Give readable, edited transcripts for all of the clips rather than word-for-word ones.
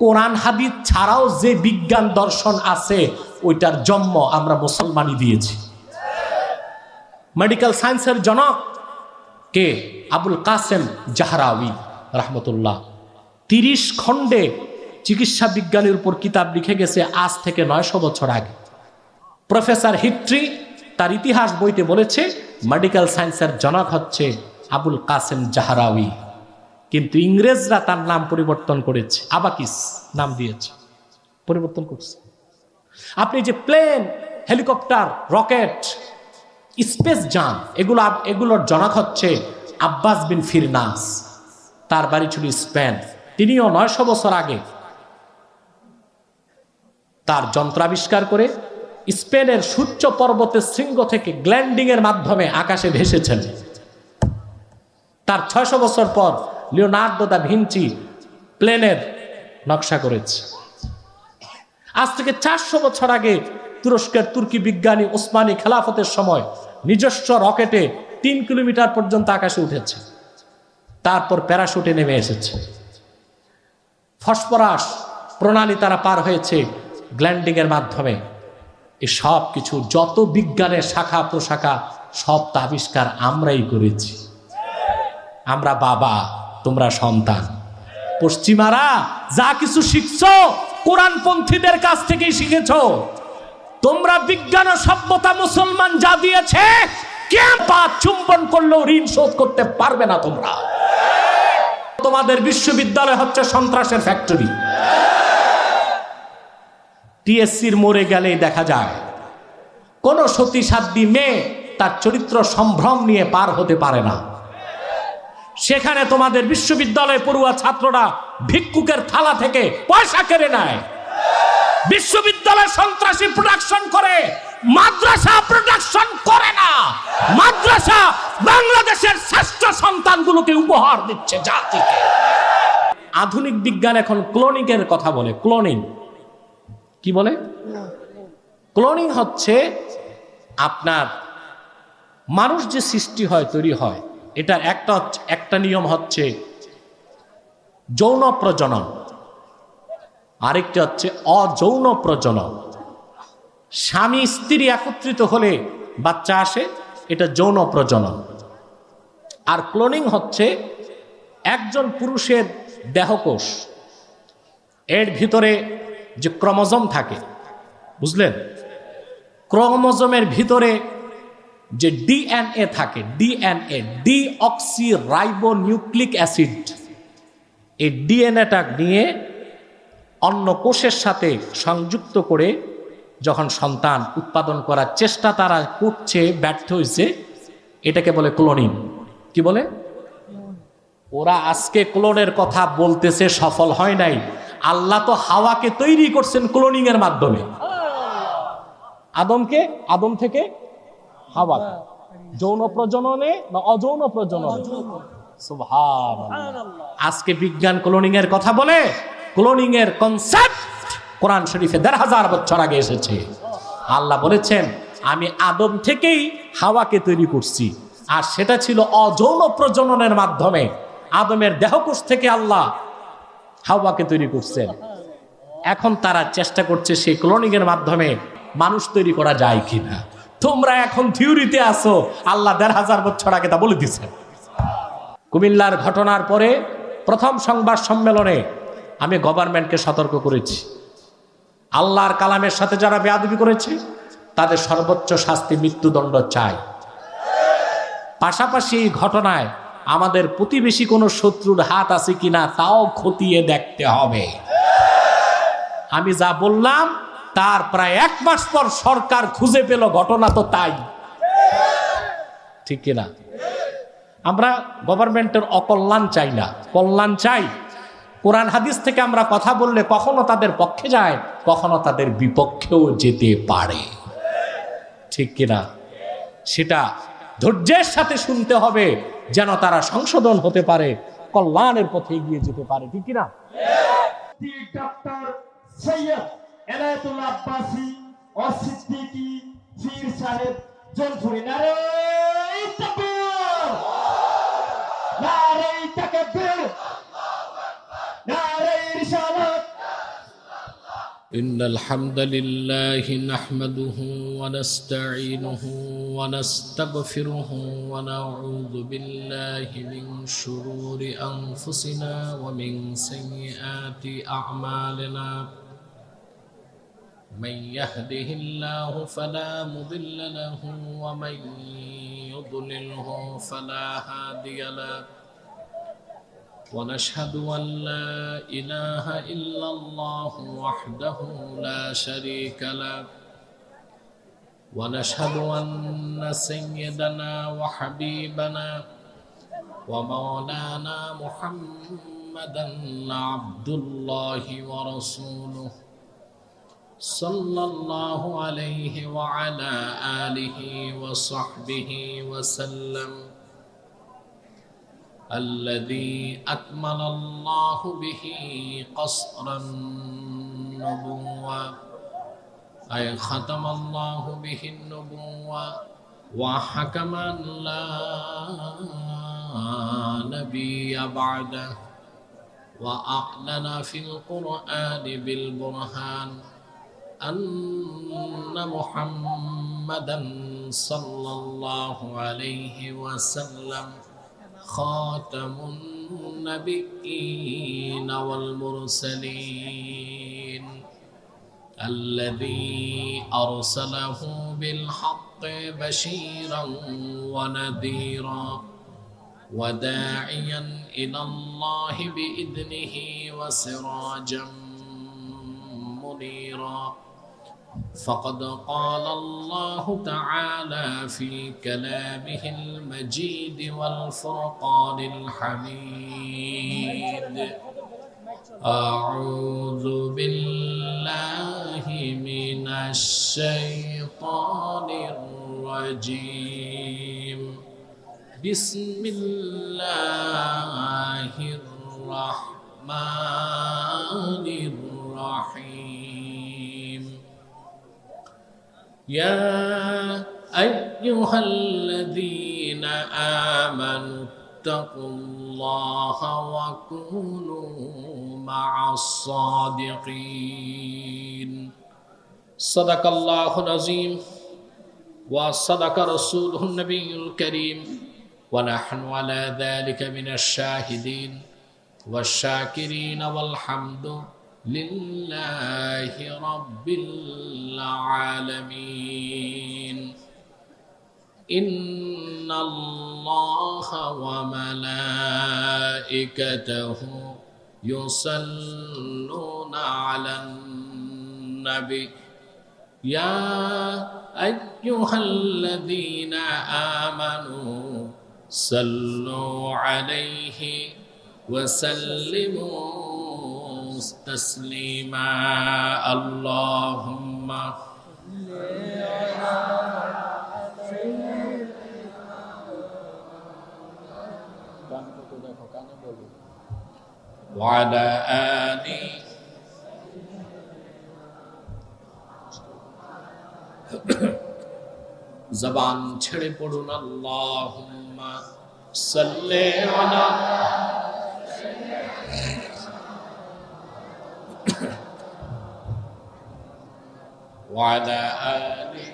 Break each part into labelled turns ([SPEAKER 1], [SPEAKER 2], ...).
[SPEAKER 1] কোরআন হাদিস ছাড়াও যে বিজ্ঞান দর্শন আছে ওইটার জন্ম আমরা মুসলমানই দিয়েছি। মেডিকেল সায়েন্সের জনক কে? আবুল কাসেম জাহরাউই রহমতুল্লাহ। 30 খণ্ডে চিকিৎসা বিজ্ঞানের উপর কিতাব লিখে গেছে আজ থেকে 900 বছর আগে। প্রফেসর হিট্রি তার ইতিহাস বইতে বলেছে মেডিকেল সায়েন্সের জনক হচ্ছে আবুল কাসেম জাহরাউই, কিন্তু ইংরেজরা তার নাম পরিবর্তন করেছে, আবাকিস নাম দিয়েছে, পরিবর্তন করছে। আপনি যে প্লেন, হেলিকপ্টার, রকেট, স্পেস যান, এগুলোর জনক হচ্ছে আব্বাস বিন ফিরনাস, তার বাড়ি ছিল স্পেন। তিনিও 900 বছর আগে তার যন্ত্র আবিষ্কার করে স্পেনের সূর্য পর্বতের শৃঙ্গ থেকে গ্ল্যান্ডিং এর মাধ্যমে আকাশে ভেসেছেন। তার 600 বছর পর লিওনার্দো দা ভিঞ্চি প্লেনের নকশা করেছে। আজ থেকে 400 বছর আগে তুরস্কের তুর্কি বিজ্ঞানী ওসমানী খেলাফতের সময় নিজস্ব রকেটে 3 কিলোমিটার পর্যন্ত আকাশে উঠেছে, তারপর প্যারাশুটে নেমে এসেছে। ফসফরাস প্রণালী তারা পার হয়েছে গ্ল্যান্ডিং এর মাধ্যমে। এই সব কিছু যত বিজ্ঞানের শাখা প্রশাখা সব তা আবিষ্কার আমরাই করেছি। আমরা বাবা, তোমরা সন্তান। পশ্চিমারা যা কিছু শিখছো কোরআনপন্থীদের কাছ থেকেই শিখেছো। তোমরা বিজ্ঞান ও সভ্যতা মুসলমান যা দিয়েছে কিয়ামত চুম্বন করলেও ঋণ শোধ করতে পারবে না তোমরা। তোমাদের বিশ্ববিদ্যালয় হচ্ছে সন্ত্রাসের ফ্যাক্টরি। টিএসসির মোড়ে গেলেই দেখা যায় কোন সতী সাধ্বী মেয়ে তার চরিত্র সম্ভ্রম নিয়ে পার হতে পারে না। সেখানে তোমাদের বিশ্ববিদ্যালয়ে পড়ুয়া ছাত্ররা ভিক্ষুকের থালা থেকে পয়সা কেড়ে নেয়। বিশ্ববিদ্যালয় সন্ত্রাসী প্রোডাকশন করে, মাদ্রাসা প্রোডাকশন করে না। মাদ্রাসা বাংলাদেশের শ্রেষ্ঠ সন্তানগুলোকে উপহার দিচ্ছে জাতিকে। আধুনিক বিজ্ঞান এখন ক্লোনিং এর কথা বলে। ক্লোনিং কি বলে? ক্লোনিং হচ্ছে আপনার মানুষ যে সৃষ্টি হয়, তৈরি হয়, এটার একটা নিয়ম হচ্ছে যৌন প্রজনন, আরেকটি হচ্ছে অযৌন প্রজনন। স্বামী স্ত্রী একত্রিত হলে বাচ্চা আসে, এটা যৌন প্রজনন। আর ক্লোনিং হচ্ছে একজন পুরুষের দেহকোষ, এর ভিতরে যে ক্রোমোজোম থাকে, বুঝলেন? ক্রোমোজোমের ভিতরে যে ডিএনএ থাকে, DNA deoxy ribo nucleic acid, এই ডিএনএটা নিয়ে অন্য কোষের সাথে সংযুক্ত করে যখন সন্তান উৎপাদন করার চেষ্টা তারা করছে, ব্যর্থ হয়েছে, এটাকে বলে ক্লোনিং। কি বলে? ওরা আজকে ক্লোনের কথা বলতেছে, সফল হয় নাই। আল্লাহ তো হাওয়াকে তৈরি করছেন ক্লোনিং এর মাধ্যমে। আদম থেকে হাওয়া, যৌন প্রজননে না অযৌন প্রজনন? সুবহানাল্লাহ। আজকে বিজ্ঞান ক্লোনিং এর কথা বলে। ক্লোনিং এর কনসেপ্ট কোরআন শরীফে ১৫০০ বছর আগে এসেছে। আল্লাহ বলেছেন আমি আদম থেকেই হাওয়াকে তৈরি করছি, আর সেটা ছিল অযৌন প্রজননের মাধ্যমে। আদমের দেহকোষ থেকে আল্লাহ হাওয়াকে তৈরি করছেন। এখন তারা চেষ্টা করছে সেই ক্লোনিং এর মাধ্যমে মানুষ তৈরি করা যায় কিনা। তোমরা এখন থিওরিতে আসো, আল্লাহ ১৫০০ বছর আগে তা বলে দিচ্ছেন। কুমিল্লার ঘটনার পরে প্রথম সংবাদ সম্মেলনে আমি গভর্নমেন্টকে সতর্ক করেছি, আল্লাহর কালামের সাথে যারা বেয়াদবি করেছে তাদের সর্বোচ্চ শাস্তি মৃত্যুদণ্ড চাই। পাশাপাশি এই ঘটনায় আমাদের প্রতিবেশী কোনো শত্রুর হাত আছে কিনা তাও খতিয়ে দেখতে হবে। আমি যা বললাম তার প্রায় 1 মাস পর সরকার খুঁজে পেল ঘটনা তো তাই, ঠিক কিনা? আমরা গভর্নমেন্টের অকল্যাণ চাই না, কল্যাণ চাই। কোরআন হাদিস থেকে আমরা কথা বললে কখনো তাদের পক্ষে যায়, কখনো তাদের বিপক্ষেও যেতে পারে, ঠিক কিনা? সেটা ধৈর্যের সাথে শুনতে হবে যেন তারা সংশোধন হতে পারে, কল্যাণের পথে এগিয়ে যেতে পারে, ঠিক কিনা?
[SPEAKER 2] ডক্টর সৈয়দ এনায়েতুল্লাহ আব্বাসী ও সিদ্দিকী পীর সাহেব জলপুরি। নারে তাকবীর, নারে তাকবীর, নারে রিসালাত,
[SPEAKER 3] إن الحمد لله نحمده ونستعينه ونستغفره ونعوذ بالله من شرور أنفسنا ومن سيئات أعمالنا من يهده الله فلا مضل له ومن يضلله فلا هادي له ونشهد أن لا إله إلا الله وحده لا شريك له ونشهد أن سيدنا وحبيبنا ومولانا محمدا عبد الله ورسوله صلى الله عليه وعلى آله وصحبه وسلم الذي أكمل الله به قصر النبوة أي ختم الله به النبوة وحكم أن لا نبي بعده وأعلن في القرآن بالبرهان أن محمدا صلى الله عليه وسلم خاتم النبيين والمرسلين الذي أرسله بالحق بشيرا ونذيرا وداعيا إلى الله بإذنه وسراجا منيرا فقد قال الله تعالى في كلامه المجيد والفرقان الحميد أعوذ بالله من الشيطان الرجيم بسم الله الرحمن الرحيم يا أيها الذين آمنوا اتقوا الله وكونوا مع الصادقين صدق الله العظيم وصدق رسوله النبي الكريم ونحن على ذلك من الشاهدين والشاكرين والحمد لله رب العالمين إن الله وملائكته يصلون على النبي يا أيها الذين آمنوا صلوا عليه وسلموا تسليما اللهم وعلى آله জবান ছেড়ে পড়ুন আল্লাহুম্মা সাল্লি আলা وعلى آله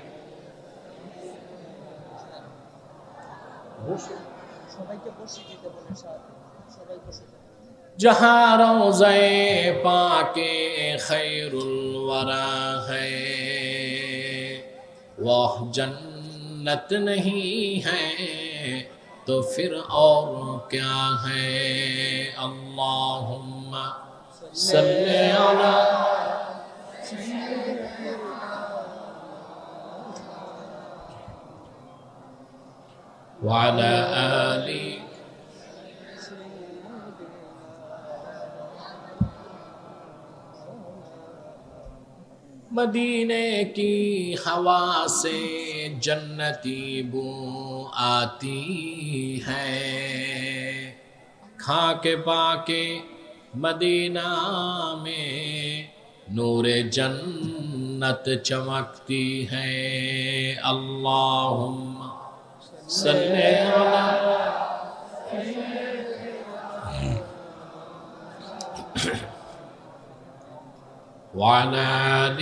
[SPEAKER 3] जहाँ रोज़े पाके खैरुल वरा है वह जन्नत नहीं है तो फिर और क्या है अल्लाहुम्मा सल्ली अला وعلى آله मदीने की हवा से जन्नती बू आती है खा के पाके मदीना में नूरे जन्नत चमकती है अल्लाहुम्मा सल्ले अला وعلى آل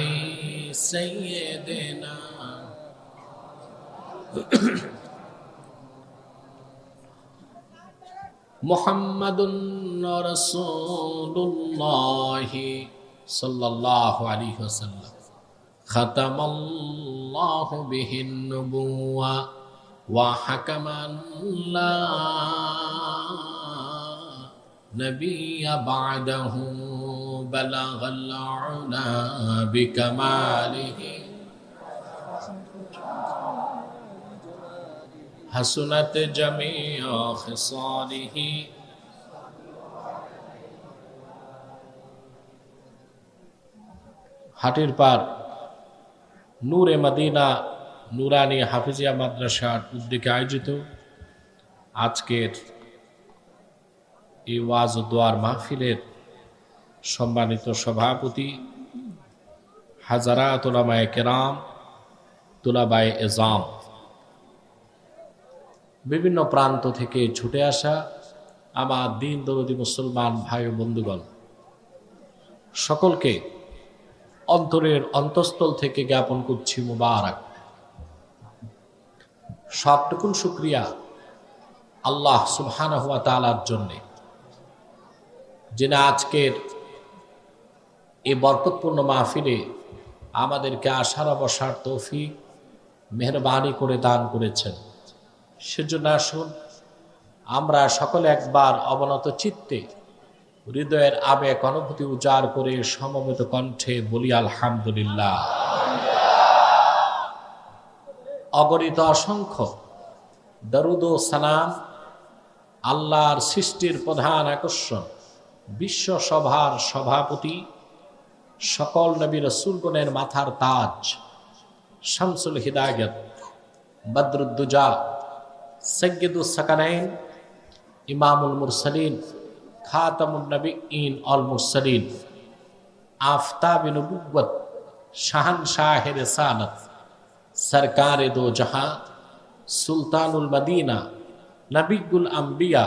[SPEAKER 3] سيدنا محمد رسول الله صلى الله عليه وسلم ختم الله به النبوة وحكم لا نبي بعده بلغ العلا بكماله حسنت جميع خصاله হাটির পার নূরে মদিনা নুরানি হাফিজিয়া মাদ্রাসার উদ্যোগে আয়োজিত আজকের এই ওয়াজ ও দোয়ার মাহফিলের সম্মানিত সভাপতি হাজারাত উলামায়ে কেরাম, তুলাবায়ে এজাম, বিভিন্ন প্রান্ত থেকে ছুটে আসা আমার দিন দরদি মুসলমান ভাই ও বন্ধুগণ, সকলকে অন্তরের অন্তঃস্থল থেকে জ্ঞাপন করছি মুবারক। সবটুকুন শুকরিয়া আল্লাহ সুবহানাহু ওয়া তাআলার জন্যে, যিনি আজকের এই বরকতপূর্ণ মাহফিলে আমাদেরকে আসার বসার তৌফিক মেহরবানি করে দান করেছেন। সেজন্য আসুন আমরা সকলে একবার অবনত চিত্তে হৃদয়ের আবেগ অনুভূতি উজাড় করে সমবেত কণ্ঠে বলি আলহামদুলিল্লাহ। অগণিত অসংখ্য দরুদ ও সালাম আল্লাহর সৃষ্টির প্রধান আকর্ষণ, বিশ্ব সভার সভাপতি, সকল নবী রাসূলগণের মাথার তাজ, শামসুল হিদায়াত, বদরুদ্দুজা, সাইয়্যিদুস সাকানাইন, ইমামুল মুরসালিন, খাতামুন নবিয়্যিন ওয়াল মুরসালিন, আফতাবে নবুওয়াত, শাহনশাহে রিসালাত, সরকারে দো জাহাঁ, সুলতানুল মদিনা, নবিয়ুল আম্বিয়া,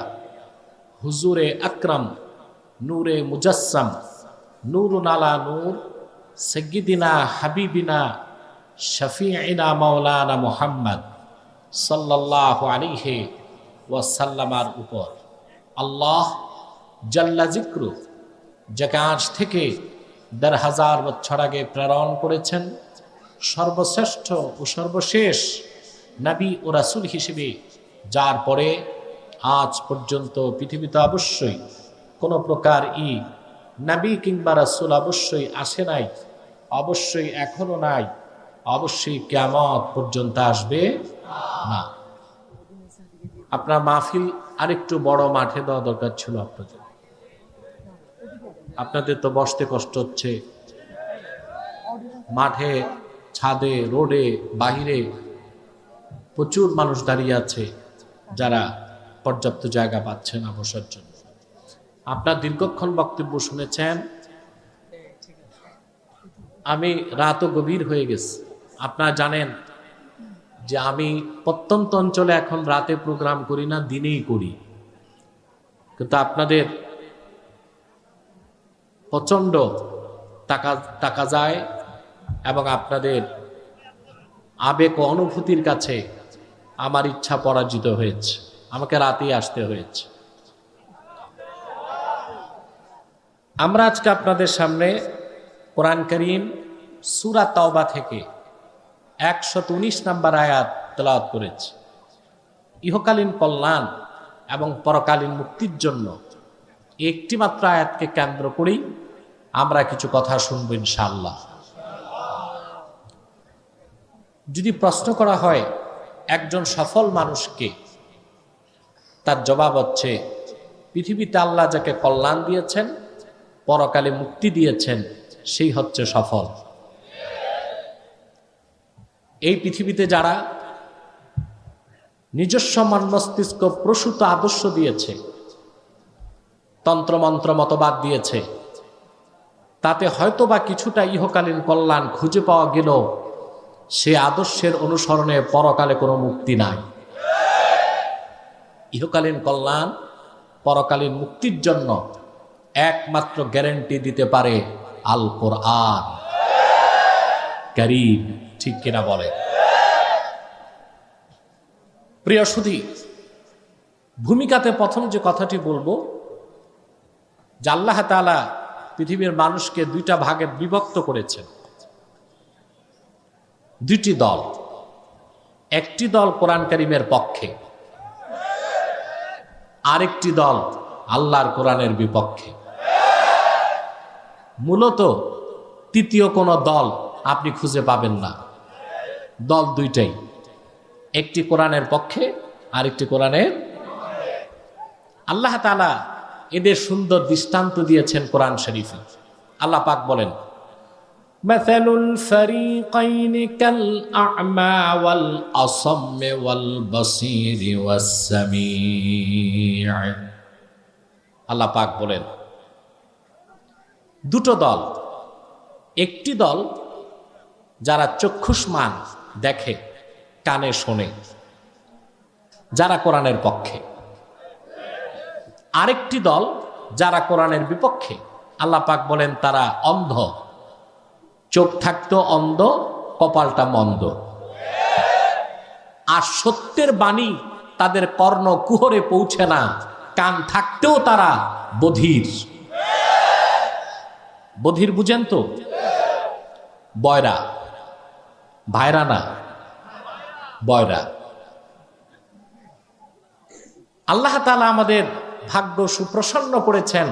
[SPEAKER 3] হুজুরে আকরম, নূরে মুজাসসাম, নূরুন আলা নূর, সাইয়্যিদিনা হাবিবিনা শফিঈনা মাওলানা মুহাম্মদ সাল্লাল্লাহু আলাইহি ওয়াসাল্লামার উপর আল্লাহ জাল্লা যিকরু, যাকে আজ থেকে ১,৫০০ বছর আগে প্রেরণ করেছেন, সর্বশ্রেষ্ঠ ও সর্বশেষ নবী ও রাসূল হিসেবে, যার পরে আজ পর্যন্ত পৃথিবীতে অবশ্যই কোনো প্রকার নবী কিংবা রাসূল অবশ্যই আসে নাই, অবশ্যই এখনো নাই, অবশ্যই কিয়ামত পর্যন্ত আসবে না। আপনার মাহফিল আরেকটু বড় মাঠে দেওয়া দরকার ছিল আপনাদের। আপনাদের তো বসতে কষ্ট হচ্ছে, মাঠে, ছাদে, রোডে, বাহিরে প্রচুর মানুষ দাঁড়িয়ে আছে যারা পর্যাপ্ত জায়গা পাচ্ছে না বসার জন্য। আপনার দীর্ঘক্ষণ বক্তব্য শুনেছেন, আমি রাতও গভীর হয়ে গেছে। আপনারা জানেন যে আমি প্রত্যন্ত অঞ্চলে এখন রাতে প্রোগ্রাম করি না, দিনেই করি, কিন্তু আপনাদের প্রচন্ড টাকা যায় এবং আপনাদের আবেগ ও অনুভূতির কাছে আমার ইচ্ছা পরাজিত হয়েছে, আমাকে রাতেই আসতে হয়েছে। আমরা আজকে আপনাদের সামনে কোরআন কারীম সূরা তাওবা থেকে ১১৯ নম্বর আয়াত তেলাওয়াত করেছি। ইহকালীন কল্যাণ এবং পরকালীন মুক্তির জন্য একটি মাত্র আয়াতকে কেন্দ্র করেই আমরা কিছু কথা শুনব ইনশাআল্লাহ। যদি প্রশ্ন করা হয় একজন সফল মানুষকে, তার জবাব হচ্ছে পৃথিবীতে আল্লাহ যাকে কল্যাণ দিয়েছেন, পরকালে মুক্তি দিয়েছেন, সেই হচ্ছে সফল। এই পৃথিবীতে যারা নিজস্ব মন মস্তিষ্ক প্রসূত আদর্শ দিয়েছে, তন্ত্রমন্ত্র মতবাদ দিয়েছে, তাতে হয়তোবা কিছুটা ইহকালীন কল্যাণ খুঁজে পাওয়া গেল, সে আদর্শের অনুসরণে পরকালে কোনো মুক্তি নাই। ইহকালীন কল্যাণ পরকালীন মুক্তির জন্য একমাত্র গ্যারান্টি দিতে পারে
[SPEAKER 1] আল কোরআন কারীম। ঠিক কিনা বলে? প্রিয় সুধী, ভূমিকাতে প্রথম যে কথাটি বলবো, যে আল্লাহ তাআলা পৃথিবীর মানুষকে দুইটা ভাগে বিভক্ত করেছেন। দুইটি দল, একটি দল কোরআন কারীমের পক্ষে, আরেকটি দল আল্লাহর কোরআনের বিপক্ষে। মূলত তৃতীয় কোনো দল আপনি খুঁজে পাবেন না। দল দুইটাই, একটি কোরআনের পক্ষে, আরেকটি কোরআনের। আল্লাহ তাআলা এদের সুন্দর দৃষ্টান্ত দিয়েছেন কোরআন শরীফে। আল্লাহ পাক বলেন, মাসালুল ফারিকাইনি কাল আ'মা ওয়াল আসাম্মি ওয়াল বাসীরি ওয়াস সামী'। আল্লাহ পাক বলেন, দুটো দল, একটি দল যারা চক্ষুষ্মান, দেখে, কানে শোনে, যারা কোরআনের পক্ষে। আরেকটি দল যারা কোরআনের বিপক্ষে। আল্লাহ পাক বলেন তারা অন্ধ, চোখ থাকতো অন্ধ, কপালটা মন্দ। আর সত্যের বাণী তাদের কর্ণ কুহরে পৌঁছে না, কান থাকতেও তারা বধির। বধির বুঝেন তো? বয়রা, ভাইরা না, বয়রা। আল্লাহ তাআলা আমাদের ভাগ্য সুপ্রসন্ন করেছেন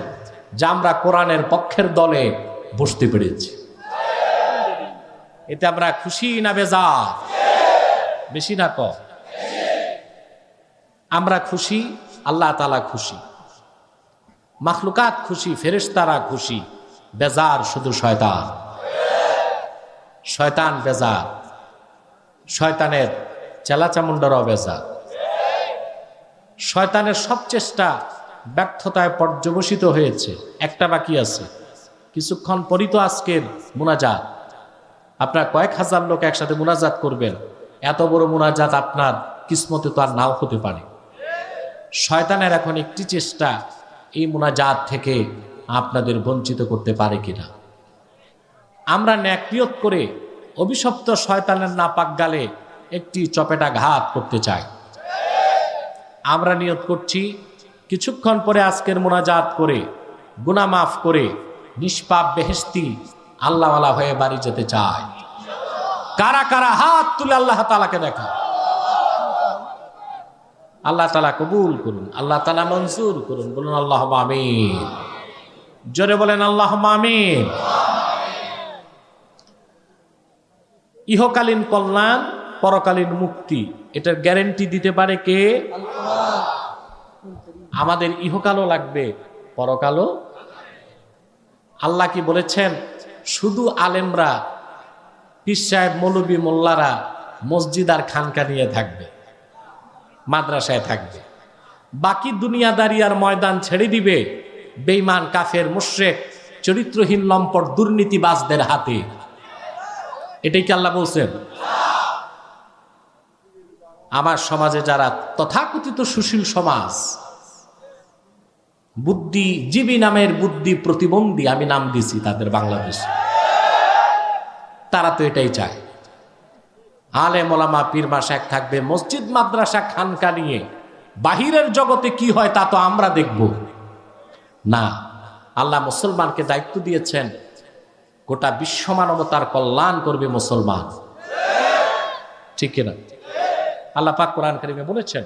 [SPEAKER 1] যে আমরা কোরআনের পক্ষের দলে বসতে পেরেছি। এতে আমরা খুশি না বেজার? বেশি না কম? আমরা খুশি, আল্লাহ তাআলা খুশি, মাখলুকাত খুশি, ফেরেশতারা খুশি। বেজার শুধু শয়তান। শয়তান বেজার, শয়তানের চেলাচামুন্ডারও বেজার। শয়তানের সব চেষ্টা ব্যর্থতায় পর্যবসিত হয়েছে। একটা বাকি আছে, কিছুক্ষণ পরই তো আজকের মুনাজাত। আপনার কয়েক হাজার লোক একসাথে মুনাজাত করবেন, এত বড় মুনাজাত আপনার কিসমতে তো আর নাও হতে পারে। শয়তানের এখন একটি চেষ্টা, এই মুনাজাত থেকে আপনাদের বঞ্চিত করতে পারে কিনা। আমরা নেক নিয়ত করে অভিশপ্ত শয়তানের নাপাক গালে একটি চপেটাঘাত করতে চাই। আমরা নিয়ত করছি কিছুক্ষণ পরে আজকের মুনাজাত করে, গুনাহ মাফ করে, নিষ্পাপ বেহেশতি আল্লাহওয়ালা হয়ে বাড়ি যেতে চায়। কারা কারা হাত তুলে আল্লাহ তাআলাকে দেখা। আল্লাহ তাআলা কবুল করুন, আল্লাহ তাআলা মঞ্জুর করুন। বলুন আল্লাহুম্মা আমিন। জোরে বলেন আল্লাহুম্মা আমিন। ইহকালীন কল্যাণ, পরকালীন মুক্তি, এটার গ্যারান্টি দিতে পারে কে? আমাদের ইহকালও লাগবে, পরকালও। আল্লাহ কি বলেছেন? শুধু আলেমরা, পীর সাহেব, মৌলবী, মোল্লারা মসজিদ আর খানকা নিয়ে থাকবে, মাদ্রাসায় থাকবে। বাকি দুনিয়াদারি আর ময়দান ছেড়ে দিবে বেঈমান, কাফের, মুশরিক, চরিত্রহীন, লম্পট, দুর্নীতিবাজদের হাতে। এটাই কি আল্লাহ বলছেন? আমার সমাজে যারা তথাকথিত সুশীল সমাজ, বুদ্ধিজীবী নামের বুদ্ধি প্রতিবন্ধী, আমি নাম দিছি তাদের বাংলাদেশে, তারা তো এটাই চায়। আলেম ওলামা পীর মাশায়েখ থাকবে, মসজিদ মাদ্রাসা খানকা নিয়ে বাহিরের জগতে কি হয় তা তো আমরা দেখব না। আল্লাহ মুসলমানকে দায়িত্ব দিয়েছেন, গোটা বিশ্ব মানবতার কল্যাণ করবে মুসলমান। ঠিক কিনা? আল্লাহ পাক কোরআন কারীমে বলেছেন,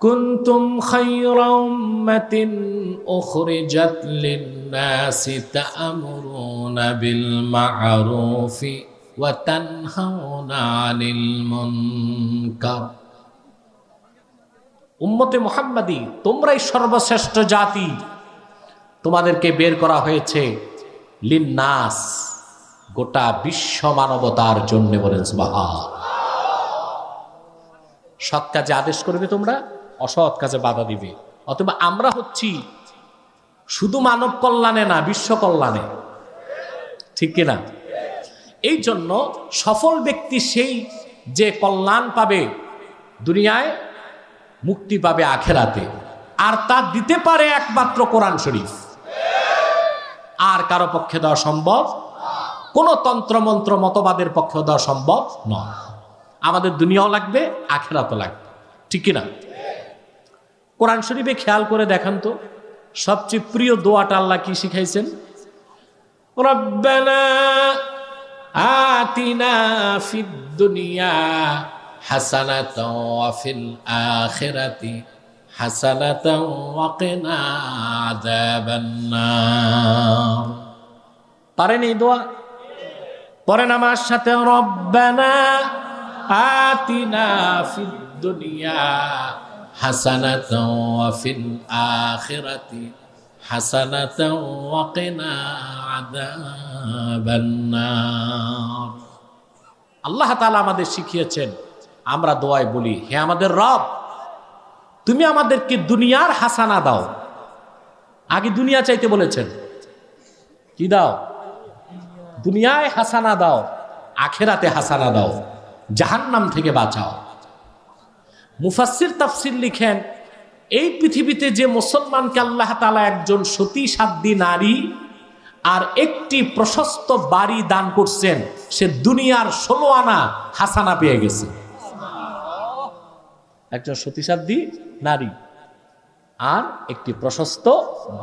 [SPEAKER 1] কুনতুম খায়রা উম্মাতিন উখরিজাত লিন-নাসি তা'মুরুনা বিল মা'রুফি ওয়া তানহাউনা আনিল মুনকার। উম্মতে মুহাম্মাদি, তোমরাই সর্বশ্রেষ্ঠ জাতি, তোমাদেরকে বের করা হয়েছে লিন-নাস, গোটা বিশ্ব মানবতার জন্য। বলেন সুবহানাল্লাহ। সৎ কাজে আদেশ করবে তোমরা, অসৎ কাজে বাধা দিবে। অথবা আমরা হচ্ছি শুধু মানব কল্যাণে না, বিশ্ব কল্যাণে। ঠিক কিনা? এই জন্য সফল ব্যক্তি সেই যে কল্যাণ পাবে দুনিয়ায়, মুক্তি পাবে আখেরাতে। আর তা দিতে পারে একমাত্র কোরআন শরীফ। আর কারো পক্ষে দেওয়া সম্ভব, কোনো তন্ত্রমন্ত্র মতবাদের পক্ষে দেওয়া সম্ভব নয়। আমাদের দুনিয়াও লাগবে, আখিরাতও লাগবে, ঠিক কিনা? কোরআন শরীফে খেয়াল করে দেখান তো, সবচেয়ে প্রিয় দোয়াটা আল্লাহ কি শিখাইছেন? রব্বানা আতিনা ফিদ দুনিয়া হাসানাতাও ওয়া ফিল আখিরাতি হাসানাতাও ওয়া কিনা আযাবান নার। পারেন এই দোয়া? পড়েন আমার সাথে, রব্বানা আতিনা ফিদ দুনিয়া হাসানাতাও ওয়া ফিল আখিরাতি হাসানাতাও ওয়া কিনা আযাবান নার। আল্লাহ তাআলা আমাদের শিখিয়েছেন, আমরা দোয়ায় বলি, হে আমাদের রব, তুমি আমাদেরকে দুনিয়ার হাসানা দাও। আগে দুনিয়া চাইতে বলেছেন, কি দাও? দুনিয়ায় হাসানা দাও, আখিরাতে হাসানা দাও, জাহান্নাম থেকে বাঁচাও। মুফাসসির তাফসীর লিখেন, এই পৃথিবীতে যে মুসলমানকে আল্লাহ তাআলা একজন সতী সাধ্বী নারী আর একটি প্রশস্ত বাড়ি দান করছেন, সে দুনিয়ার 16 আনা হাসানা পেয়ে গেছে। একজন সতী সাধ্বী নারী আর একটি প্রশস্ত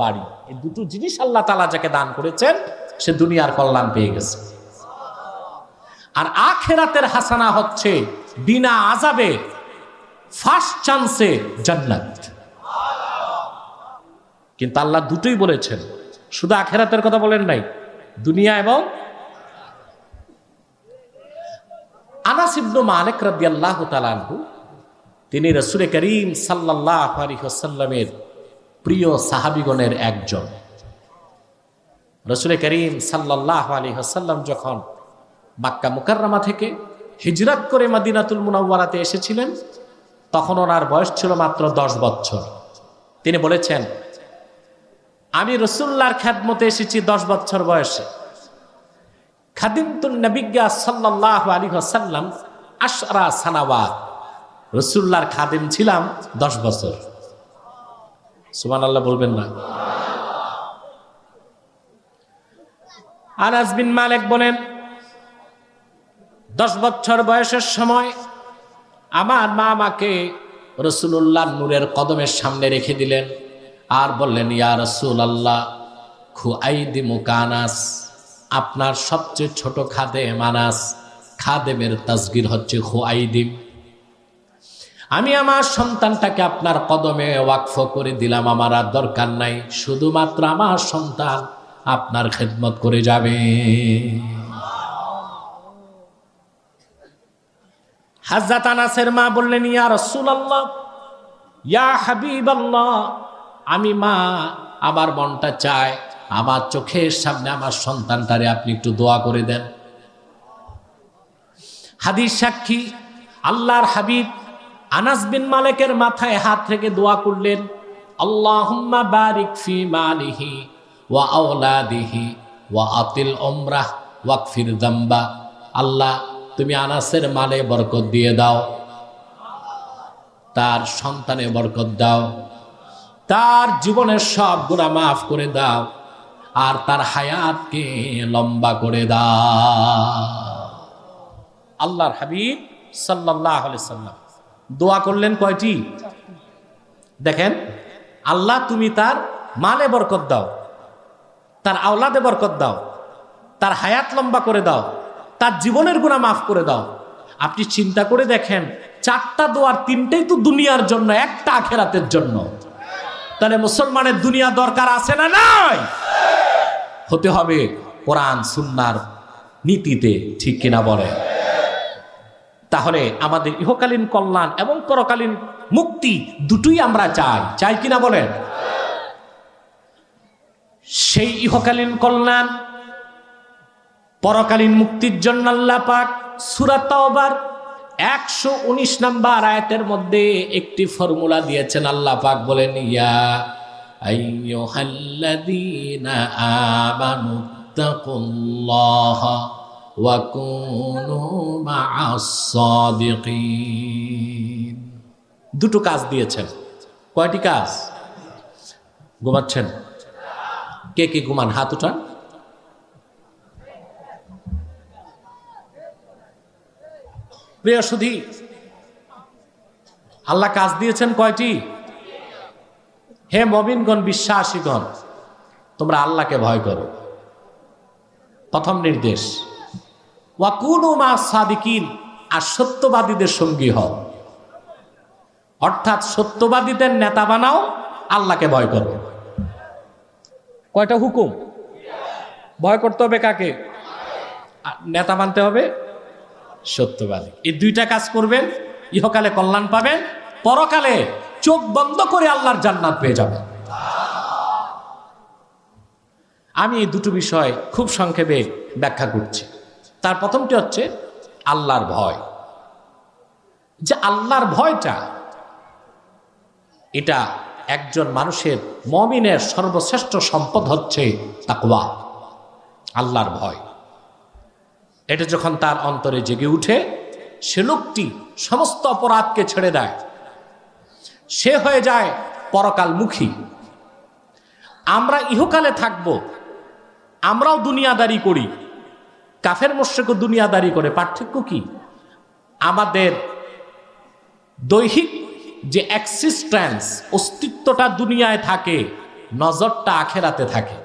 [SPEAKER 1] বাড়ি, এই দুটো জিনিস আল্লাহ তাআলা যাকে দান করেছেন, সে দুনিয়ার কল্যাণ পেয়ে গেছে। আর আখিরাতের হাসানা হচ্ছে বিনা আযাবে ফার্স্ট চান্সে জান্নাত। কিন্তু আল্লাহ দুটোই বলেছেন, শুধু আখিরাতের কথা বলেন নাই, দুনিয়া এবং। আনাস ইবনে মালিক রাদিয়াল্লাহু তাআলা আনহু, তিনি রাসূল করিম সাল্লাল্লাহু আলাইহি ওয়াসাল্লামের প্রিয় সাহাবীগণের একজন। রাসূল করিম সাল্লাল্লাহু আলাইহি ওয়াসাল্লাম যখন মক্কা মুকাররমা থেকে হিজরত করে মদিনাতুল মুনাওয়ারাতে এসেছিলেন, তখন ওনার বয়স ছিল মাত্র 10 বছর। তিনি বলেছেন, আমি রাসূলুল্লাহর খেদমতে এসেছি 10 বছর বয়সে। খাদিমতুন নবিয়্যা সাল্লাল্লাহু আলাইহি ওয়াসাল্লাম 10 সানাওয়াত, রাসূলুল্লাহর খাদিম ছিলাম 10 বছর। সুবহানাল্লাহ বলবেন না? আনাস বিন মালিক বলেন, 10 বছর বয়সের সময় আমার মা আমাকে রাসূলুল্লাহর নূরের কদমের সামনে রেখে দিলেন আর বললেন, ইয়া রাসূলুল্লাহ খুআইদিমুকা আনাস, আপনার সবচেয়ে ছোট খাদেম আনাস, খাদেমের তাসগীর হচ্ছে খুআইদিম। আমি আমার সন্তানটাকে আপনার কদমে ওয়াকফ করে দিলাম, আমার আর দরকার নাই, শুধুমাত্র আমার সন্তান আপনার খেদমত করে যাবে। হযরত আনাসের মা বললেন, ইয়া রাসূলুল্লাহ, ইয়া হাবিবাল্লাহ, আমি মা, আমার মনটা চায় আমার চোখের সামনে আমার সন্তানটারে আপনি একটু দোয়া করে দেন। হাদিস সাক্ষী, আল্লাহর হাবিব আনাস বিন মালিকের মাথায় হাত রেখে দোয়া করলেন, আল্লাহুম্মা বারিক ফি মালিহি ওয়া আওলাদিহি ওয়া আতিল উমরাহ ওয়াকফির যামবা। আল্লাহ, তুমি আনাসের মালে বরকত দিয়ে দাও, তার সন্তানে বরকত দাও, তার জীবনের সব গুনাহ মাফ করে দাও, আর তার হায়াতকে লম্বা করে দাও। আল্লাহর হাবিব সাল্লাল্লাহু আলাইহি সাল্লাম দোয়া করলেন কয়টি? দেখেন, আল্লাহ তুমি তার মালে বরকত দাও, তার আওলাদে বরকত দাও, তার হায়াত লম্বা করে দাও, তার জীবনের গুনাহ মাফ করে দাও। আপনি চিন্তা করে দেখেন, 4টা দোয়ার 3টেই তো দুনিয়ার জন্য, একটা আখিরাতের জন্য। তাহলে মুসলমানের দুনিয়া দরকার আছে না নাই? হতে হবে কোরআন সুন্নাহর নীতিতে, ঠিক কিনা বলে? তাহলে আমাদের ইহকালীন কল্যাণ এবং পরকালীন মুক্তি দুটোই আমরা চাই কিনা বলেন? সেই ইহকালীন কল্যাণ পরকালীন মুক্তির জন্য আল্লাহ পাক সূরা তাওবার 119 নম্বর আয়াতের মধ্যে একটি ফর্মুলা দিয়েছেন। আল্লাহ পাক বলেন, ইয়া আইয়ুহাল্লাযীনা আমানু তাকুল্লাহা ওয়া কুনু মা'আস সাদিকিন। দুটো কাজ দিয়েছেন। কয়টি কাজ? ঘুমাচ্ছেন?
[SPEAKER 3] কে কে ঘুমান হাত উঠান। প্রিয় সুধী, আল্লাহ কাজ দিয়েছেন কয়টি? হে মুমিনগণ, বিশ্বাসীগণ, তোমরা আল্লাহকে ভয় করো। প্রথম নির্দেশ, ওয়াকুনু মা সাদিকিন, আর সত্যবাদীদের সঙ্গী হও। অর্থাৎ সত্যবাদীদের নেতা বানাও, আল্লাহকে ভয় করো। কয়টা হুকুম? ভয় করতে হবে কাকে? নেতা মানতে হবে সত্যবাদী। এই দুইটা কাজ করবেন, ইহকালে কল্যাণ পাবেন, পরকালে চোখ বন্ধ করে আল্লাহর জান্নাত পেয়ে যাবেন। আমি এই দুটো বিষয় খুব সংক্ষেপে ব্যাখ্যা করছি। তার প্রথমটি হচ্ছে আল্লাহর ভয়। যে আল্লাহর ভয়টা, এটা একজন মানুষের, মুমিনের সর্বশ্রেষ্ঠ সম্পদ হচ্ছে তাকওয়া, আল্লাহর ভয়। এটা যখন তার অন্তরে জেগে উঠে, সে লোকটি সমস্ত অপরাধকে ছেড়ে দেয়, সে হয়ে যায় পরকালমুখী। আমরা ইহকালে থাকব, আমরাও দুনিয়াদারি করি, কাফের মুশরিকও দুনিয়াদারি করে। পার্থক্য কি? আমাদের দৈহিক যে এক্সিস্টেন্স, অস্তিত্বটা দুনিয়ায় থাকে, নজরটা আখেরাতে থাকে।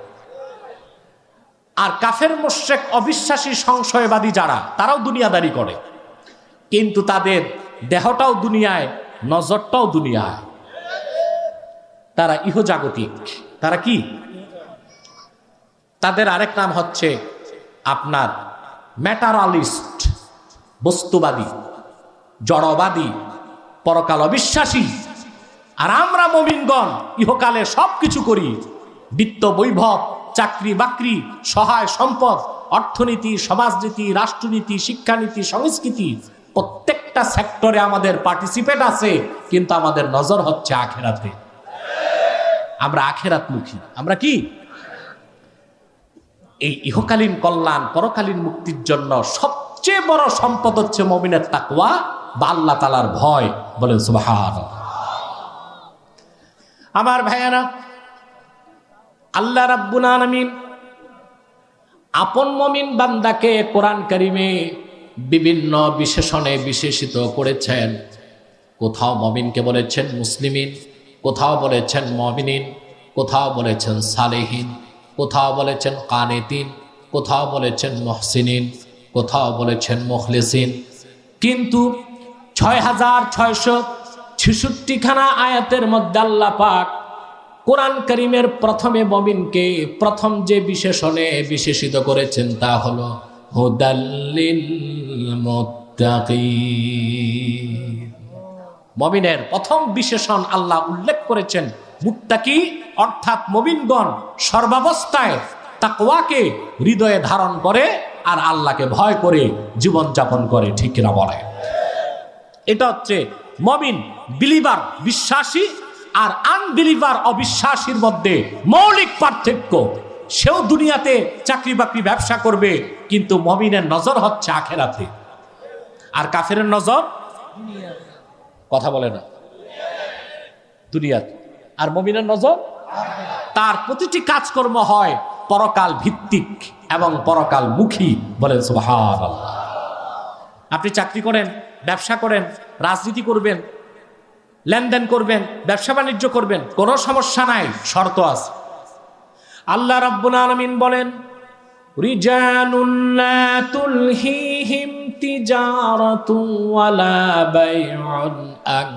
[SPEAKER 3] আর কাফের মুশরিক, অবিশ্বাসী, সংশয়বাদী যারা, তারাও দুনিয়াদারি করে, কিন্তু তাদের দেহটাও দুনিয়ায়, নজরটাও দুনিয়ায়। তারা ইহজাগতিক। তারা কি? তাদের আরেক নাম হচ্ছে আপনার ম্যাটারালিস্ট, বস্তুবাদী, জড়বাদী, পরকাল অবিশ্বাসী। আর আমরা মুমিনগণ ইহকালে সবকিছু করি, বিত্ত বৈভব, চাকরি বাকরি, সহায় সম্পদ, অর্থনীতি, সমাজনীতি, রাষ্ট্রনীতি, শিক্ষানীতি, সংস্কৃতি, প্রত্যেকটা সেক্টরে আমাদের পার্টিসিপেট আছে, কিন্তু আমাদের নজর হচ্ছে আখেরাতে। আমরা আখেরাতমুখী। আমরা কি? এই ইহকালীন কল্যাণ, পরকালীন মুক্তির জন্য সবচেয়ে বড় সম্পদ হচ্ছে মুমিনের তাকওয়া বা আল্লাহ তাআলার ভয়। বলেন সুবহানাল্লাহ। আমার ভাইয়েরা, আল্লাহ রাব্বুল আলামিন আপন মুমিন বান্দাকে কোরআন কারিমে বিভিন্ন বিশেষণে বিশেষিত করেছেন। কোথাও মুমিনকে বলেছেন মুসলিমিন, কোথাও বলেছেন মুমিনিন, কোথাও বলেছেন সালেহিন, কোথাও বলেছেন কানিতিন, কোথাও বলেছেন মুহসিনিন, কোথাও বলেছেন মুখলিসিন। কিন্তু ৬৬৬৬ খানা আয়াতের মধ্যে আল্লাহ পাক কোরআন কারীমের প্রথমে মুমিনকে প্রথম যে বিশেষণে বিশেষিত করেছেন তা হলো হুদাল্লিল মুত্তাকিন। মুমিনের প্রথম বিশেষণ আল্লাহ উল্লেখ করেছেন মুত্তাকি, অর্থাৎ মুমিনগণ সর্বাবস্থায় তাকওয়াকে হৃদয়ে ধারণ করে আর আল্লাহকে ভয় করে জীবনযাপন করে। ঠিক কিনা বলে? এটা হচ্ছে মুমিন, বিলিভার, বিশ্বাসী, আর আনবিলিভার, অবিশ্বাসীর মধ্যে মৌলিক পার্থক্য। সেও দুনিয়াতে চাকরি বাকরি ব্যবসা করবে, কিন্তু মুমিনের নজর হচ্ছে আখেরাতে। আর কাফেরের নজর কথা বলে না, দুনিয়াতে। আর মুমিনের নজর, তার প্রতিটি কাজকর্ম হয় পরকাল ভিত্তিক এবং পরকাল মুখী। বলেন সুবহানাল্লাহ। আপনি চাকরি করেন, ব্যবসা করেন, রাজনীতি করবেন, লেনদেন করবেন, ব্যবসা বাণিজ্য করবেন, কোনো সমস্যা নাই, শর্ত আছে। আল্লাহ রাব্বুল আলামিন বলেন, রিজালুন লা তুলহিহিম তিজারাতু ওয়ালা বাইউন আন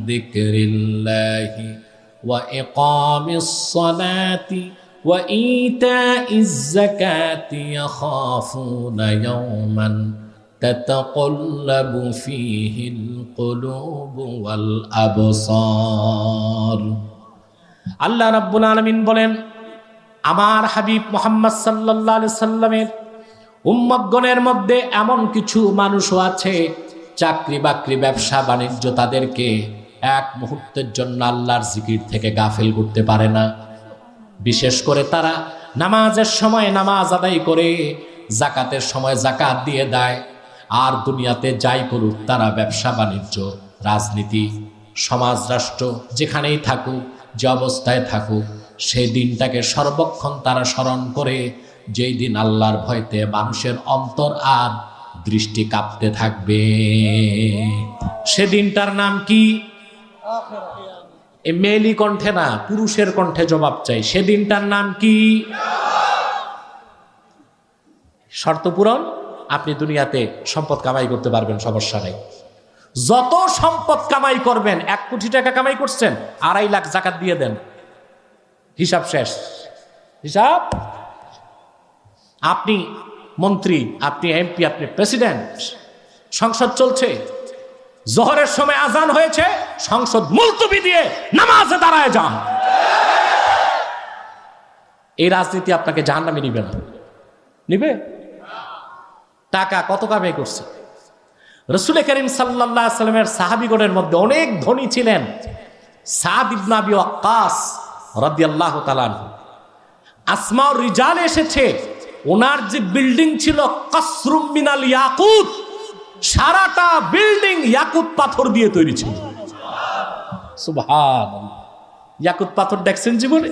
[SPEAKER 3] যিকরিল্লাহি ওয়া ইকামিস সালাতি ওয়া ইতাইজ যাকাতি ইয়াখাফুনা ইয়াওমান তাতাকাল্লাবু ফীহিল কুলুবু ওয়াল আবসার। আল্লাহ রাব্বুল আলামিন বলেন, আমার হাবিব মুহাম্মদ সাল্লাল্লাহু আলাইহি সাল্লামের উম্মতগণের মধ্যে এমন কিছু মানুষও আছে, চাকরি বাকরি, ব্যবসা বাণিজ্য তাদেরকে এক মুহূর্তের জন্য আল্লাহর জিকির থেকে গাফিল করতে পারে না। বিশেষ করে তারা নামাজের সময় নামাজ আদায় করে, যাকাতের সময় যাকাত দিয়ে দেয়। আর দুনিয়াতে যাই করুক, তারা ব্যবসা বাণিজ্য, রাজনীতি, সমাজ, রাষ্ট্র, যেখানেই থাকুক, যে অবস্থায় থাকুক,
[SPEAKER 1] সেই দিনটাকে সর্বক্ষণ তারা স্মরণ করে, যেই দিন আল্লাহর ভয়তে মানুষের অন্তর আর দৃষ্টি কাঁপতে থাকবে। সেদিনটার নাম কি? এই মেয়েলি কণ্ঠে না, পুরুষের কণ্ঠে জবাব চাই। সেদিনটার নাম কি? শর্ত পূরণ, আপনি দুনিয়াতে সম্পদ কামাই করতে পারবেন, সমস্যা নেই। যত সম্পদ কামাই করবেন, 1 কোটি টাকা কামাই করছেন, 2.5 লাখ জাকাত দিয়ে দেন, হিসাব শেষ। হিসাব, আপনি মন্ত্রী, আপনি এমপি, আপনি প্রেসিডেন্ট, সংসদ চলছে, জোহরের সময় আজান হয়েছে, সংসদ মুলতবি দিয়ে নামাজে দাঁড়ায় যান। এই রাজনীতি আপনাকে জাহান্নামে নিবে না। নিবে? টাকা কত কামাই করছে? রাসূল করিম সাল্লাল্লাহু আলাইহি ওয়াসাল্লামের সাহাবীগণের মধ্যে অনেক ধনী ছিলেন সাদ ইবনে আবি ওয়াক্কাস রাদিয়াল্লাহু তাআলা আনহু। আসমাউর রিজাল এসেছে, ওনার যে বিল্ডিং ছিল কাসরুম মিনাল ইয়াকুত, সারাটা বিল্ডিং ইয়াকুত পাথর দিয়ে তৈরি ছিল। সুবহানাল্লাহ। ইয়াকুত পাথর দেখছেন জীবনে?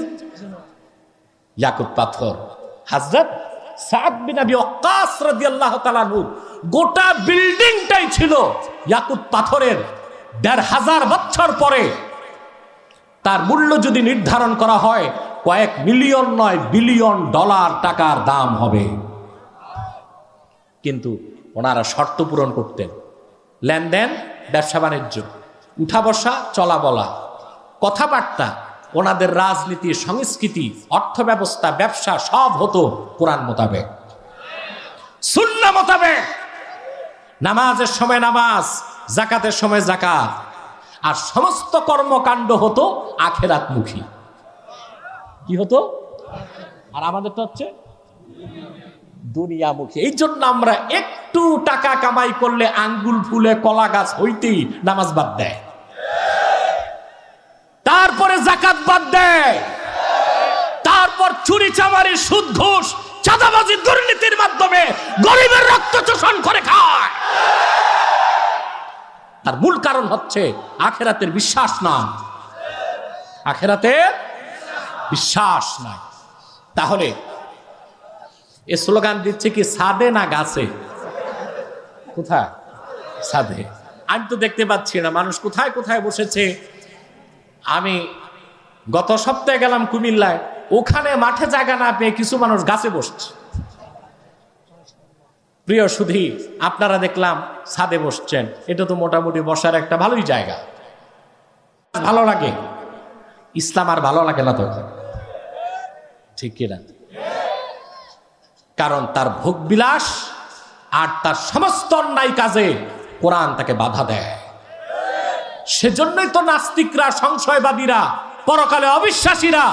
[SPEAKER 1] ইয়াকুত পাথর। হযরত সাদ বিন আবি ওয়াক্কাস রাদিয়াল্লাহু তাআলা আনহু গোটা বিল্ডিংটাই ছিল ইয়াকুত পাথরের। ১৫০০ বছর পরে তার মূল্য যদি নির্ধারণ করা হয়, কয়েক মিলিয়ন নয় বিলিয়ন ডলার টাকার দাম হবে। কিন্তু ওনারা শর্ত পূরণ করতেন। লেনদেন, ব্যবসা বাণিজ্য, উঠা বসা, চলা বলা, কথাবার্তা, ওনাদের রাজনীতি, সংস্কৃতি, অর্থ ব্যবস্থা, ব্যবসা সব হতো কোরআন মোতাবেক, সুন্নাহ মোতাবেক। নামাজের সময় নামাজ, যাকাতের সময় যাকাত, আর সমস্ত কর্মকাণ্ড হতো আখিরাতমুখী। কি হতো? আর আমাদের তো হচ্ছে দুনিয়ামুখী। এই জন্য আমরা একটু টাকা কামাই করলে আঙ্গুল ফুলে কলা গাছ হইতেই নামাজ বাদ দেয়, তারপরে যাকাত বাদ দেয়, তারপর চুরি চামারি, সুদ ঘুষ, চাঁদাবাজি, দুর্নীতির মাধ্যমে গরিবের রক্ত শোষণ করে খায়। তার মূল কারণ হচ্ছে আখিরাতের বিশ্বাস না। আখিরাতের বিশ্বাস নাই। তাহলে এ স্লোগান দিচ্ছে কি ছাদে না গাছে? কোথায়? ছাদে। আমি তো দেখতে পাচ্ছি না মানুষ কোথায় কোথায় বসেছে। আমি গত সপ্তাহে গেলাম কুমিল্লায়, ওখানে মাঠে জায়গা না পেয়ে কিছু মানুষ গাছে বসছে। প্রিয় সুধী, আপনারা দেখলাম ছাদে বসছেন, এটা তো মোটামুটি বসার একটা ভালোই জায়গা, ভালো লাগে। ইসলাম আর ভালো লাগে না তখন, ঠিক কিনা? কারণ তার ভোগবিলাস আর তার সমস্ত অন্যায় কাজে কোরআন তাকে বাধা দেয়। সেজন্যই তো নাস্তিকরা, সংশয়বাদীরা, পরকালে অবিশ্বাসীরা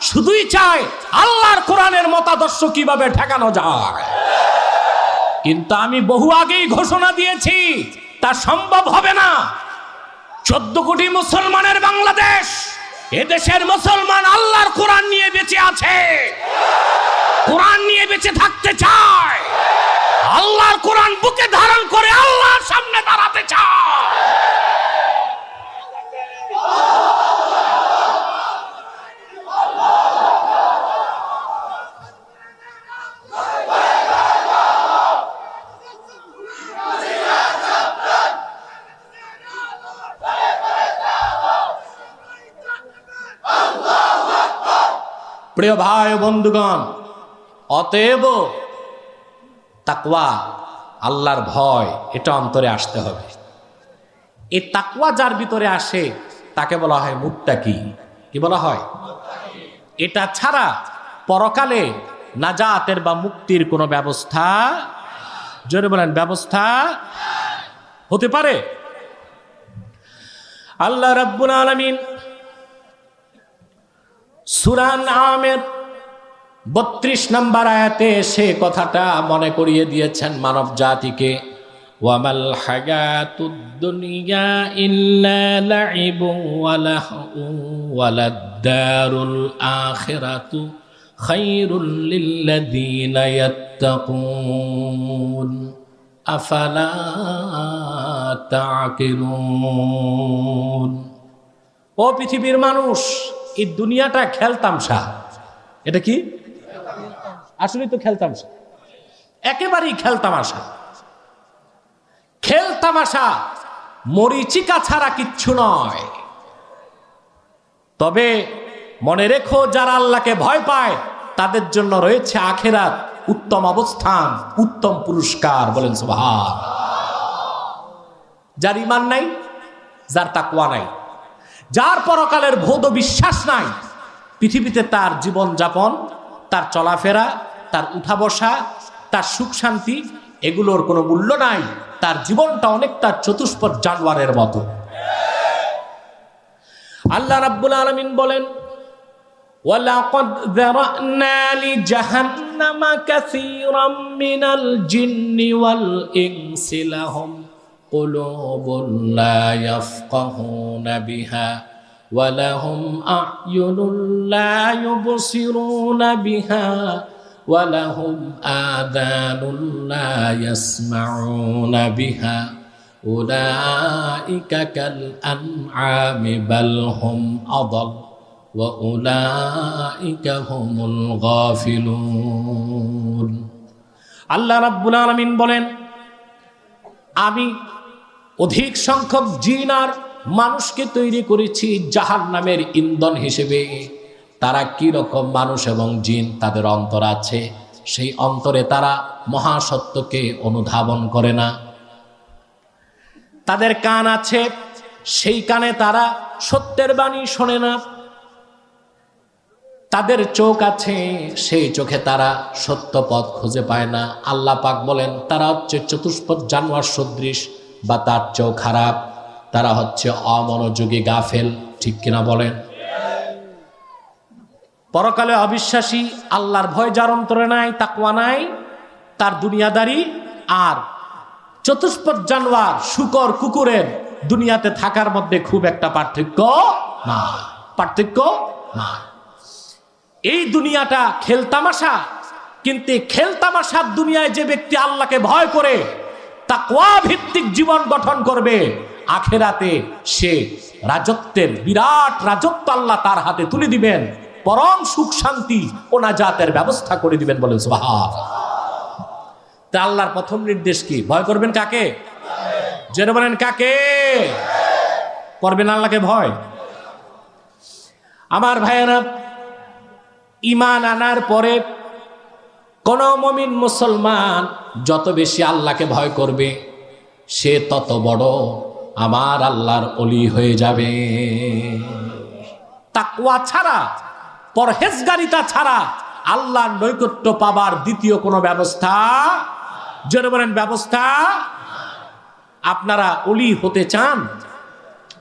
[SPEAKER 1] শুধুই চায় আল্লাহর কোরআনের মতাদর্শ কিভাবে ঠেকানো যায়। কিন্তু আমি বহু আগেই ঘোষণা দিয়েছি, তা সম্ভব হবে না। 14 কোটি মুসলমানের বাংলাদেশ, এদেশের মুসলমান আল্লাহর কোরআন নিয়ে বেঁচে আছে, কোরআন নিয়ে বেঁচে থাকতে চায়, আল্লাহর কোরআন বুকে ধারণ করে আল্লাহর সামনে দাঁড়াতে চায়। প্রিয় ভাই বন্ধুগণ, অতএব তাকওয়া, আল্লাহর ভয়, এটা অন্তরে আসতে হবে। এই তাকওয়া যার ভিতরে আসে তাকে বলা হয় মুত্তাকি। কি বলা হয়? এটা ছাড়া পরকালে নাজাতের বা মুক্তির কোনো ব্যবস্থা, জোরে বলেন, ব্যবস্থা হতে পারে? আল্লাহ রাব্বুল আলামিন সূরা আনআমের 32 নম্বর আয়াতে সে কথাটা মনে করিয়ে দিয়েছেন মানব জাতিকে। ওয়ামাল হায়াতুদ দুনিয়া ইল্লা লাইবুন ওয়া লাহউন ওয়ালাদ-দারুল আখিরাতু খায়রুল লিল্লাযীনা ইয়াত্তাকুন আফালা তা'কিলুন। ও পৃথিবীর মানুষ,
[SPEAKER 3] এই দুনিয়াটা খেলতামশা। এটা কি? আসলেই তো খেলতামশা, একেবারেই খেলতামাশা। খেলতামাশা, মরিচিকা ছাড়া কিচ্ছু নয়। তবে মনে রেখো, যারা আল্লাহকে ভয় পায় তাদের জন্য রয়েছে আখিরাত, উত্তম অবস্থান, উত্তম পুরস্কার। বলেন সুবহান। যার ঈমান নাই, যার তাকওয়া নাই, যার পরকালের ভৌত বিশ্বাস নাই, পৃথিবীতে তার জীবন যাপন, তার চলাফেরা, তার উঠা বসা, তার সুখ শান্তি, এগুলোর কোনো মূল্য নাই। তার জীবনটা অনেকটা চতুষ্পদ জানোয়ারের মতো। আল্লাহ রাব্বুল আলামিন বলেন, ওয়ালাকাদ যারানা লিজাহান্নামা কাসীরাম মিনাল জিন্নি ওয়াল ইনসি লাহুম কুলুবুন লা ইয়াফকাহুনা বিহা ওয়া লাহুম আ'য়ুনুন লা ইউবসিরুনা বিহা ওয়া লাহুম আযানুন লা ইয়াসমাউনা বিহা উলাইকা কাল আনআমি বাল হুম আদাল ওয়া উলাইকা হুমুল গাফিলুন। আল্লাহ রাব্বুল আলামিন বলেন, আমি অধিক সংখ্যক জিন আর মানুষকে তৈরি করেছি জাহান্নামের ইন্ধন হিসেবে। তারা কি রকম মানুষ এবং জিন, তাদের অন্তর আছে, সেই অন্তরে তারা মহাসত্যকে অনুধাবন করে না। তাদের কান আছে, সেই কানে তারা সত্যের বাণী শোনে না। তাদের চোখ আছে, সেই চোখে তারা সত্য পথ খুঁজে পায় না। আল্লাহ পাক বলেন, তারা হচ্ছে চতুষ্পদ জানোয়ার সদৃশ বা তার চেয়েও খারাপ। তারা হচ্ছে অমনোযোগী, গাফেল। ঠিক কিনা বলেন? পরকালে অবিশ্বাসী, আল্লাহর ভয় যার অন্তরে নাই, তাকওয়া নাই, তার দুনিয়াদারি। আর চতুষ্পদ জানোয়ার, শূকর, কুকুরের দুনিয়াতে থাকার মধ্যে খুব একটা পার্থক্য না, পার্থক্য না। এই দুনিয়াটা খেলতামাশা, কিন্তু খেলতামাশার দুনিয়ায় যে ব্যক্তি আল্লাহকে ভয় করে তাকওয়া ভিত্তিক জীবন গঠন করবে, আখেরাতে সে রাজত্বের বিরাট রাজত্ব আল্লাহ তার হাতে তুলে দিবেন, পরম সুখ শান্তি ও নাজাতের ব্যবস্থা করে দিবেন। বলেন সুবহান। তা আল্লাহর প্রথম নির্দেশ কি? ভয় করবেন কাকে? জেনে বলেন, কাকে করবেন আল্লাহকে ভয়? আমার ভাইয়েরা, ঈমান আনার পরে কোন মুমিন মুসলমান যত বেশি আল্লাহকে ভয় করবে, সে তত বড় আমার আল্লাহর ওলি হয়ে যাবে। তাকওয়া ছাড়া, পরহেজগারিতা ছাড়া আল্লাহর নৈকট্য পাবার দ্বিতীয় কোনো ব্যবস্থা, জোরে বলেন, ব্যবস্থা। আপনারা ওলি হতে চান?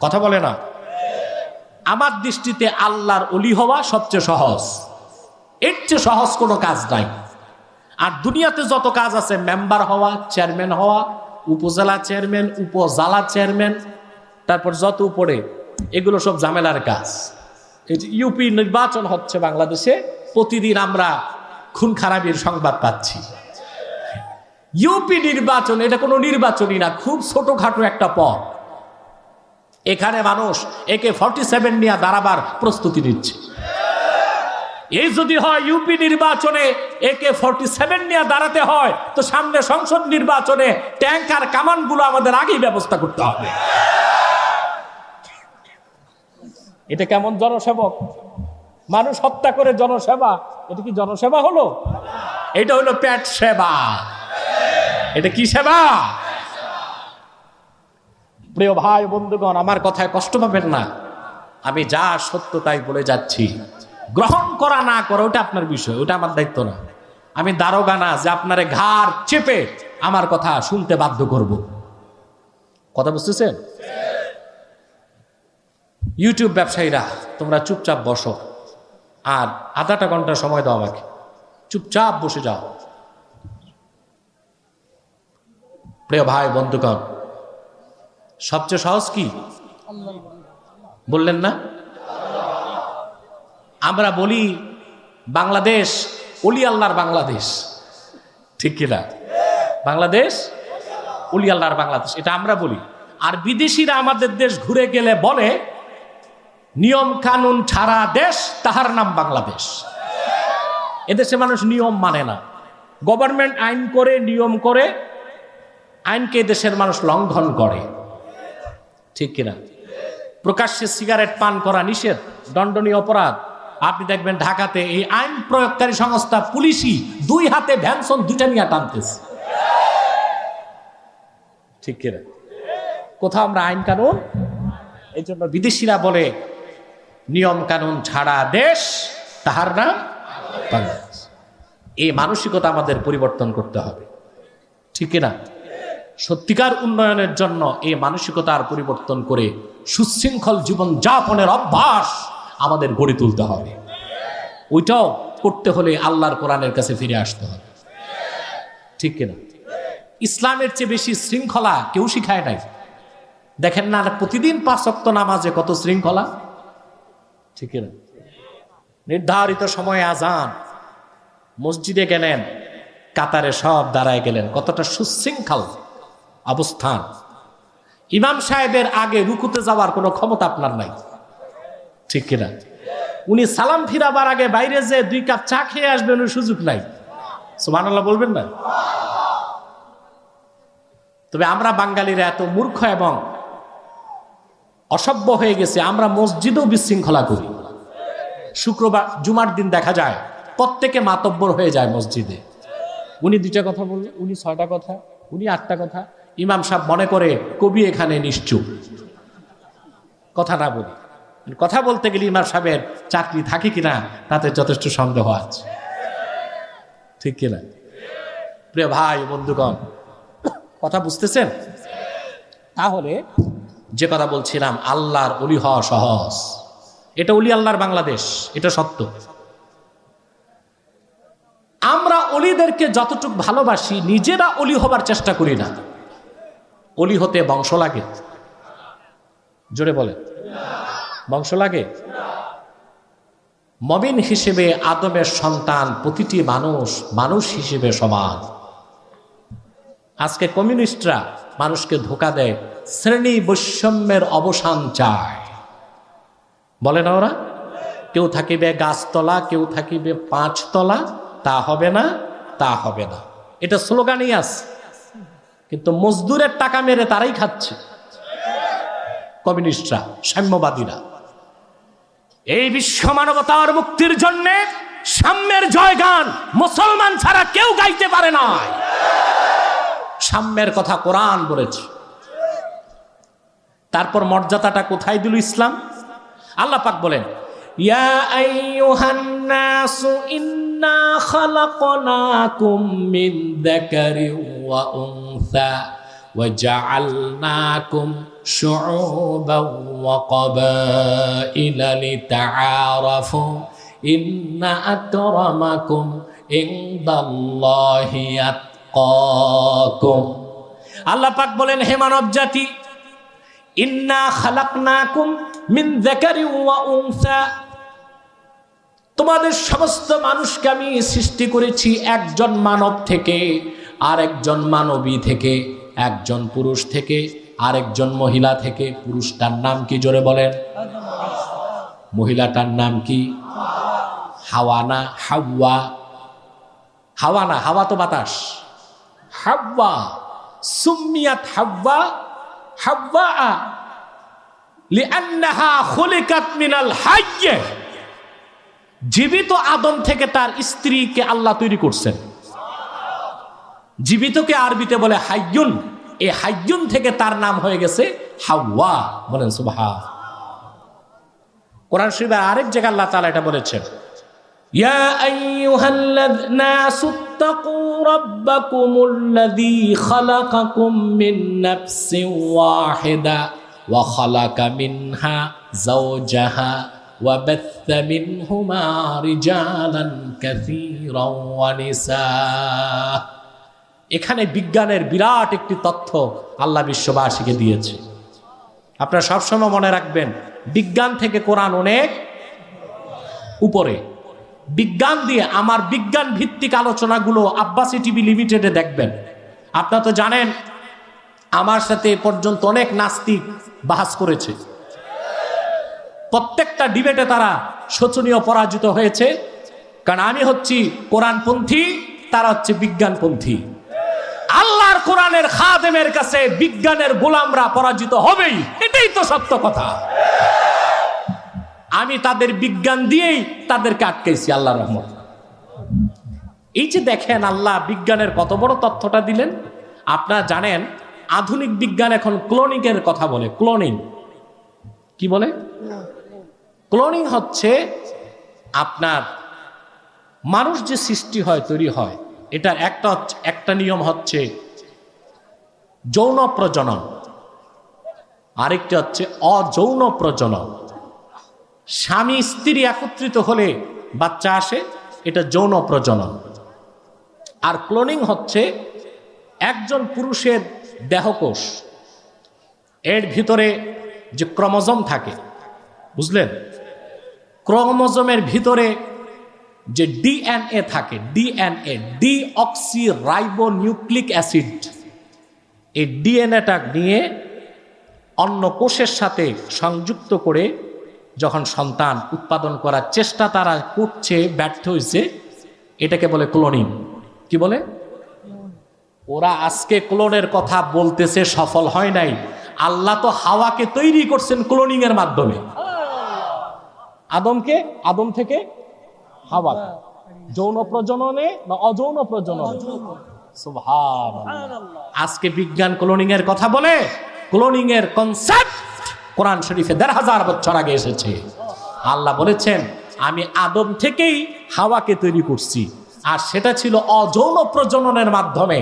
[SPEAKER 3] কথা বলে না। আমার দৃষ্টিতে আল্লাহর ওলি হওয়া সবচেয়ে সহজ। এর চেয়ে সহজ কোনো কাজ নাই। আর দুনিয়াতে যত কাজ আছে, মেম্বার হওয়া, চেয়ারম্যান হওয়া, উপজেলা চেয়ারম্যান, উপজেলা চেয়ারম্যান, তারপর যত উপরে, এগুলো সব ঝামেলার কাজ। এই যে ইউপি নির্বাচন হচ্ছে বাংলাদেশে, প্রতিদিন আমরা খুন খারাপির সংবাদ পাচ্ছি। ইউপি নির্বাচন, এটা কোনো নির্বাচনই না, খুব ছোটখাটো একটা পথ। এখানে মানুষ AK-47 নিয়ে দাঁড়াবার প্রস্তুতি নিচ্ছে। এই যদি হয় ইউপি নির্বাচনে AK-47 নিয়ে দাঁড়াতে হয়, তো সামনে সংসদ নির্বাচনে ট্যাঙ্ক আর কামানগুলো আমাদের আগেই ব্যবস্থা করতে হবে। এটা কেমন জনসেবক? মানুষ হত্যা করে জনসেবা, এটা কি জনসেবা হলো? এটা হলো পেট সেবা। এটা কি সেবা? প্রিয় ভাই বন্ধুগণ, আমার কথায় কষ্ট পাবেন না। আমি যা সত্য তাই বলে যাচ্ছি। গ্রহণ করা না করা ওটা আপনার বিষয়, ওটা আমার দায়িত্ব না। আমি দারোগা না যে আপনারে ঘাড় চেপে আমার কথা শুনতে বাধ্য করব। কথা বুঝতেছেন? ইউটিউব ব্যবসায়ীরা, তোমরা চুপচাপ বসো আর আধাটা ঘন্টা সময় দাও আমাকে। চুপচাপ বসে যাও। প্রিয় ভাই বন্ধুগণ, সবচেয়ে সহজ কি বললেন না? আমরা বলি বাংলাদেশ ওলি আল্লাহর বাংলাদেশ, ঠিক কিনা? বাংলাদেশ ওলি আল্লাহর বাংলাদেশ, এটা আমরা বলি। আর বিদেশিরা আমাদের দেশ ঘুরে গেলে বলে
[SPEAKER 1] নিয়ম কানুন ছাড়া দেশ, তাহার নাম বাংলাদেশ। এদেশে মানুষ নিয়ম মানে না, গভর্নমেন্ট আইন করে, নিয়ম করে, আইনকে দেশের মানুষ লঙ্ঘন করে, ঠিক কিনা? প্রকাশ্যে সিগারেট পান করা নিষেধ, দণ্ডনীয় অপরাধ। আপনি দেখবেন ঢাকাতে এই আইন প্রয়োগকারী সংস্থা পুলিশই 2 হাতে ভ্যানসন 2টা নিয়ে টানতেছে, ঠিক কিনা? কোথাও আমরা আইন কানুন, এই জন্য বিদেশিরা বলে নিয়ম কানুন ছাড়া দেশ, তাহার নাম বাংলাদেশ। এই মানসিকতা আমাদের পরিবর্তন করতে হবে, ঠিক কিনা? সত্যিকার উন্নয়নের জন্য এই মানসিকতার পরিবর্তন করে সুশৃঙ্খল জীবন যাপনের অভ্যাস আমাদের গড়ে তুলতে হবে। ওইটাও করতে হলে আল্লাহর কোরআনের কাছে ফিরে আসতে হবে, ঠিক কিনা? ইসলামের চেয়ে বেশি শৃঙ্খলা কেউ শিখায় নাই। দেখেন না প্রতিদিন 5 ওয়াক্ত নামাজে কত শৃঙ্খলা, ঠিক কিনা? নির্ধারিত সময়ে আজান, মসজিদে গেলেন, কাতারে সব দাঁড়ায় গেলেন, কতটা সুশৃঙ্খল অবস্থান। ইমাম সাহেবের আগে রুকুতে যাওয়ার কোনো ক্ষমতা আপনার নাই, ঠিক কিনা? উনি সালাম ফিরাবার আগে বাইরে যে 2 কাপ চা খেয়ে আসবেন, ওই সুযোগ নাই। সুবহানাল্লাহ বলবেন না? তবে আমরা বাঙালিরা এত মূর্খ এবং অসভ্য হয়ে গেছে, আমরা মসজিদেও বিশৃঙ্খলা করি। শুক্রবার জুমার দিন দেখা যায় প্রত্যেকে মাতব্বর হয়ে যায় মসজিদে। উনি 2টা কথা বললেন, উনি 6টা কথা, উনি 8টা কথা। ইমাম সাহেব মনে করে কবি এখানে নিশ্চুপ, কথা না বলি। কথা বলতে গেলে ইমাম সাহেবের চাকরি থাকে কিনা তাতে যথেষ্ট সন্দেহ আছে, ঠিক কিনা? প্রিয় ভাই বন্ধুগণ, কথা বুঝতেছেন? তাহলে যে কথা বলছিলাম, আল্লাহর ওলি হওয়া সহজ। এটা ওলি আল্লাহর বাংলাদেশ, এটা সত্য। আমরা ওলিদেরকে যতটুকু ভালোবাসি, নিজেরা ওলি হবার চেষ্টা করি না। ওলি হতে বংশ লাগে, জোরে বলে, বংশ লাগে? মুমিন হিসেবে আদমের সন্তান প্রতিটি মানুষ হিসেবে সমান। আজকে কমিউনিস্টরা মানুষকে ধোঁকা দেয়, শ্রেণী বৈষম্যের অবসান চায়, বলে না ওরা? কেউ থাকিবে গাছতলা, কেউ থাকিবে 5 তলা, তা হবে না, তা হবে না। এটা স্লোগানই আছে, কিন্তু মজদুরের টাকা মেরে তারাই খাচ্ছে কমিউনিস্টরা, সাম্যবাদীরা। এই বিশ্ব মানবতার মুক্তির জন্য সাম্যের জয়গান মুসলমান ছাড়া কেউ গাইতে পারে না। সাম্যের কথা কোরআন বলেছে। তারপর মর্যাদাটা কোথায় দিল ইসলাম? আল্লাহ পাক বলেন, ইয়া আইয়ুহান নাসু ইন্না খালাকনাকুম মিন যাকারিন ওয়া উনসা ওয়া জাআলনাকুম শুউবান ওয়া ক্বাবাইলা লিতাআরাফু ইন্না আকরামাকুম ইনদাল্লাহি আতকাকুম। আল্লাহ পাক বলেন, হে মানব জাতি, ইন্না খালাকনাকুম মিন যাকারিন ওয়া উনসা, তোমাদের সমস্ত মানুষকে আমি সৃষ্টি করেছি একজন মানব থেকে, আরেকজন মানবী থেকে, একজন পুরুষ থেকে, আরেকজন মহিলা থেকে। পুরুষটার নাম কি জোরে বলেন? মহিলাটার নাম কি? হাওয়া না হাওয়া? হাওয়া না, হাওয়া তো বাতাস। হাওয়া সুম্মিয়াত হাওয়া হাওয়া লিআন্নাহা খুলিকাত মিনাল হায়্য। জীবিত আদম থেকে তার স্ত্রীকে আল্লাহ তৈরি করছেন। জীবিতকে আরবিতে বলে হাইয়ুন, এই হাইয়ুন থেকে তার নাম হয়ে গেছে হাওয়া। বলেন সুবহান। কোরআন শরীফের আরেক জায়গায় আল্লাহ তাআলা এটা বলেছেন, ইয়া আইয়ুহান্নাসুত্তাকু রাব্বাকুমুল্লাযী খালাকাকুম মিন নাফসিন ওয়াহিদা ওয়া খালাকা মিনহা যাওজাহা ওয়া বাথা মিনহুমা রিজালান কাসীরান ওয়া নিসা। এখানে বিজ্ঞানের বিরাট একটি তথ্য আল্লাহ বিশ্ববাসীকে দিয়েছে। আপনারা সবসময় মনে রাখবেন, বিজ্ঞান থেকে কোরআন অনেক উপরে। বিজ্ঞান দিয়ে আমার বিজ্ঞান ভিত্তিক আলোচনাগুলো আব্বাসী টিভি লিমিটেডে দেখবেন। আপনারা তো জানেন, আমার সাথে এ পর্যন্ত অনেক নাস্তিক বাহাস করেছে। প্রত্যেকটা ডিবেটে তারা শোচনীয় পরাজিত হয়েছে, কারণ আমি হচ্ছি কোরআনপন্থী, তারা হচ্ছে বিজ্ঞানপন্থী। আল্লাহর কোরআনের খাদেমের কাছে বিজ্ঞানের গোলামরা পরাজিত হবেই, এটাই তো সত্য কথা। আমি তাদের বিজ্ঞান দিয়েই তাদেরকে আটকেছি আল্লাহর রহমত। এই যে দেখেন আল্লাহ বিজ্ঞানের কত বড় তথ্যটা দিলেন। আপনারা জানেন আধুনিক বিজ্ঞান এখন ক্লোনিং এর কথা বলে। ক্লোনিং কি বলে? ক্লোনিং হচ্ছে আপনার মানুষ যে সৃষ্টি হয়, তৈরি হয়, এটার একটা নিয়ম হচ্ছে যৌন প্রজনন, আরেকটি হচ্ছে অযৌন প্রজনন। স্বামী স্ত্রী একত্রিত হলে বাচ্চা আসে, এটা যৌন প্রজনন। আর ক্লোনিং হচ্ছে একজন পুরুষের দেহকোষ, এর ভিতরে যে ক্রোমোজোম থাকে, বুঝলেন? ক্রোমোজোমের ভিতরে যে ডিএনএ থাকে, DNA deoxy ribo nucleic acid, এই ডিএনএটা নিয়ে অন্য কোষের সাথে সংযুক্ত করে যখন সন্তান উৎপাদন করার চেষ্টা তারা করছে, ব্যর্থ হয়েছে, এটাকে বলে ক্লোনিং। কি বলে? ওরা আজকে ক্লোনের কথা বলতেছে, সফল হয় নাই। আল্লাহ তো হাওয়াকে তৈরি করছেন ক্লোনিং এর মাধ্যমে। আদম থেকে হাওয়া, যৌন প্রজননে না অযৌন প্রজননে? সুবহানাল্লাহ। আজকে বিজ্ঞান ক্লোনিং এর কথা বলে। ক্লোনিং এর কনসেপ্ট কোরআন শরীফে ১৫০০ বছর আগে এসেছে। আল্লাহ বলেছেন আমি আদম থেকেই হাওয়াকে তৈরি করছি, আর সেটা ছিল অযৌন প্রজননের মাধ্যমে।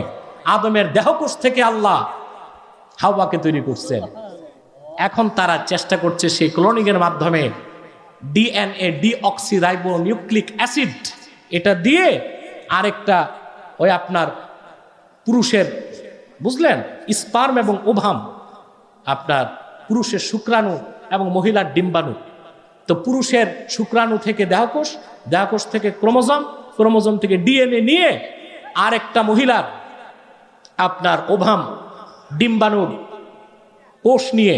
[SPEAKER 1] আদমের দেহকোষ থেকে আল্লাহ হাওয়াকে তৈরি করছেন। এখন তারা চেষ্টা করছে সেই ক্লোনিং এর মাধ্যমে DNA deoxy ribo nucleic acid এটা দিয়ে আরেকটা ওই আপনার পুরুষের, বুঝলেন, স্পার্ম এবং ওভাম, আপনার পুরুষের শুক্রাণু এবং মহিলার ডিম্বাণু। তো পুরুষের শুক্রাণু থেকে দেহকোষ, দেহকোষ থেকে ক্রোমোজোম, ক্রোমোজোম থেকে ডিএনএ নিয়ে আরেকটা মহিলার আপনার ওভাম ডিম্বাণুর কোষ নিয়ে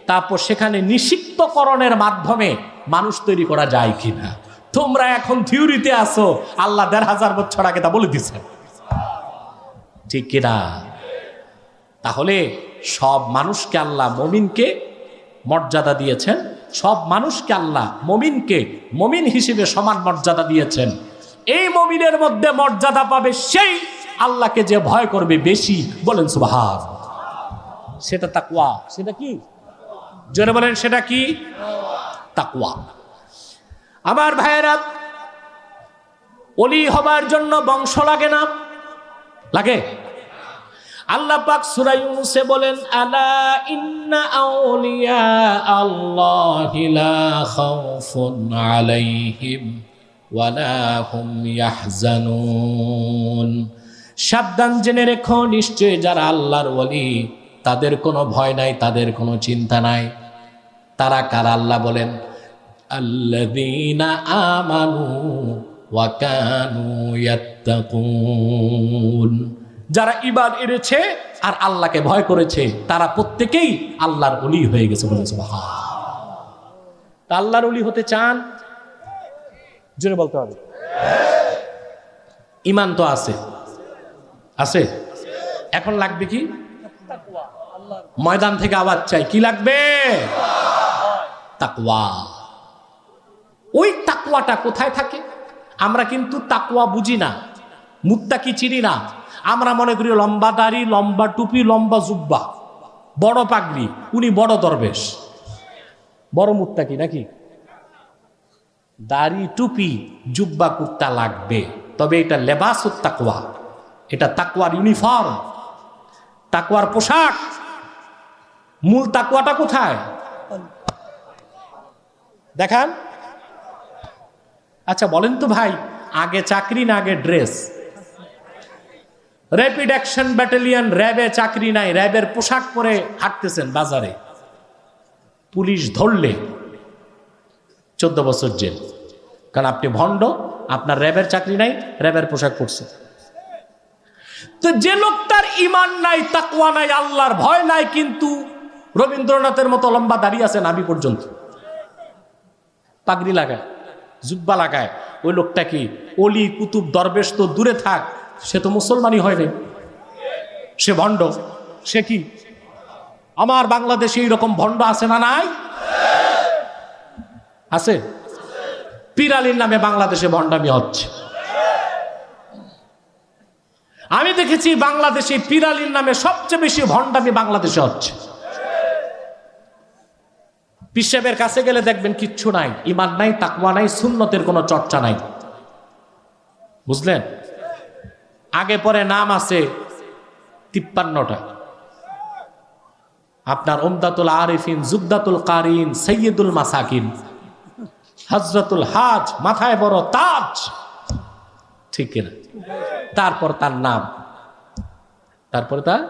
[SPEAKER 1] তারপর সেখানে নিষিক্তকরণের মাধ্যমে মানুষ তৈরি করা যায় কিনা। তোমরা এখন থিওরিতে আসো, আল্লাহ ১৫০০ বছর আগে তা বলে দিছে, ঠিক কিনা? তাহলে সব মানুষকে আল্লাহ মমিনকে মর্যাদা দিয়েছেন, সব মানুষকে আল্লাহ মমিনকে মমিন হিসেবে সমান মর্যাদা দিয়েছেন। এই মমিনের মধ্যে মর্যাদা পাবে সেই আল্লাহকে যে ভয় করবে বেশি, বলেন সুবহান। সেটা তাকওয়া। সেটা কি? জোরে বলেন, সেটা কি? তাকওয়া। আমার ভাইয়েরা, ওলি হবার জন্য বংশ লাগে না? লাগে? আল্লাহ পাক সূরা ইউনূসে বলেন আলা ইন্না আউলিয়া আল্লাহি লা খাউফুন আলাইহিম ওয়া লা হুম ইয়াহজানুন। সাবধান জেনে রেখো, নিশ্চয় যারা আল্লাহর ওলি তাদের কোনো ভয় নাই, তাদের কোনো চিন্তা নাই। তারা কারা? আল্লাহ বলেন আল্লাযীনা আমানু ওয়া কানু ইয়াত্তাকুন। যারা ঈমান এনেছে আর আল্লাহকে ভয় করেছে, তারা প্রত্যেকেই আল্লাহর ওলি হয়ে গেছে, বলেন সুবহানাল্লাহ। তা আল্লাহর ওলি হতে চান? জোরে বলতে হবে। ঈমান তো আছে, আছে। এখন লাগবে কি? ময়দান থেকে আওয়াজ চাই, কি লাগবে? তাকওয়া। ওই তাকওয়াটা কোথায় থাকে? আমরা কিন্তু তাকওয়া বুঝি না, মুত্তাকি চিনি না। আমরা মনে করি লম্বা দাড়ি, লম্বা টুপি, লম্বা জুব্বা, বড় পাগড়ি, উনি বড় দরবেশ, বড় মুত্তাকি নাকি? দাড়ি, টুপি, জুব্বা, কুর্তা লাগবে, তবে এটা লেবাসুত তাকওয়া, এটা তাকওয়ার ইউনিফর্ম, তাকওয়ার পোশাক। মূল তাকওয়াটা কোথায় দেখান? আচ্ছা বলেন তো ভাই, আগে চাকরি না আগে ড্রেস? র্যাপিড অ্যাকশন ব্যাটালিয়ন র্যাবে চাকরি নাই, র্যাবের পোশাক পরে হাঁটতেছেন বাজারে, পুলিশ ধরলে 14 বছর জেল, কারণ আপনি ভণ্ড, আপনার র্যাবের চাকরি নাই, র্যাবের পোশাক পরছে। তো যে লোকটার ঈমান নাই, তাকওয়া নাই, আল্লাহর ভয় নাই, কিন্তু রবীন্দ্রনাথের মতো লম্বা দাড়ি আছে নাভি পর্যন্ত, পাগড়ি লাগায়, জুব্বা লাগায়, ওই লোকটা কি অলি কুতুব দরবেশ তো দূরে থাক, সে তো মুসলমানই হয়নি, সে ভণ্ড। সে কি? আমার বাংলাদেশে এইরকম ভণ্ড আছে না নাই? আছে। পীর আলীর নামে বাংলাদেশে ভণ্ডামি হচ্ছে। আমি দেখেছি বাংলাদেশে পীর আলীর নামে সবচেয়ে বেশি ভণ্ডামি বাংলাদেশে হচ্ছে। পীর সাহেবের কাছে গেলে দেখবেন কিচ্ছু নাই, ঈমান নাই, তাকওয়া নাই, সুন্নতের কোনো চর্চা নাই। বুঝলেন? আগে পরে নাম আছে 53টা। আপনার উমদাতুল আরিফিন, জুবদাতুল কারিন, সৈয়দুল মাসাকিন, হযরতুল হাজ, মাথায় বড় তাজ, ঠিক কিনা? তারপর তার নাম, তারপরে তার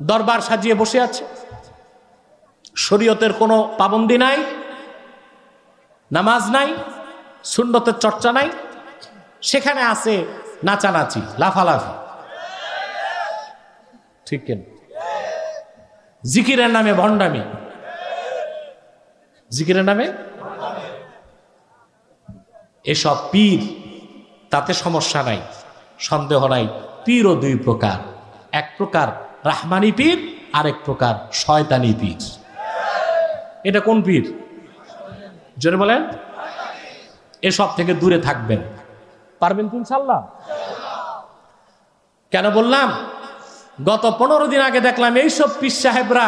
[SPEAKER 1] দরবার সাজিয়ে বসে আছে। শরীয়তের কোনো পাবন্দি নাই, নামাজ নাই, সুন্নতের চর্চা নাই, সেখানে আছে নাচানাচি, লাফালাফি, ঠিক কিনা? জিকিরের নামে ভণ্ডামি, জিকিরের নামে এসব পীর, তাতে সমস্যা নাই, সন্দেহ নাই। পীরও দুই প্রকার, এক প্রকার রাহমানি পীর, আরেক প্রকার শয়তানি পীর। এটা কোন পীর? জোরে বলেন। এসব থেকে দূরে থাকবেন, পারবেন তো ইনশাআল্লাহ? কেন বললাম? গত 15 দিন আগে দেখলাম এইসব পীর সাহেবরা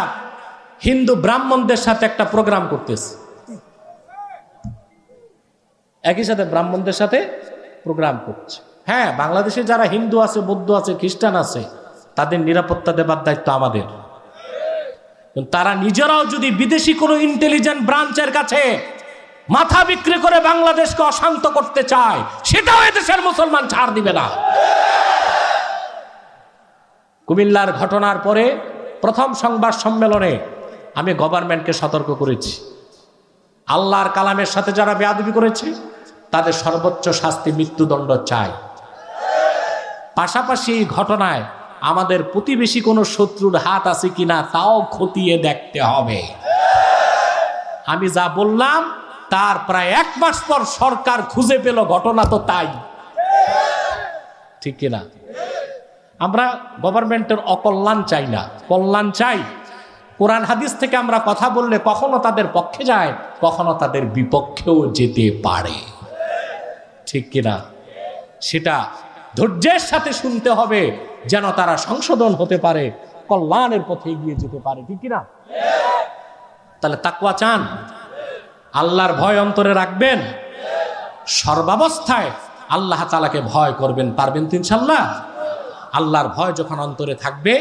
[SPEAKER 1] হিন্দু ব্রাহ্মণদের সাথে একটা প্রোগ্রাম করতেছে, একই সাথে ব্রাহ্মণদের সাথে প্রোগ্রাম করছে। হ্যাঁ, বাংলাদেশে যারা হিন্দু আছে, বৌদ্ধ আছে, খ্রিস্টান আছে, তাদের নিরাপত্তা দেবার দায়িত্ব আমাদের। তারা নিজেরাও যদি বিদেশি কোনো ইন্টেলিজেন্ট ব্রাঞ্চের কাছে মাথা বিক্রি করে বাংলাদেশকে অশান্ত করতে চায়, সেটাও এদেশের মুসলমান ছাড় দিবে না। কুমিল্লার ঘটনার পরে প্রথম সংবাদ সম্মেলনে আমি গভর্নমেন্টকে সতর্ক করেছি, আল্লাহর কালামের সাথে যারা বেয়াদবি করেছে তাদের সর্বোচ্চ শাস্তি মৃত্যুদণ্ড চাই। পাশাপাশি এই ঘটনায় আমাদের প্রতিবেশী কোনো শত্রুর হাত আছে কিনা তাও খতিয়ে দেখতে হবে। আমি যা বললাম তার প্রায় 1 মাস পর সরকার খুঁজে পেল ঘটনা তো তাই, ঠিক কিনা? আমরা গভর্নমেন্টের অকল্যাণ চাই না, কল্যাণ চাই। কোরআন হাদিস থেকে আমরা কথা বললে কখনো তাদের পক্ষে যায়, কখনো তাদের বিপক্ষেও যেতে পারে, ঠিক কিনা? সেটা ধৈর্যের সাথে শুনতে হবে যেন তারা সংশোধন হতে পারে, কল্যাণের পথে এগিয়ে যেতে পারে, ঠিক কিনা? তাহলে তাকওয়া চান, আল্লাহর ভয় অন্তরে রাখবেন, সর্বাবস্থায় আল্লাহ তাআলাকে ভয় করবেন, পারবেন তো ইনশাআল্লাহ? আল্লাহর ভয় যখন অন্তরে থাকবে,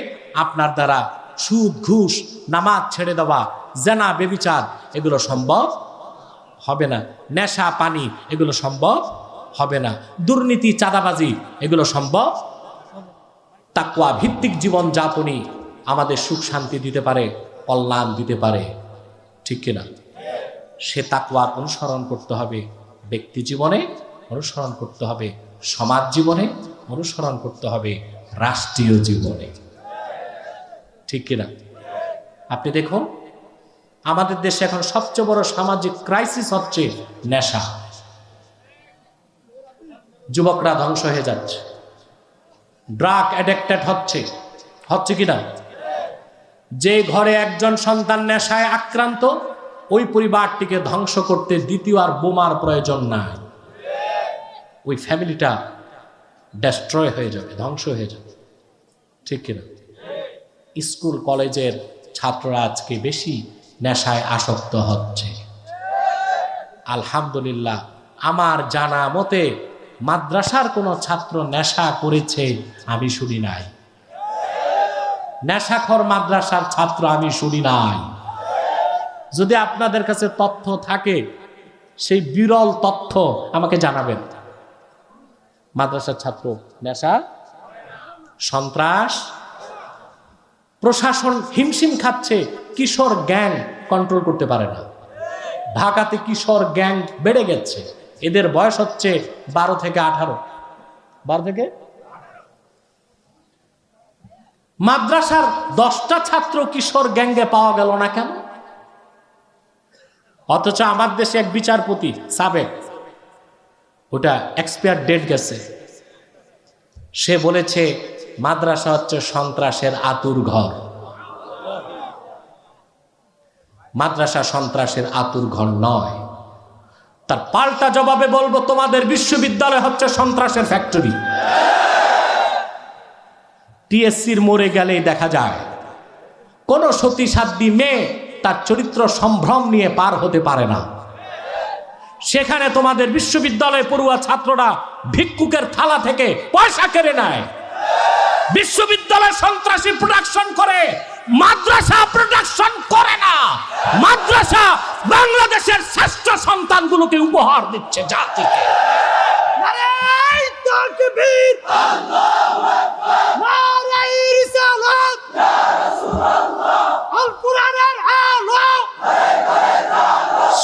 [SPEAKER 1] আপনার দ্বারা সুদ, ঘুষ, নামাজ ছেড়ে দেওয়া, জেনা, বেবিচার এগুলো সম্ভব হবে না। নেশা, পানি এগুলো সম্ভব হবে না। দুর্নীতি, চাঁদাবাজি এগুলো সম্ভব। তাকওয়া ভিত্তিক জীবন যাপনই আমাদের সুখ শান্তি দিতে পারে, কল্যাণ দিতে পারে, ঠিক কিনা? সে তাকওয়ার অনুসরণ করতে হবে, ব্যক্তি জীবনে অনুসরণ করতে হবে, সমাজ জীবনে অনুসরণ করতে হবে, রাষ্ট্রীয় জীবনে, ঠিক কিনা? আপনি দেখুন, আমাদের দেশে এখন সবচেয়ে বড় সামাজিক ক্রাইসিস হচ্ছে নেশা। যুবকরা ধ্বংস হয়ে যাচ্ছে, ড্রাগ অ্যাডিক্টেড হচ্ছে কিনা? যে ঘরে একজন সন্তান নেশায় আক্রান্ত, ওই পরিবারটিকে ধ্বংস করতে দ্বিতীয় আর বোমার প্রয়োজন নাই। ওই ফ্যামিলিটা ডেস্ট্রয় হয়ে যাবে, ধ্বংস হয়ে যাবে, ঠিক কিনা? স্কুল কলেজের ছাত্ররা আজকে বেশি নেশায় আসক্ত হচ্ছে। আলহামদুলিল্লাহ, আমার জানা মতে মাদ্রাসার কোনো ছাত্র নেশা করেছে আমি শুনি নাই। নেশাখোর মাদ্রাসার ছাত্র আমি শুনি নাই। যদি আপনাদের কাছে তথ্য থাকে, সেই বিরল তথ্য আমাকে জানাবেন। মাদ্রাসার ছাত্র নেশা, সন্ত্রাস, প্রশাসন হিমশিম খাচ্ছে, কিশোর গ্যাং কন্ট্রোল করতে পারে না। ঢাকাতে কিশোর গ্যাং বেড়ে গেছে, এদের বয়স হচ্ছে 12 থেকে 18। 12 থেকে মাদ্রাসার 10টা ছাত্র কিশোর গ্যাঙ্গে পাওয়া গেল না কেন?
[SPEAKER 3] অথচ আমার দেশে এক বিচারপতি সাবেক, ওটা এক্সপায়ার ডেট গেছে, সে বলেছে মাদ্রাসা হচ্ছে সন্ত্রাসের আতুর ঘর। মাদ্রাসা সন্ত্রাসের আতুর ঘর নয়। তার পাল্টা জবাবে বলবো, তোমাদের বিশ্ববিদ্যালয় হচ্ছে সন্ত্রাসের ফ্যাক্টরি। টিএসসির মোড়ে গেলেই দেখা যায় কোন সতীসাধ্যী মেয়ে তার চরিত্র সম্ভ্রম নিয়ে পার হতে পারে না। সেখানে তোমাদের বিশ্ববিদ্যালয়ে পড়ুয়া ছাত্ররা ভিক্ষুকের থালা থেকে পয়সা কেড়ে নেয়। বিশ্ববিদ্যালয় সন্ত্রাসী প্রোডাকশন করে, মাদ্রাসা প্রোডাকশন করে না। মাদ্রাসা বাংলাদেশের শ্রেষ্ঠ সন্তানগুলোকে উপহার দিচ্ছে জাতিকে।
[SPEAKER 2] নারায়ে তাকবীর, আল্লাহু আকবার, নারায়ে রিসালাত, ইয়া রাসূলুল্লাহ, আল কোরআনের আলো।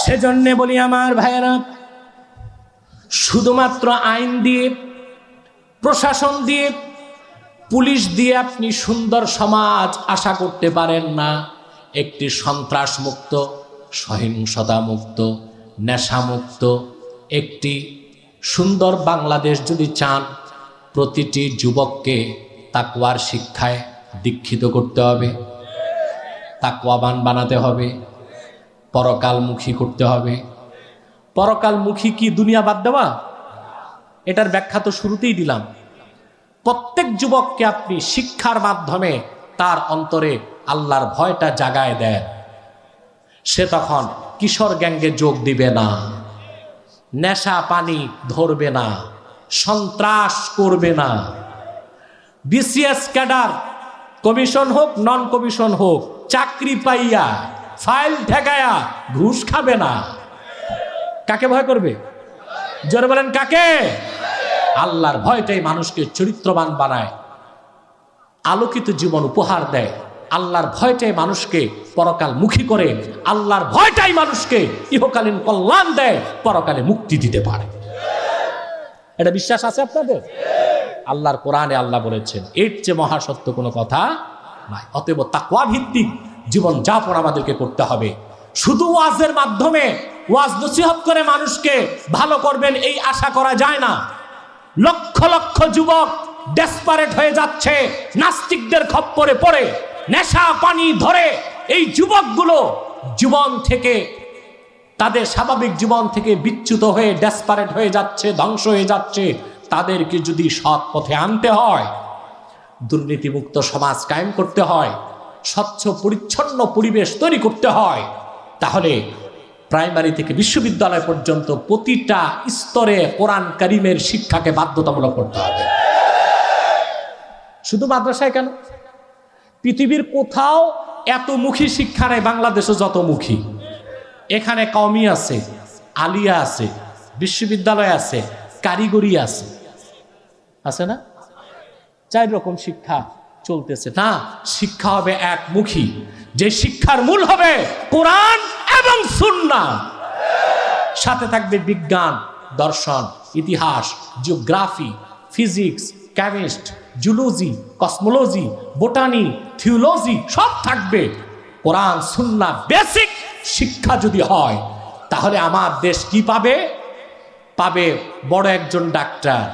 [SPEAKER 3] সেজন্য বলি আমার ভাইয়েরা, শুধুমাত্র আইন দিয়ে, প্রশাসন দিয়ে, পুলিশ দিয়ে আপনি সুন্দর সমাজ আশা করতে পারেন না। একটি সন্ত্রাস মুক্ত, সহিংসতা মুক্ত, নেশা মুক্ত একটি সুন্দর বাংলাদেশ যদি চান, প্রতিটি যুবককে তাকওয়ার শিক্ষায় দীক্ষিত করতে হবে, তাকওয়াবান বানাতে হবে, পরকালমুখী করতে হবে। পরকালমুখী কি দুনিয়া বাদ দেওয়া? এটার ব্যাখ্যা তো শুরুতেই দিলাম। প্রত্যেক যুবককে আপনি শিক্ষার মাধ্যমে তার অন্তরে আল্লাহর ভয়টা জাগায় দেন। সে তখন কিশোর গ্যাঙ্গে যোগ দিবে না, নেশা পানি ধরবে না, সন্ত্রাস করবে না। বিসিএস ক্যাডার, কমিশন হোক নন কমিশন হোক, চাকরি পাইয়া ফাইল ঠেকায়া ঘুষ খাবে না। কাকে ভয় করবে? জোরে বলেন কাকে? আল্লাহর ভয়টাই মানুষকে চরিত্রবান বানায়, আলোকিত জীবন উপহার দেয়। আল্লাহর ভয়টাই মানুষকে পরকাল মুখী করে। আল্লাহর ভয়টাই মানুষকে ইহকালীন কল্যাণ দেয়, পরকালে মুক্তি দিতে পারে। এটা বিশ্বাস আছে আপনাদের? আল্লাহর কোরআনে আল্লাহ বলেছেন, এর চেয়ে মহাসত্য কোনো কথা নাই। অতএব তাকওয়া ভিত্তিক জীবন যাপন আমাদেরকে করতে হবে। শুধু ওয়াজের মাধ্যমে, ওয়াজ নসিহত করে মানুষকে ভালো করবেন এই আশা করা যায় না। লক্ষ লক্ষ যুবক ডেসপারেট হয়ে যাচ্ছে নাস্তিকদের খপ্পরে পড়ে, নেশা পানি ধরে। এই যুবকগুলো জীবন থেকে, তাদের স্বাভাবিক জীবন থেকে বিচ্যুত হয়ে ডেসপারেট হয়ে যাচ্ছে, ধ্বংস হয়ে যাচ্ছে। তাদেরকে যদি সৎ পথে আনতে হয়, দুর্নীতিমুক্ত সমাজ কায়েম করতে হয়, স্বচ্ছ পরিচ্ছন্ন পরিবেশ তৈরি করতে হয়, তাহলে প্রাইমারি থেকে বিশ্ববিদ্যালয় পর্যন্ত প্রতিটা স্তরে কোরআন কারীমের শিক্ষাকে বাধ্যতামূলক করতে হবে। শুধু মাদ্রাসায় কেন, পৃথিবীর কোথাও এত মুখী শিক্ষা নেই বাংলাদেশে যত মুখী। এখানে কওমি আছে, আলিয়া আছে, বিশ্ববিদ্যালয় আছে, কারিগরি আছে, আছে না? 4 রকম শিক্ষা চলতেছে না। শিক্ষা হবে একমুখী, যে শিক্ষার মূল হবে কোরআন এবং সুন্নাহ। সাথে থাকবে বিজ্ঞান, দর্শন, ইতিহাস, geography, physics, chemist, zoology, cosmology, botany, theology সব থাকবে। কোরআন সুন্নাহ বেসিক শিক্ষা যদি হয়, তাহলে আমার দেশ কি পাবে? পাবে বড় একজন ডাক্তার,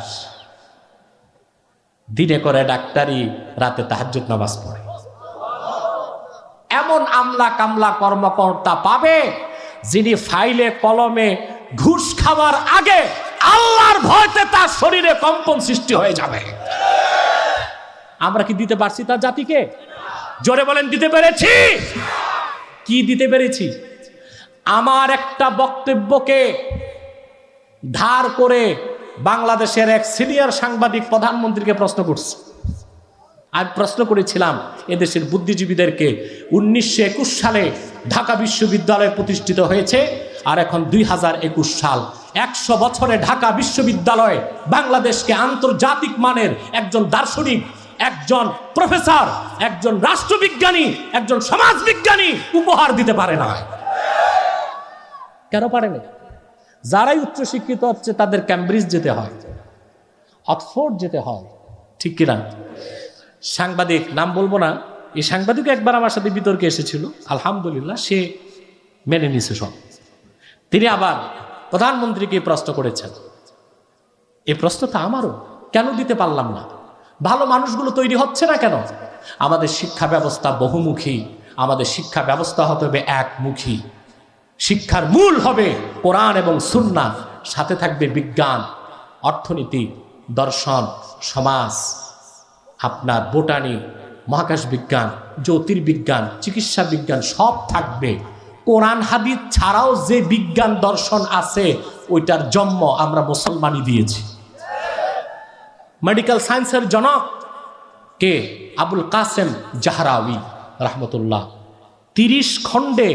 [SPEAKER 3] দিনে করে ডাক্তারি, রাতে তাহাজ্জুদ নামাজ পড়ে। এমন আমলা কামলা কর্মকর্তা পাবে যিনি ফাইলে কলমে ঘুষ খাওয়ার আগে আল্লাহর ভয়তে তার শরীরে কম্পন সৃষ্টি হয়ে যাবে। আমরা কি দিতে পারছি তার জাতিকে? জোরে বলেন, দিতে পেরেছি? কি দিতে পেরেছি? আমার একটা বক্তব্যকে ধার করে বাংলাদেশের এক সিনিয়র সাংবাদিক প্রধানমন্ত্রীকে প্রশ্ন করছে। আমি প্রশ্ন করেছিলাম এদেশের বুদ্ধিজীবীদেরকে, 1921 সালে ঢাকা বিশ্ববিদ্যালয় প্রতিষ্ঠিত হয়েছে, আর এখন 2021 সাল। 100 বছরে ঢাকা বিশ্ববিদ্যালয় বাংলাদেশকে আন্তর্জাতিক মানের একজন দার্শনিক, একজন প্রফেসর, একজন রাষ্ট্রবিজ্ঞানী, একজন সমাজবিজ্ঞানী উপহার দিতে পারে না। কেন পারে না? যারাই উচ্চশিক্ষিত হচ্ছে তাদের ক্যামব্রিজ যেতে হয়, অক্সফোর্ড যেতে হয়, ঠিক কিনা? সাংবাদিক, নাম বলবো না, এই সাংবাদিক একবার আমার সাথে বিতর্কে এসেছিল, আলহামদুলিল্লাহ সে মেনে নিছে সব।
[SPEAKER 1] তিনি আবার প্রধানমন্ত্রীকে প্রশ্ন করেছেন, এই প্রশ্নটা আমারও, কেন দিতে পারলাম না? ভালো মানুষগুলো তৈরি হচ্ছে না কেন? আমাদের শিক্ষা ব্যবস্থা বহুমুখী, আমাদের শিক্ষা ব্যবস্থা হতে হবে একমুখী। শিক্ষার মূল হবে কোরআন এবং সুন্নাহ, সাথে থাকবে বিজ্ঞান, অর্থনীতি, দর্শন, সমাজ, আপনার বোটানি, মহাকাশ বিজ্ঞান, জ্যোতির্বিজ্ঞান, চিকিৎসা বিজ্ঞান, সব থাকবে। কোরআন হাদিস ছাড়াও যে বিজ্ঞান দর্শন আছে ওইটার জন্ম আমরা মুসলমানই দিয়েছি। মেডিকেল সায়েন্সের জনক কে? আবুল কাসেম জাহরাউই রাহমাতুল্লাহ। 30 খণ্ডে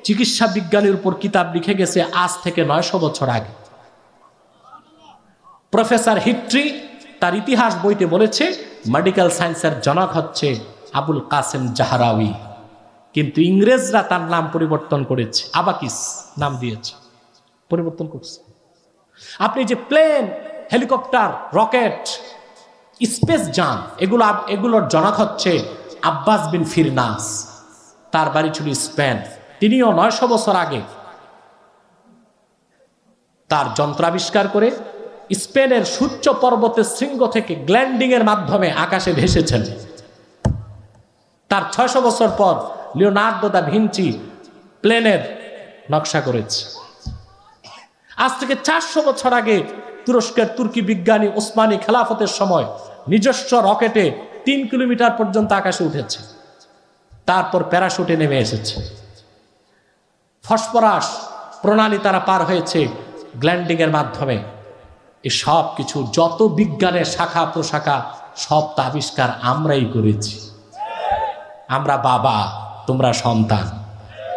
[SPEAKER 1] চিকিৎসা বিজ্ঞানের উপর কিতাব লিখে গেছে আজ থেকে 900 বছর আগে। প্রফেসর হিট্রি তার ইতিহাস বইতে বলেছে মেডিকেল সায়েন্সের জনক হচ্ছে আবুল কাসেম জাহরাউই, কিন্তু ইংরেজরা তার নাম পরিবর্তন করেছে, আবাকিস নাম দিয়েছে, পরিবর্তন করছে। আপনি যে প্লেন, হেলিকপ্টার, রকেট, স্পেস যান, এগুলোর জনক হচ্ছে আব্বাস বিন ফিরনাস, তার বাড়ি ছিল স্পেন। তিনিও 900 বছর আগে তার যন্ত্র আবিষ্কার করে স্পেনের সূর্য পর্বতের শৃঙ্গ থেকে গ্ল্যান্ডিং এর মাধ্যমে আকাশে ভেসেছেন। তার 600 বছর পর লিওনার্দো দা ভিঞ্চি প্লেনের নকশা করেছে। আজ থেকে 400 বছর আগে তুরস্কের তুর্কি বিজ্ঞানী ওসমানী খেলাফতের সময় নিজস্ব রকেটে 3 কিলোমিটার পর্যন্ত আকাশে উঠেছে, তারপর প্যারাশুটে নেমে এসেছে। ফসফরাস প্রণালী তারা পার হয়েছে গ্ল্যান্ডিং এর মাধ্যমে। এই সব কিছু, যত বিজ্ঞানের শাখা প্রশাখা, সব তা আবিষ্কার আমরাই করেছি। আমরা বাবা, তোমরা সন্তান।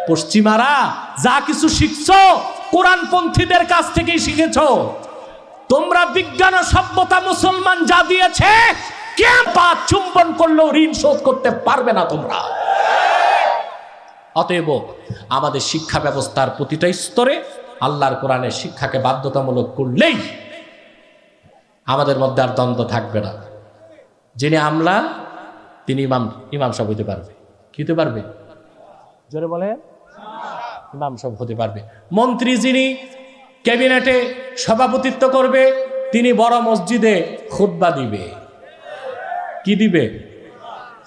[SPEAKER 1] পশ্চিমারা যা কিছু শিখছো কোরআনপন্থীদের কাছ থেকেই শিখেছো। তোমরা বিজ্ঞান ও সভ্যতা মুসলমান যা দিয়েছে, কিয়ামত চুম্বন করলেও ঋণ শোধ করতে পারবে না তোমরা। অতএব আমাদের শিক্ষা ব্যবস্থার প্রতিটা স্তরে আল্লাহর কোরআনের শিক্ষাকে বাধ্যতামূলক করলেই আমাদের মধ্যে আর দ্বন্দ্ব থাকবে না। যিনি আমলা তিনি ইমাম সাহেব হতে পারবে। কি হতে পারবে? জোরে বলে, ইমাম সাহেব হতে পারবে। মন্ত্রী যিনি ক্যাবিনেটে সভাপতিত্ব করবে তিনি বড় মসজিদে খুতবা দিবে। কি দিবে?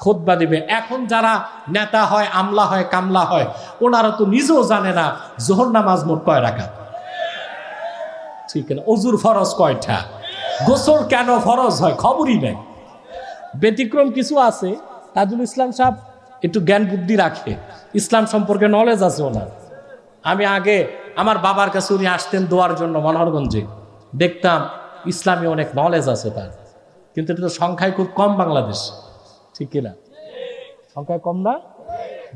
[SPEAKER 1] খুতবা দিবে। এখন যারা নেতা হয়, আমলা হয়, কামলা হয়, ওনারা তো নিজেও জানে না জোহর নামাজ মোট কয় রাকাত, ঠিক না? অজুর ফরজ কয়টা, গোসল কেন ফরজ হয় খবরই নেই। ব্যতিক্রম কিছু আছে, তাজুল ইসলাম সাহেব একটু জ্ঞান বুদ্ধি রাখে, ইসলাম সম্পর্কে নলেজ আছে ওনার। আমি আগে আমার বাবার কাছে উনি আসতেন দোয়ার জন্য মনোহরগঞ্জে, দেখতাম ইসলামী অনেক নলেজ আছে তার, কিন্তু এটা তো সংখ্যায় খুব কম বাংলাদেশ, ঠিক কিনা? সংখ্যায় কম না?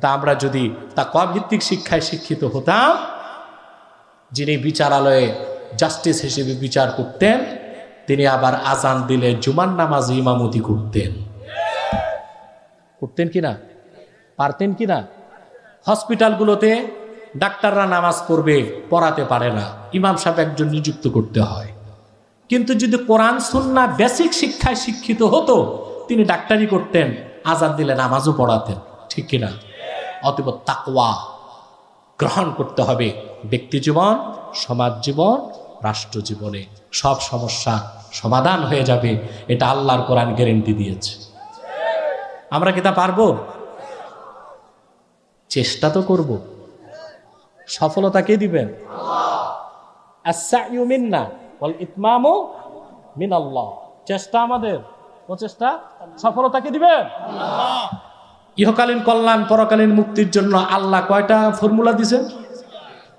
[SPEAKER 1] তা আমরা যদি তাকওয়া ভিত্তিক শিক্ষায় শিক্ষিত হতাম, যিনি বিচারালয়ে জাস্টিস হিসেবে বিচার করতেন তিনি আবার আজান দিলে জুমার নামাজে ইমামতি করতেন। করতেন কিনা? পারতেন কিনা? হসপিটালগুলোতে ডাক্তাররা নামাজ পড়বে, পড়াতে পারে না, ইমাম সাহেব একজন নিযুক্ত করতে হয়। কিন্তু যদি কোরআন সুন্নাহ বেসিক শিক্ষায় শিক্ষিত হতো তিনি ডাক্তারি করতেন, আজান দিলে নামাজও পড়াতেন, ঠিক কিনা? অতএব তাকওয়া গ্রহণ করতে হবে ব্যক্তি জীবন, সমাজ জীবন, রাষ্ট্র জীবনে। সব সমস্যা সমাধান হয়ে যাবে, এটা আল্লাহর কোরআন গ্যারান্টি দিয়েছে। আমরা কি তা পারবো? চেষ্টা তো করব। সফলতা কে দিবেন? আস-সা'য়ু মিন্না ওয়াল ইতমামু মিনাল্লাহ। চেষ্টা আমাদের, প্রচেষ্টা, সফলতা কে দিবেন? আল্লাহ। ইহকালীন কল্যাণ, পরকালীন মুক্তির জন্য আল্লাহ কয়টা ফর্মুলা দিয়েছেন?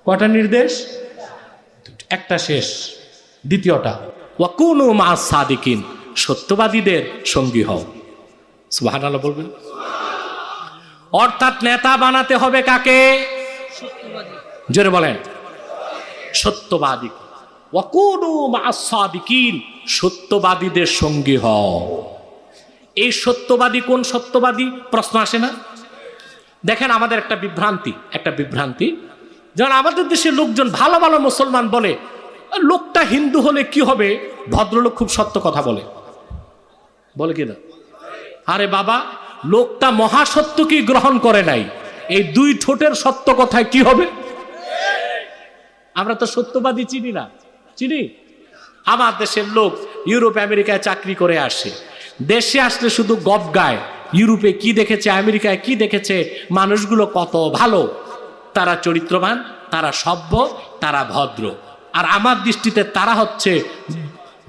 [SPEAKER 1] কয়টা নির্দেশ? একটা শেষ, দ্বিতীয়টা ওয়াকুনু মা'আস সাদিকিন, সত্যবাদীদের সঙ্গী হও। সুবহানাল্লাহ বলবেন। অর্থাৎ নেতা বানাতে হবে কাকে? জোরে বলেন, সত্যবাদী। ওয়াকুনু মা'আস সাদিকিন, সত্যবাদীদের সঙ্গী হও। এই সত্যবাদী কোন সত্যবাদী? প্রশ্ন আসে না? দেখেন আমাদের একটা বিভ্রান্তি, যেমন আমাদের দেশের লোকজন ভালো ভালো মুসলমান বলে লোকটা হিন্দু হলে কি হবে, ভদ্রলোক খুব সত্য কথা বলে কিনা? আরে বাবা, লোকটা মহাসত্য কি গ্রহণ করে নাই, এই দুই ঠোঁটের সত্য কথায় কি হবে?
[SPEAKER 3] আমরা তো সত্যবাদী চিনি না, চিনি? আমার দেশের লোক ইউরোপ আমেরিকায় চাকরি করে আসে, দেশে আসলে শুধু গপ গায়, ইউরোপে কি দেখেছে, আমেরিকায় কি দেখেছে, মানুষগুলো কত ভালো, তারা চরিত্রবান, তারা সভ্য, তারা ভদ্র। আর আমার দৃষ্টিতে তারা হচ্ছে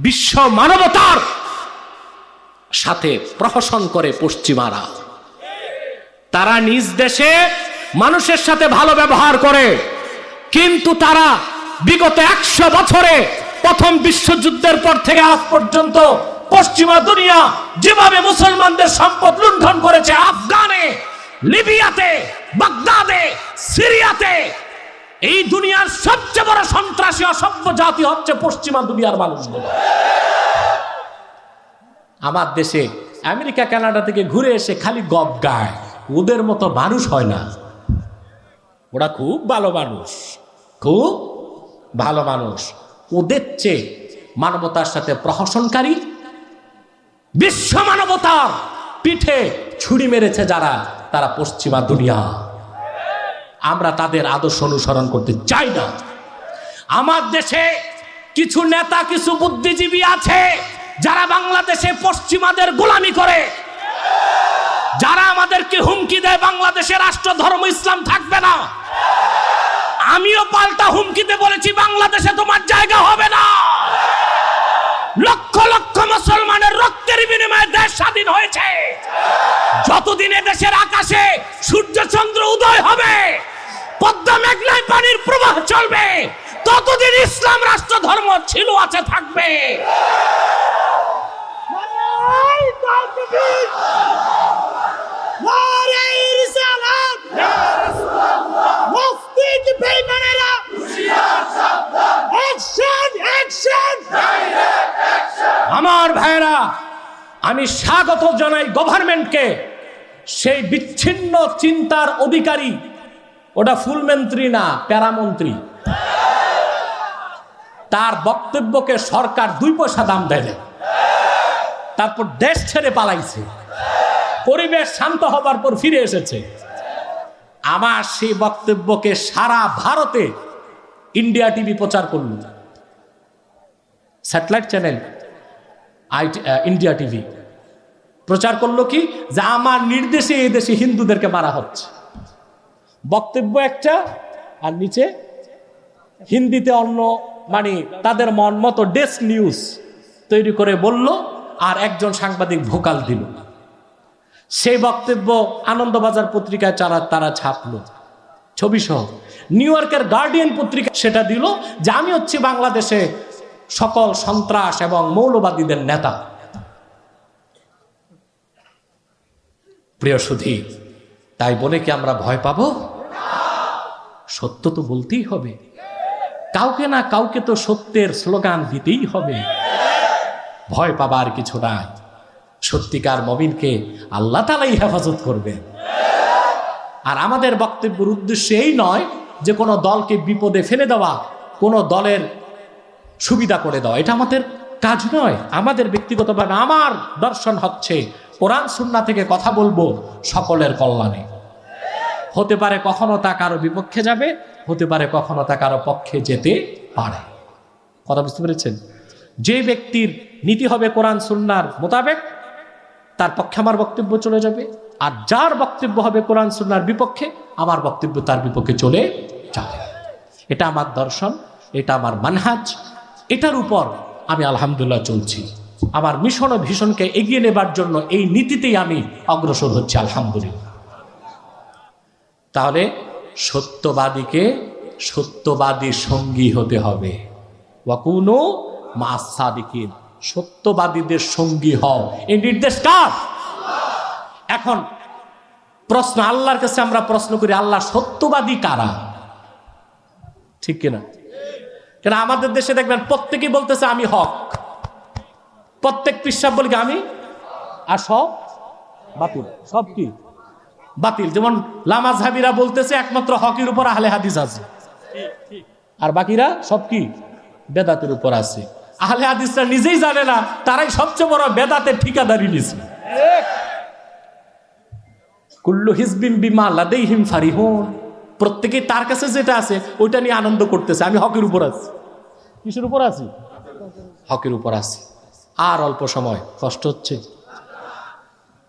[SPEAKER 3] বিশ্ব মানবতার সাথে প্রহসন করে পশ্চিমারা। তারা নিজ দেশে মানুষের সাথে ভালো ব্যবহার করে, কিন্তু তারা বিগত 100 বছরে প্রথম বিশ্বযুদ্ধের পর থেকে আজ পর্যন্ত পশ্চিমা দুনিয়া যেভাবে মুসলমানদের সম্পদ লুণ্ঠন করেছে, আফগানে, লিবিয়াতে, বাগদাদে, সিরিয়াতে, এই দুনিয়ার সবচেয়ে বড় সন্ত্রাসী অসভ্য জাতি হচ্ছে পশ্চিমা দুনিয়ার মানুষগুলো। আমার দেশে আমেরিকা কানাডা থেকে ঘুরে এসে খালি গপ গায়, ওদের মতো মানুষ হয় না। ওরা খুব ভালো মানুষ, খুব ভালো মানুষ। ওদের চেয়ে মানবতার সাথে প্রহসনকারী, বিশ্ব মানবতার পিঠে ছুরি মেরেছে যারা, তারা পশ্চিমা দুনিয়া। আমরা তাদের আদর্শ অনুসরণ করতে চাই না। আমার দেশে কিছু নেতা, কিছু বুদ্ধিজীবী আছে যারা বাংলাদেশে পশ্চিমাদের গোলামি করে, যারা আমাদেরকে হুমকি দেয় বাংলাদেশে রাষ্ট্র ধর্ম ইসলাম থাকবে না। আমিও পাল্টা হুমকিতে বলেছি বাংলাদেশে তোমার জায়গা হবে না। লক্ষ লক্ষ মুসলমানের রক্তের বিনিময়ে দেশ স্বাধীন হয়েছে। যতদিন দেশের আকাশে সূর্য চন্দ্র উদয় হবে, পদ্মা মেঘনায় পানির প্রবাহ চলবে, ততদিন ইসলাম রাষ্ট্র ধর্ম ছিল, আছে, থাকবে।
[SPEAKER 2] নারায়ে তাকবীর, নারায়ে রিসালাত, ইয়া রাসূলুল্লাহ, মুফতি কি বেঈমানেরা, হুশিয়ার সাবধান, অ্যাকশন অ্যাকশন, ডাইরেক্ট অ্যাকশন।
[SPEAKER 3] আমার ভাইরা, আমি স্বাগত জানাই গভর্নমেন্টকে। সেই বিচ্ছিন্ন চিন্তার অধিকারী, ওটা ফুলমন্ত্রী না, প্যারামন্ত্রী, তার বক্তব্যকে সরকার 2 পয়সা দাম দেয় না। তারপর দেশ ছেড়ে পালাইছে, পরিবেশ শান্ত হবার পর ফিরে এসেছে। আমার সেই বক্তব্যকে সারা ভারতে ইন্ডিয়া টিভি প্রচার করল, স্যাটেলাইট চ্যানেল ইন্ডিয়া টিভি প্রচার করলো কি, যে আমার নির্দেশে এই দেশে হিন্দুদেরকে মারা হচ্ছে। বক্তব্য একটা, আর নিচে হিন্দিতে অন্য, মানে তাদের মন মতো ডেস্ক নিউজ তৈরি করে বলল, আর একজন সাংবাদিক ভোকাল দিল। সেই বক্তব্য আনন্দবাজার পত্রিকায় তারা ছাপলো ছবি সহ। নিউ ইয়র্কের গার্ডিয়ান পত্রিকা সেটা দিল যে আমি হচ্ছি বাংলাদেশে সকল সন্ত্রাস এবং মৌলবাদীদের নেতা। প্রিয় সুধী, তাই বলে কি আমরা ভয় পাবো? সত্য তো বলতেই হবে, কাউকে না কাউকে তো সত্যের স্লোগান দিতেই হবে। ভয় পাবার কিছু নাই। সত্যিকার মুমিনকে আল্লাহ তাআলাই হেফাজত করবেন। আর আমাদের বক্তব্যের উদ্দেশ্য এই নয় যে কোনো দলকে বিপদে ফেলে দেওয়া, কোনো দলের সুবিধা করে দেওয়া, এটা আমাদের কাজ নয়। আমাদের ব্যক্তিগতভাবে আমার দর্শন হচ্ছে কোরআন সুন্নাহ থেকে কথা বলবো সকলের কল্যাণে। হতে পারে কখনো তা কারো বিপক্ষে যাবে, হতে পারে কখনো তা কারো পক্ষে যেতে পারে। কথা বুঝতে পেরেছেন? যে ব্যক্তির নীতি হবে কোরআন সুন্নাহর মোতাবেক, তার পক্ষে আমার বক্তব্য চলে যাবে, আর যার বক্তব্য হবে কোরআন সুন্নাহর বিপক্ষে, আমার বক্তব্য তার বিপক্ষে চলে যাবে। এটা আমার দর্শন, এটা আমার মানহাজ, এটার উপর আমি আলহামদুলিল্লাহ চলছি। আমার মিশন ও ভীষণকে এগিয়ে নেবার জন্য এই নীতিতেই আমি অগ্রসর হচ্ছি আলহামদুলিল্লাহ। তাহলে সত্যবাদীকে সত্যবাদী সঙ্গী হতে হবে। ওয়াকুনু মা'আস সাদিকিন, সত্যবাদীদের সঙ্গী হও, এই নির্দেশ কার? এখন প্রশ্ন, আল্লাহর কাছে আমরা প্রশ্ন করি, আল্লাহ সত্যবাদী কারা? ঠিক কিনা? কেন আমাদের দেশে দেখবেন প্রত্যেকেই বলতেছে আমি হক, প্রত্যেক পিসাব বলি আমি, আর সব বাতিল। সব কি বাতিল? যেমন লামাযহাবীরা বলতেছে একমাত্র হকের উপর আহলে হাদিস আছে, আর বাকিরা সব কি বেদাতের উপর আছে। আহলে হাদিসরা নিজেই জানে না তারাই সবচেয়ে বড় বেদাতের ঠিকাদারি নিছে। কুল্লু হিজবিন বিমা লাদাইহিম ফারিহুন,
[SPEAKER 1] প্রত্যেকেই তার কাছে যেটা আছে ওইটা নিয়ে আনন্দ করতেছে। আমি হকের উপর আছি। কিসের উপর আছি? হকের উপর আছি। আর অল্প সময়, কষ্ট হচ্ছে।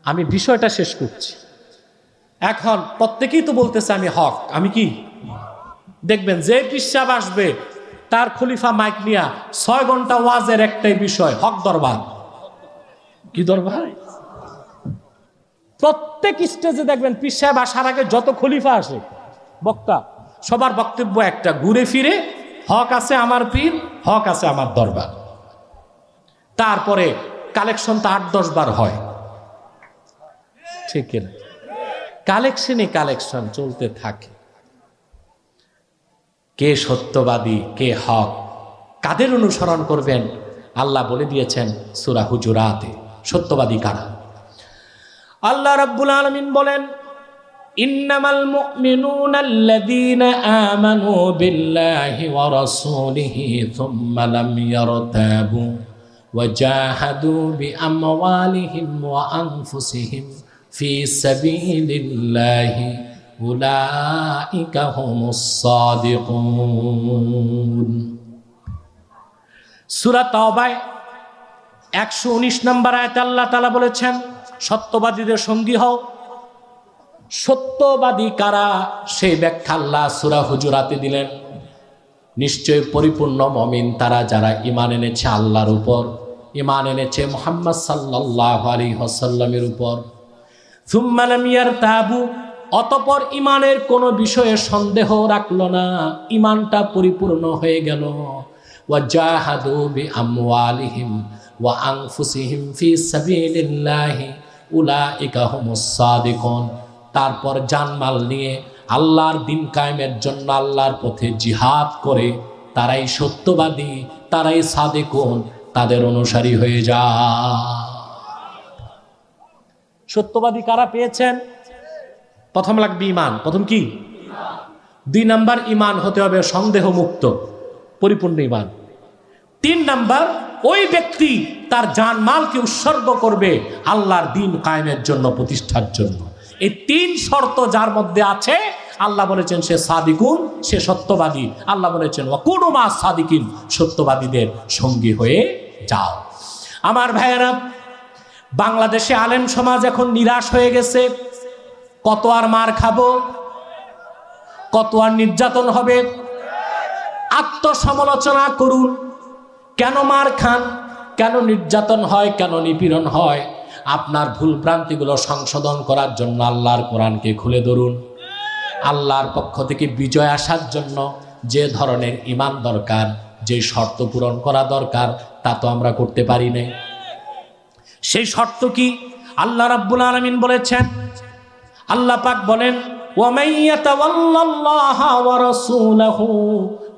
[SPEAKER 1] আমি বিষয়টা শেষ করছি। এখন প্রত্যেকেই তো বলতেছে আমি হক, আমি কি। দেখবেন যে পিসাব আসবে তার খলিফা মাইক নিয়া 6 ঘন্টা ওয়াজের একটাই বিষয়, হক দরবার। কি দরবার? প্রত্যেক স্টেজে দেখবেন পীর সাহেব আসার আগে যত খলিফা আসে বক্তা, সবার বক্তব্য একটা, ঘুরে ফিরে হক আছে আমার পীর, হক আছে আমার দরবার। তারপরে কালেকশন তো 8-10 বার হয়, ঠিক না? কালেকশনে কালেকশন চলতে থাকে। কে সত্যবাদী, কে হক, কাদের অনুসরণ করবেন আল্লাহ বলে দিয়েছেন সূরা হুজুরাতে। সত্যবাদী কারা? আল্লাহ রাব্বুল আলামিন বলেন, ইন্নামাল মুমিনুনা আল্লাযীনা আমানু বিল্লাহি ওয়া রাসূলিহি থুম্মা লাম ইয়ারতাবু ওয়া জাহাদু বিআমওয়ালিহিম ওয়া আনফুসিহিম ফি সাবিলিল্লাহি উলাইকা হুমুস সাদিকুন। সূরা তাওবায় 119 নম্বর আয়াতে আল্লাহ তাআলা বলেছেন, সত্যবাদীদের সঙ্গী হও। সত্যবাদী কারা সেই ব্যাখ্যা আল্লাহ সূরা হুজুরাতে দিলেন। নিশ্চয় পরিপূর্ণ মুমিন তারা যারা ঈমান এনেছে আল্লাহর উপর, ঈমান এনেছে মুহাম্মদ সাল্লাল্লাহু আলাইহি ওয়াসাল্লামের উপর। সুম্মা লাম ইয়ারতাবু, অতঃপর ঈমানের কোনো বিষয়ে সন্দেহ রাখলো না, ঈমানটা পরিপূর্ণ হয়ে গেল। ওয়া জাহাদু বিআমওয়ালিহিম ওয়া আনফুসিহিম ফি সাবিলিল্লাহি উলাইকা হুমুস সাদিকুন। তারপর জানমাল নিয়ে আল্লাহর দিন কায়েমের জন্য আল্লাহর পথে জিহাদ করে তারাই সত্যবাদী, তারাই সাদিকুন, তাদের অনুসারী হয়ে যায়। সত্যবাদী কারা পেয়েছেন? প্রথম লাগবে ঈমান। প্রথম কি? 2 নাম্বার, ঈমান হতে হবে সন্দেহ মুক্ত, পরিপূর্ণ ঈমান। 3 নাম্বার, ওই ব্যক্তি তার জানমালকে উৎসর্গ করবে আল্লাহর দিন কায়েমের জন্য, প্রতিষ্ঠার জন্য। এই 3 শর্ত যার মধ্যে আছে আল্লাহ বলেছেন সে সাদিকুন, সে সত্যবাদী। আল্লাহ বলেছেন ওয়াকুনু মা সাদিকিন, সত্যবাদীদের সঙ্গী হয়ে যাও। আমার ভাইয়েরা, বাংলাদেশে আলেম সমাজ এখন নিরাশ হয়ে গেছে। কত আর মার খাবো, কত আর নির্যাতন হবে? আত্মসমালোচনা করুন। কেন মার খান, কেন নির্যাতন হয়, কেন নিপীড়ন হয়? আপনার ভুল ভ্রান্তিগুলো সংশোধন করার জন্য আল্লাহর কোরআনকে খুলে ধরুন। আল্লাহর পক্ষ থেকে বিজয় আসার জন্য যে ধরনের ঈমান দরকার, যে শর্ত পূরণ করা দরকার, তা তো আমরা করতে পারি না। সেই শর্ত কি? আল্লাহ রাব্বুল আলামিন বলেছেন, আল্লাহ পাক বলেন, ওয়ামান ইয়াতাওয়াল্লাল্লাহা ওয়া রাসূলাহু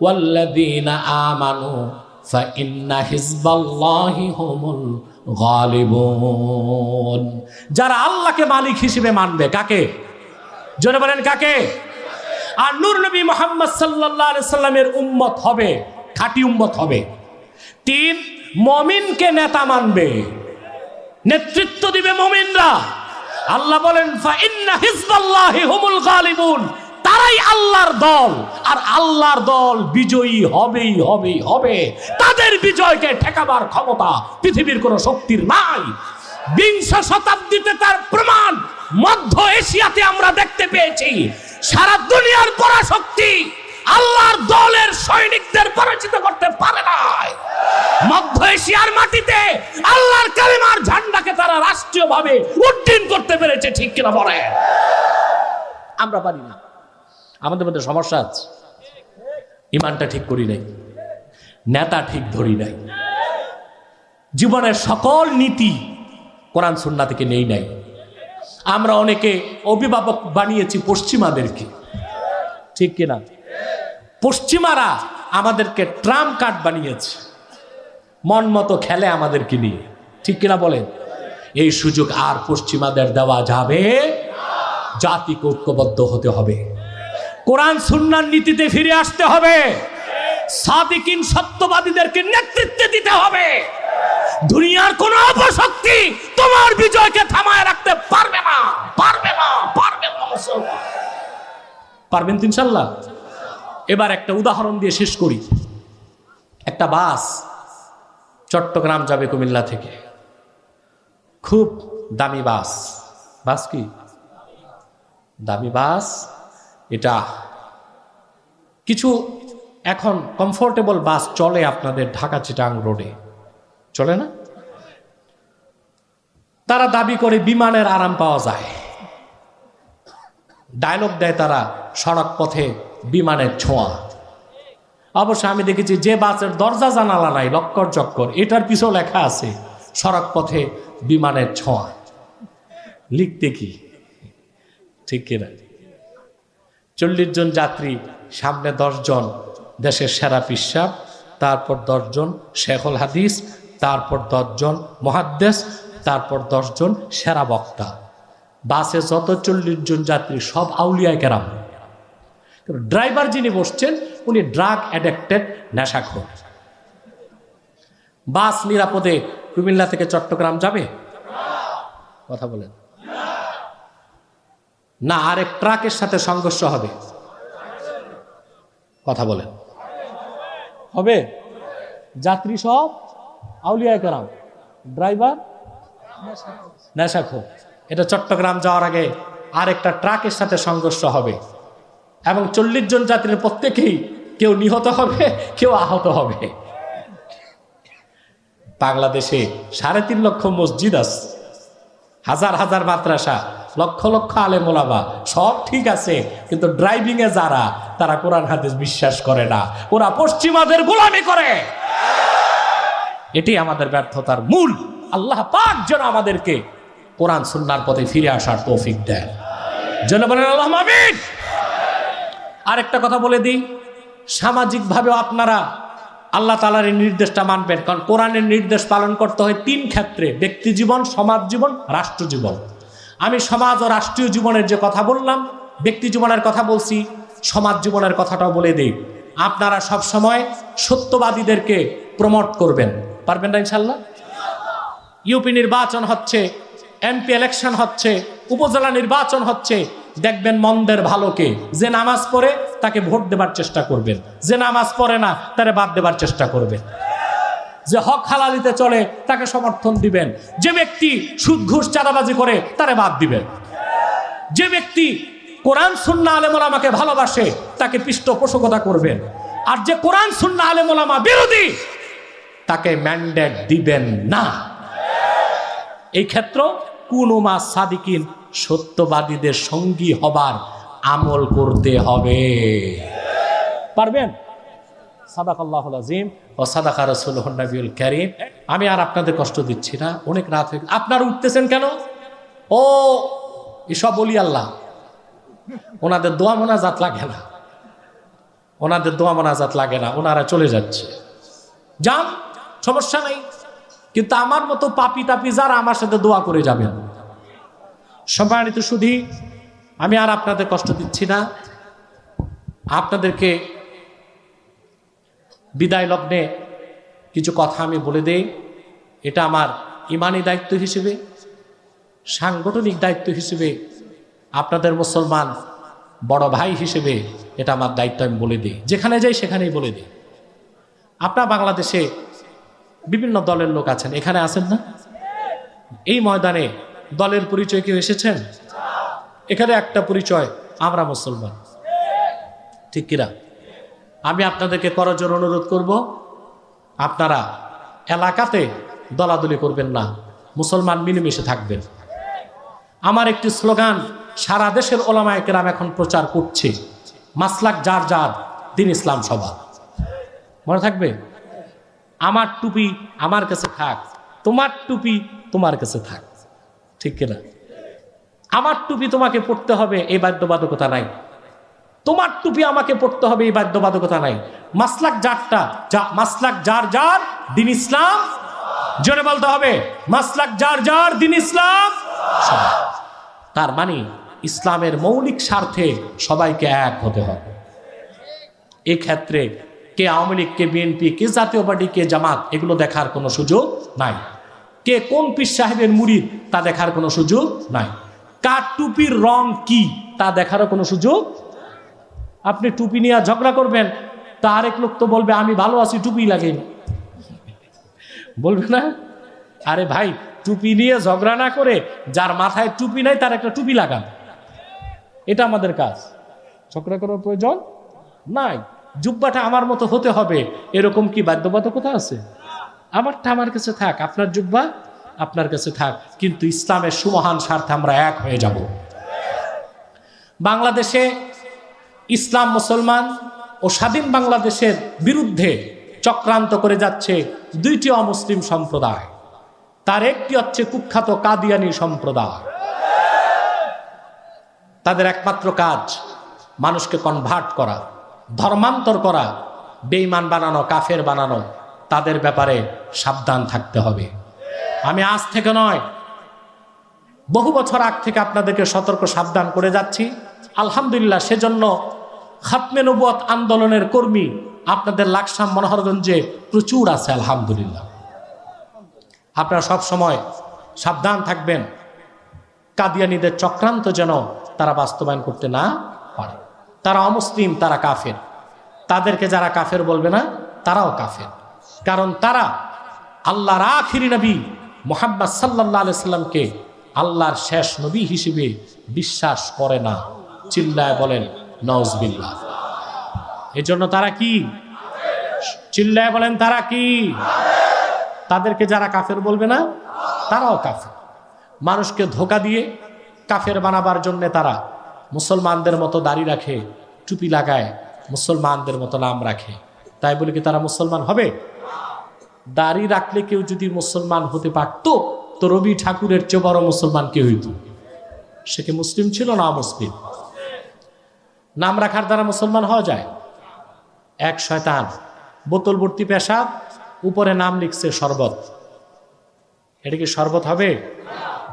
[SPEAKER 1] ওয়াল্লাযীনা আমানু ফাইন্না হিজবাল্লাহি হুমুল গালিবুন। যারা আল্লাহকে মালিক হিসেবে মানবে, কাকে? জোরে বলেন কাকে? আর নূর নবী মুহাম্মদ সাল্লাল্লাহু আলাইহি সাল্লামের উম্মত হবে, খাঁটি উম্মত হবে। 3, মুমিনকে নেতা মানবে, নেতৃত্ব দিবে মুমিনরা। আল্লাহ বলেন ফাইন্না হিজবাল্লাহি হুমুল গালিবুন, তারাই আল্লাহর দল, আর আল্লাহর দল বিজয়ী হবেই হবেই হবে। তাদের বিজয়কে ঠেকাবার ক্ষমতা পৃথিবীর কোনো শক্তির নাই। 20 শতাব্দীতে তার প্রমাণ মধ্য এশিয়াতে আমরা দেখতে পেয়েছি। সারা দুনিয়ার পরাশক্তি আল্লাহর দলের সৈনিকদের পরাজিত করতে পারে নাই। মধ্য এশিয়ার মাটিতে আল্লাহর কালিমার ঝান্ডাকে তারা রাষ্ট্রীয়ভাবে উড্ডীন করতে পেরেছে, ঠিক কিনা বলে? আমরা পারি না। আমাদের মধ্যে সমস্যা আছে, ঈমানটা ঠিক করি নাই, নেতা ঠিক ধরি নাই, জীবনের সকল নীতি কোরআন সুন্নাহ থেকে নেই নাই। আমরা অনেকে অভিভাবক বানিয়েছি পশ্চিমাদেরকে, ঠিক কিনা? পশ্চিমারা আমাদেরকে ট্রাম্প কার্ড বানিয়েছে, মন মতো খেলে আমাদেরকে নিয়ে, ঠিক কিনা বলেন? এই সুযোগ আর পশ্চিমাদের দেওয়া যাবে। জাতিকে ঐক্যবদ্ধ হতে হবে, কোরআন সুন্নাহর নীতিতে ফিরে আসতে হবে, সাদিকিন সত্যবাদীদেরকে নেতৃত্ব দিতে হবে। দুনিয়ার কোন অপশক্তি তোমার বিজয়কে থামায় রাখতে পারবে না, পারবে না, পারবে না। পারবেন তো ইনশাল্লাহ? এবার একটা উদাহরণ দিয়ে শেষ করি। একটা বাস চট্টগ্রাম যাবে কুমিল্লা থেকে, খুব দামি বাস। বাস কি দামি বাস? এটা কিছু এখন কমফোর্টেবল বাস চলে আপনাদের ঢাকা চিটাং রোডে, চলে না? তারা দাবি করে বিমানের আরাম পাওয়া যায়, ডায়লগ দেয় তারা সড়ক পথে বিমানের ছোঁয়া। অবশ্য আমি দেখেছি যে বাসের দরজা জানালা নাই, লক্কর চক্কর, এটার পিছু লেখা আছে সড়ক পথে বিমানের ছোঁয়া। লিখতে কি ঠিক কিনা? 40 জন যাত্রী, সামনে 10 জন দেশের সেরা পিসাব, তারপর 10 জন শেখুল হাদিস, তারপর 10 জন মুহাদ্দিস, তারপর 10 জন সেরা বক্তা। বাসে যত 40 জন যাত্রী সব আউলিয়া কেরাম। ড্রাইভার যিনি বসছেন উনি ড্রাগ অ্যাডিক্টেড, নেশাখোর। বাস নিরাপদে কুমিল্লা থেকে চট্টগ্রাম যাবে? কথা বলেন না, আরেক ট্রাকের সাথে সংঘর্ষ হবে? কথা বলেন হবে? যাত্রী সব আউলিয়া কেরাম, ড্রাইভার নেশাখোর। এটা চট্টগ্রাম যাওয়ার আগে আরেকটা ট্রাকের সাথে সংঘর্ষ হবে এবং 40 জন যাত্রীর প্রত্যেকেই কেউ নিহত হবে, কেউ আহত হবে। বাংলাদেশে 3.5 লক্ষ মসজিদ আছে, হাজার হাজার মাদ্রাসা, লক্ষ লক্ষ আলেম ওলামা, সব ঠিক আছে, কিন্তু ড্রাইভিং এ যারা, তারা কোরআন হাদিস বিশ্বাস করে না, ওরা পশ্চিমাদের গোলামি করে। এটি আমাদের ব্যর্থতার মূল। আল্লাহ পাক যেন আমাদেরকে কোরআন সুন্নাহর পথে ফিরে আসার তৌফিক দেন। যেন বলেন আল্লাহুম্মা আমিন। আরেকটা কথা বলে দিই, সামাজিকভাবেও আপনারা আল্লাহ তাআলার এই নির্দেশটা মানবেন, কারণ কোরআনের নির্দেশ পালন করতে হয় 3 ক্ষেত্রে: ব্যক্তি জীবন, সমাজ জীবন, রাষ্ট্র জীবন। আমি সমাজ ও রাষ্ট্রীয় জীবনের যে কথা বললাম, ব্যক্তি জীবনের কথা বলছি, সমাজ জীবনের কথাটাও বলে দিই। আপনারা সব সময় সত্যবাদীদেরকে প্রমোট করবেন, পারবেন না ইনশাল্লাহ? ইউপি নির্বাচন হচ্ছে, এমপি ইলেকশন হচ্ছে, উপজেলা নির্বাচন হচ্ছে, দেখবেন মন্দের ভালোকে, যে নামাজ পড়ে তাকে ভোট দেবার চেষ্টা করবেন, যে নামাজ পড়ে না তারে বাদ দেবার চেষ্টা করবেন, যে হক হালালিতে চলে তাকে সমর্থন দিবেন, যে ব্যক্তি সুদ ঘুষ চাঁদাবাজি করে তারে বাদ দিবেন, যে ব্যক্তি কোরআন সুন্নাহ আলেম ওলামাকে ভালোবাসে তাকে পৃষ্ঠপোষকতা করবেন, আর যে কোরআন সুন্নাহ আলেম ওলামা বিরোধী তাকে ম্যান্ডেট দিবেন না। এই ক্ষেত্র কুনুমা সাদিকিন, সত্যবাদীদের সঙ্গী হবার আমল করতে হবে। পারবেন? সাদাকাল্লাহুল আযীম ওয়া সাদাকা রাসূলুহুন নবিয়ুল কারীম। আমি আর আপনাদের কষ্ট দিচ্ছি না, অনেক রাত হয়ে, আপনারা উঠতেছেন কেন? ও এসব বলি আল্লাহ, ওনাদের দোয়া মোনাজাত লাগে না, ওনাদের দোয়া মোনাজাত লাগে না, ওনারা চলে যাচ্ছে, যান, সমস্যা নাই। কিন্তু আমার মতো পাপি তাপি যারা আমার সাথে দোয়া করে যাবেন। সম্মানিত শুধু আমি আর আপনাদের কষ্ট দিচ্ছি না, আপনাদেরকে বিদায় লগ্নে কিছু কথা আমি বলে দেই। এটা আমার ইমানি দায়িত্ব হিসেবে, সাংগঠনিক দায়িত্ব হিসেবে, আপনাদের মুসলমান বড় ভাই হিসেবে এটা আমার দায়িত্ব, আমি বলে দিই। যেখানে যাই সেখানেই বলে দিই। আপনার বাংলাদেশে বিভিন্ন দলের লোক আছেন, এখানে আছেন না? এই ময়দানে দলের পরিচয় কেউ এসেছেন? এখানে একটা পরিচয়, আমরা মুসলমান, ঠিক কিনা? আমি আপনাদেরকে করজোর অনুরোধ করব, আপনারা এলাকাতে দলাদলি করবেন না, মুসলমান মিলেমিশে থাকবেন। আমার একটি স্লোগান সারা দেশের ওলামায়ে কেরাম এখন প্রচার করছে, মাসলাক যার যার, দ্বীন ইসলাম সবার। মনে থাকবে? আমার টুপি আমার কাছে থাক, তোমার টুপি তোমার কাছে থাক, ঠিক কিনা? আমার টুপি তোমাকে পড়তে হবে এই বাধ্যবাধকতা নাই, তোমার টুপি আমাকে পড়তে হবে এই বাধ্যবাধকতা নাই। মাসলাক যারটা, মাসলাক যার যার, দ্বীন ইসলাম, জোরে বলতে হবে, মাসলাক যার যার, দ্বীন ইসলাম সবার। তার মানে ইসলামের মৌলিক স্বার্থে সবাইকে এক হতে হবে। এই ক্ষেত্রে কে আওয়ামী লীগ, কে বিএনপি, কে জাতীয় পার্টি, কে জামাত, এগুলো দেখার কোনো সুযোগ নাই। কে কোন পীর সাহেবের মুরিদ তা দেখার কোনো সুযোগ নাই। কার টুপির রং কি তা দেখারও কোনো সুযোগ আপনি টুপি নিয়ে ঝগড়া করবেন, তা আরেক লোক তো বলবে আমি ভালো আছি, টুপি লাগেনি, বলবে না? আরে ভাই, টুপি নিয়ে ঝগড়া না করে যার মাথায় টুপি নাই তার একটা টুপি লাগান, এটা আমাদের কাজ। ঝগড়া করার প্রয়োজন নাই। জুব্বাটা আমার মতো হতে হবে এরকম কি বাধ্যবাধকতা আছে? আমারটা আমার কাছে থাক, আপনার জুব্বা আপনার কাছে থাক, কিন্তু ইসলামের সুমহান স্বার্থে আমরা এক হয়ে যাব। বাংলাদেশে ইসলাম, মুসলমান ও স্বাধীন বাংলাদেশের বিরুদ্ধে চক্রান্ত করে যাচ্ছে দুইটি অমুসলিম সম্প্রদায়। তার একটি হচ্ছে কুখ্যাত কাদিয়ানি সম্প্রদায়। তাদের একমাত্র কাজ মানুষকে কনভার্ট করা, ধর্মান্তর করা, বেঈমান বানানো, কাফের বানানো। তাদের ব্যাপারে সাবধান থাকতে হবে। আমি আজ থেকে নয়, বহু বছর আগ থেকে আপনাদেরকে সতর্ক সাবধান করে যাচ্ছি। আলহামদুলিল্লাহ, সেজন্য খাতমে নবুয়ত আন্দোলনের কর্মী আপনাদের লাকসাম মনোহরগঞ্জে প্রচুর আছে। আলহামদুলিল্লাহ, আপনারা সব সময় সাবধান থাকবেন কাদিয়ানীদের চক্রান্ত যেন তারা বাস্তবায়ন করতে না পারে। তারা অমুসলিম, তারা কাফের। তাদেরকে যারা কাফের বলবে না, তারাও কাফের। কারণ তারা আল্লাহর আখিরি নবী মুহাম্মদ সাল্লাল্লাহু আলাইহি সাল্লামকে আল্লাহর শেষ নবী হিসেবে বিশ্বাস করে না। চিল্লায় বলেন নাউজুবিল্লাহ। এজন্য তারা কি? চিল্লায় বলেন তারা কি? তাদেরকে যারা কাফের বলবে না, তারাও কাফের। মানুষকে ধোঁকা দিয়ে কাফের বানাবার জন্য তারা মুসলমানদের মতো দাড়ি রাখে, টুপি লাগায়, মুসলমানদের মতো নাম রাখে। তাই বলে কি তারা মুসলমান হবে? দাড়ি রাখলে কেউ যদি মুসলমান হতে পারত, তো রবি ঠাকুরের চেয়ে বড় মুসলমান কে হইত? সে কি মুসলিম ছিল না অমুসলিম? নাম রাখার দ্বারা মুসলমান হওয়া যায়? এক শয়তান বোতল ভর্তি পেশাব, উপরে নাম লিখছে শরবত। এটা কি শরবত হবে?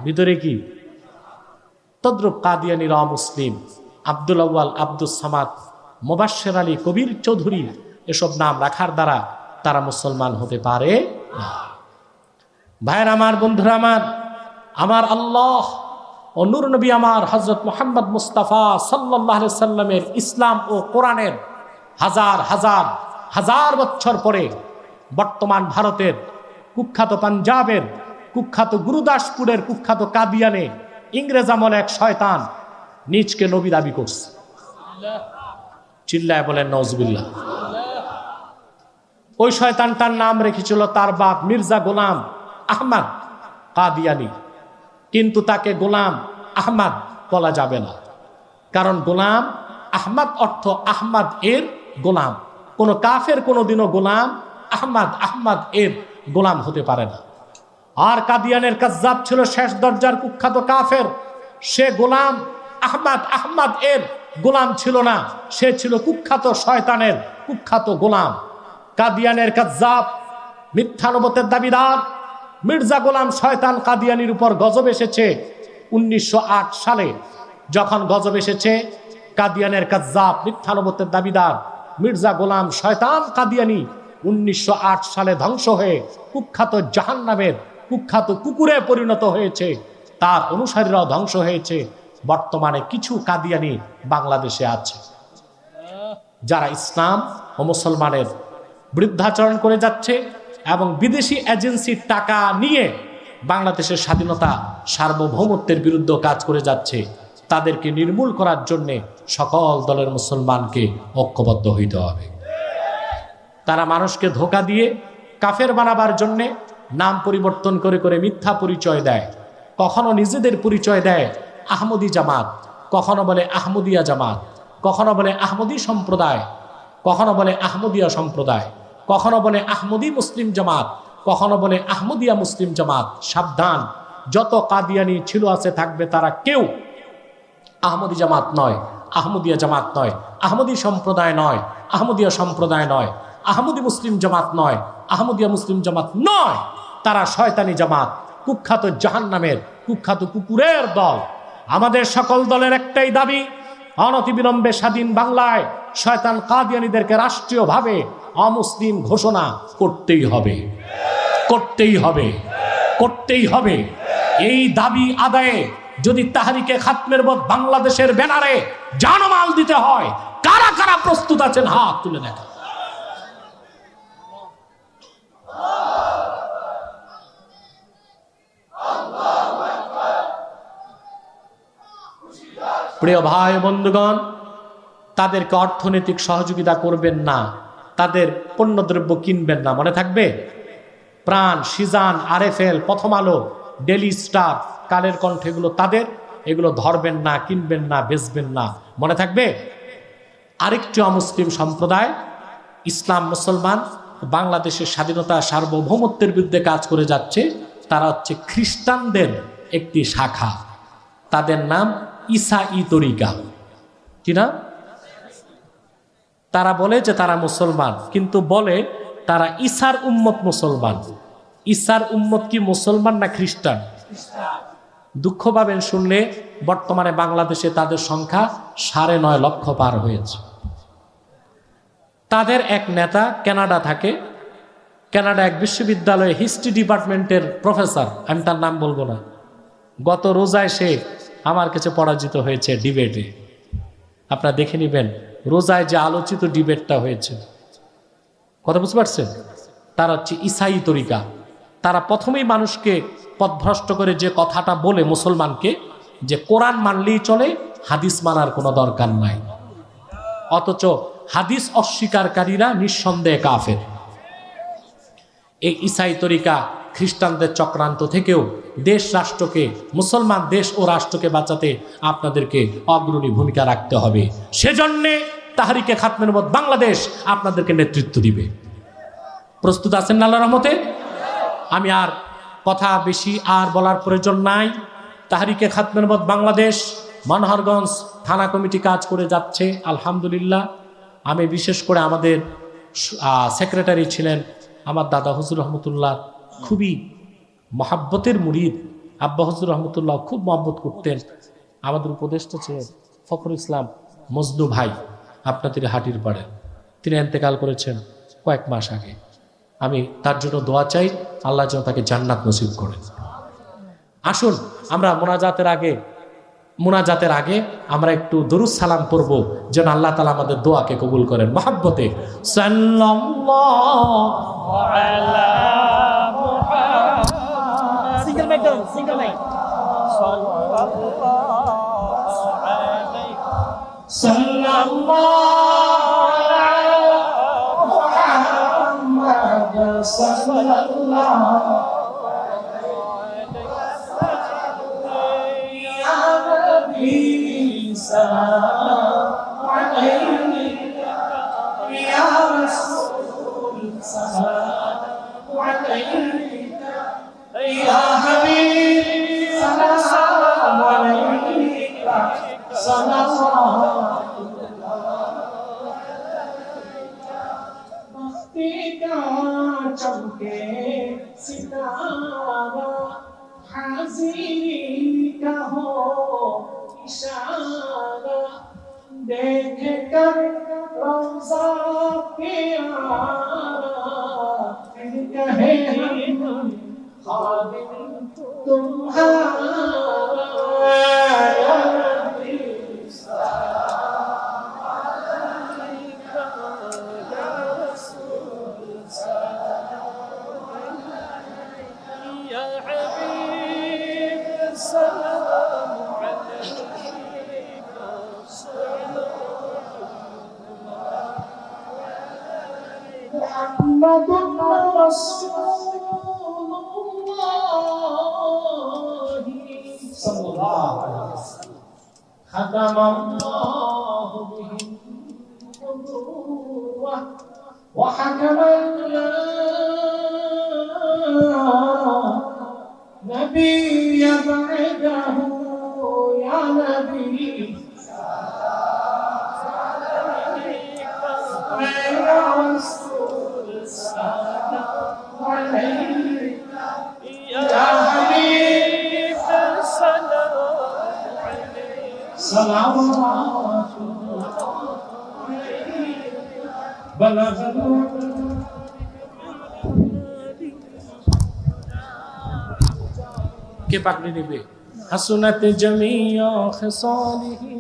[SPEAKER 1] ভিতরে কি? তদ্রুপ কাদিয়ানীরা অমুসলিম। আব্দুল আউয়াল, আব্দুস সামাদ, মোবাশ্বের আলী, কবির চৌধুরী, এসব নাম রাখার দ্বারা তারা মুসলমান হতে পারে না। ভাইয়ের আমার, বন্ধুরা আমার, আমার আল্লাহ ও নূর নবী আমার হযরত মুহাম্মদ মুস্তাফা সাল্লাল্লাহু আলাইহি সাল্লামের ইসলাম ও কোরআনের হাজার হাজার হাজার বছর পরে বর্তমান ভারতের কুখ্যাত, পাঞ্জাবের কুখ্যাত, গুরুদাসপুরের কুখ্যাত কাদিয়ানে ইংরেজ আমলে এক শয়তান নিজকে নবী দাবি করছে। চিল্লায় বলেন নাউজুবিল্লাহ। ওই শয়তানটার নাম রেখেছিল তার বাপ মির্জা গোলাম আহমদ কাদিয়ানী, কিন্তু তাকে গোলাম আহমদ বলা যাবে না, কারণ গোলাম আহমদ অর্থ আহমদ এর গোলাম। কোন কাফের কোনোদিনও গোলাম আহমদ এর গোলাম হতে পারে না। আর কাদিয়ানের কাজ্জাব ছিল শেষ দরজার কুখ্যাত কাফের। সে গোলাম আহমদ এর গোলাম ছিল না, সে ছিল কুখ্যাত শয়তানের কুখ্যাত গোলাম। কাদিয়ানের কাজ্জাব, মিথ্যা নবুয়তের দাবিদার মির্জা গোলাম শয়তান কাদিয়ানির উপর গজব এসেছে 1908 সালে। যখন গজব এসেছে, কাদিয়ানের কাজ্জাব, মিথ্যা নবুয়তের দাবিদার মির্জা গোলাম শয়তান কাদিয়ানি 1908 সালে ধ্বংস হয়ে কুখ্যাত জাহান্নামের কুখ্যাত কুকুরে পরিণত হয়েছে। তার অনুসারীরাও ধ্বংস হয়েছে। বর্তমানে কিছু কাদিয়ানি বাংলাদেশে আছে, যারা ইসলাম ও মুসলমানের বৃদ্ধাচরণ করে যাচ্ছে এবং বিদেশি এজেন্সির টাকা নিয়ে বাংলাদেশের স্বাধীনতা, সার্বভৌমত্বের বিরুদ্ধে কাজ করে যাচ্ছে। তাদেরকে নির্মূল করার জন্য সকল দলের মুসলমানকে ঐক্যবদ্ধ হইতে হবে। তারা মানুষকে ধোঁকা দিয়ে কাফের বানাবার জন্যে নাম পরিবর্তন করে করে মিথ্যা পরিচয় দেয়। কখনো নিজেদের পরিচয় দেয় আহমদি জামাত, কখনো বলে আহমদিয়া জামাত, কখনো বলে আহমদি সম্প্রদায়, কখনো বলে আহমদিয়া সম্প্রদায়, কখনো বলে আহমদি মুসলিম জামাত, কখনো বলে আহমদিয়া মুসলিম জামাত। সাবধান, যত কাদিয়ানি ছিল আছে থাকবে, তারা কেউ আহমদি জামাত নয়, আহমদিয়া জামাত নয়, আহমদি সম্প্রদায় নয়, আহমদিয়া সম্প্রদায় নয়, আহমদি মুসলিম জামাত নয়, আহমদিয়া মুসলিম জামাত নয়। তারা শয়তানি জামাত, কুখ্যাত জাহান্নামের কুখ্যাত কুকুরের দল। আমাদের সকল দলের একটাই দাবি, অনতিবিলম্বে স্বাধীন বাংলায় শয়তান কাদিয়ানীদেরকে রাষ্ট্রীয়ভাবে অমুসলিম ঘোষণা করতেই হবে, করতেই হবে, করতেই হবে। এই দাবি আদায়ে যদি তাহরিকে খাতমের মত বাংলাদেশের ব্যানারে জানমাল দিতে হয়, কার কারা কারা প্রস্তুত আছেন হাত তুলে দেখা। প্রিয় ভাই বন্ধুগণ, তাদেরকে অর্থনৈতিক সহযোগিতা করবেন না, তাদের পণ্যদ্রব্য কিনবেন না, মনে থাকবে? প্রাণ, সিজান, RFL, প্রথম আলো, ডেলি স্টার, কালের কণ্ঠ, এগুলো তাদের, এগুলো ধরবেন না, কিনবেন না, বেচবেন না, মনে থাকবে? আরেকটি অমুসলিম সম্প্রদায় ইসলাম মুসলমান বাংলাদেশের স্বাধীনতা সার্বভৌমত্বের বিরুদ্ধে কাজ করে যাচ্ছে, তারা হচ্ছে খ্রিস্টানদের একটি শাখা, তাদের নাম ঈসাই তরিকা। কি না? তারা বলে যে তারা মুসলমান, কিন্তু বলে তারা ঈসার উম্মত মুসলমান। ঈসার উম্মত কি মুসলমান না খ্রিস্টান? দুঃখ পাবেন শুনলে, বর্তমানে বাংলাদেশে তাদের সংখ্যা 9.5 লক্ষ পার হয়েছে। তাদের এক নেতা কানাডা থাকে, কানাডা এক বিশ্ববিদ্যালয়ে হিস্ট্রি ডিপার্টমেন্টের প্রফেসর, আমি তার নাম বলবো না, গত রোজায় সে আমার কাছে পরাজিত হয়েছে ডিবেটে। আপনারা দেখে নেবেন রোজায় যে আলোচিত ডিবেটটা হয়েছে, কথা বুঝতে পারছেন? তারা হচ্ছে ঈসাই তরিকা। তারা প্রথমেই মানুষকে পথভ্রষ্ট করে যে কথাটা বলে মুসলমানকে, যে কোরআন মানলেই চলে, হাদিস মানার কোনো দরকার নাই। অথচ হাদিস অস্বীকারীরা নিঃসন্দেহে কাফের। এই ঈসাই তরিকা খ্রিস্টানদের চক্রান্ত থেকেও দেশ রাষ্ট্রকে, মুসলমান দেশ ও রাষ্ট্রকে বাঁচাতে আপনাদেরকে অগ্রণী ভূমিকা রাখতে হবে। সেজন্যে তাহরিকে খাতমে নবুয়ত বাংলাদেশ আপনাদেরকে নেতৃত্ব দিবে। প্রস্তুত আছেন না আল্লাহর রহমতে? আমি আর কথা বেশি আর বলার প্রয়োজন নাই। তাহরিকে খাতমে নবুয়ত বাংলাদেশ মনোহরগঞ্জ থানা কমিটি কাজ করে যাচ্ছে আলহামদুলিল্লাহ। আমি বিশেষ করে আমাদের সেক্রেটারি ছিলেন আমার দাদা হুজুর রহমতুল্লাহ, খুবই মহাব্বতের মুরিদ। আব্বা হুজুর রহমতুল্লাহ খুব মহব্বত করতেন। আমাদের উপদেষ্টা ছিলেন ফখরুল ইসলাম মজনু ভাই, আপনাদের হাটির পাড়েন, তিনি ইন্তেকাল করেছেন কয়েক মাস আগে। আমি তার জন্য দোয়া চাই, আল্লাহ যেন তাকে জান্নাত নসিব করেন। আসুন আমরা মোনাজাতের আগে আমরা একটু দরুদ সালাম পড়ব, যেন আল্লাহ তাআলা আমাদের দোয়াকে কবুল করেন। মহব্বতে সাল্লাল্লাহু আলা মুহাম্মাদ।
[SPEAKER 2] সিঙ্গেল মাইক দাও, সিঙ্গেল মাইক।
[SPEAKER 1] সাল্লাল্লাহু আলা মুহাম্মাদ সাল্লাল্লাহু
[SPEAKER 2] चमके सितारा हाजिरी का हो इशारा देख कर रोज़ा प्यारा फिर कहे हम खादिम तुम्हारा या नबी محمد رسول الله صلى الله عليه وسلم ختم الله به النبوة وحكم لا نبي بعده يا نبي يا رسول سلام عليك يا حبيب سلام عليك صلوات بلغ
[SPEAKER 1] কে পাকড়ি নেবে? হাসুনাত জামিয়া খিসালিহি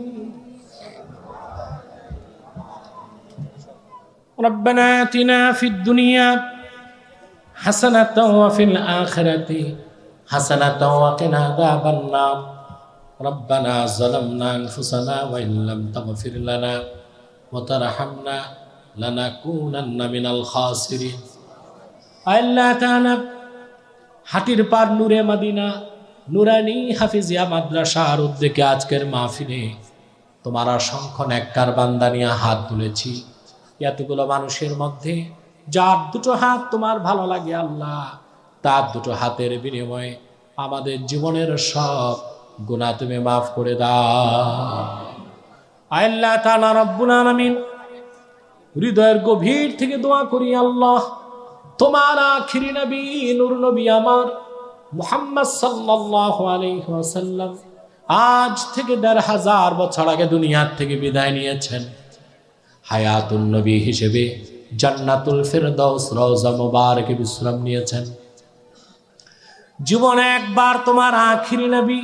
[SPEAKER 3] ربنا آتنا في الدنيا حسنة وفي الآخرة حسنة وقنا عذاب النار ربنا ظلمنا أنفسنا وإن لم تغفر لنا وترحمنا لنكونن من الخاسرين আল্লাহ তাআলা হাটির পার নূরে মদিনা নুরানি হাফিজিয়া মাদ্রাসার উদ্যোগে আজকের মাহফিলে তোমার অসংখ্য নেককার বান্দা নিয়ে হাত তুলেছি। এতগুলো মানুষের মধ্যে যার দুটো হাত তোমার ভালো লাগে আল্লাহ, তার দুটো হাতের বিনিময়ে আমাদের জীবনের সব গুনাহ তুমি মাফ করে দাও। আল্লাহ তাআলা রব্বুল আলামিন, হৃদয়ের গভীর থেকে দোয়া করি আল্লাহ, তোমার আখিরি নবী নূর নবী আমার মুহাম্মদ সাল্লাল্লাহু আলাইহি ওয়াসাল্লাম আজ থেকে ১৫০০ বছর আগে দুনিয়ার থেকে বিদায় নিয়েছেন। হায়াতুন নবী হিসেবে জান্নাতুল ফেরদাউস রওজা মুবারকে বিশ্রাম নিয়েছেন। জীবনে একবার তোমার আখিরি নবী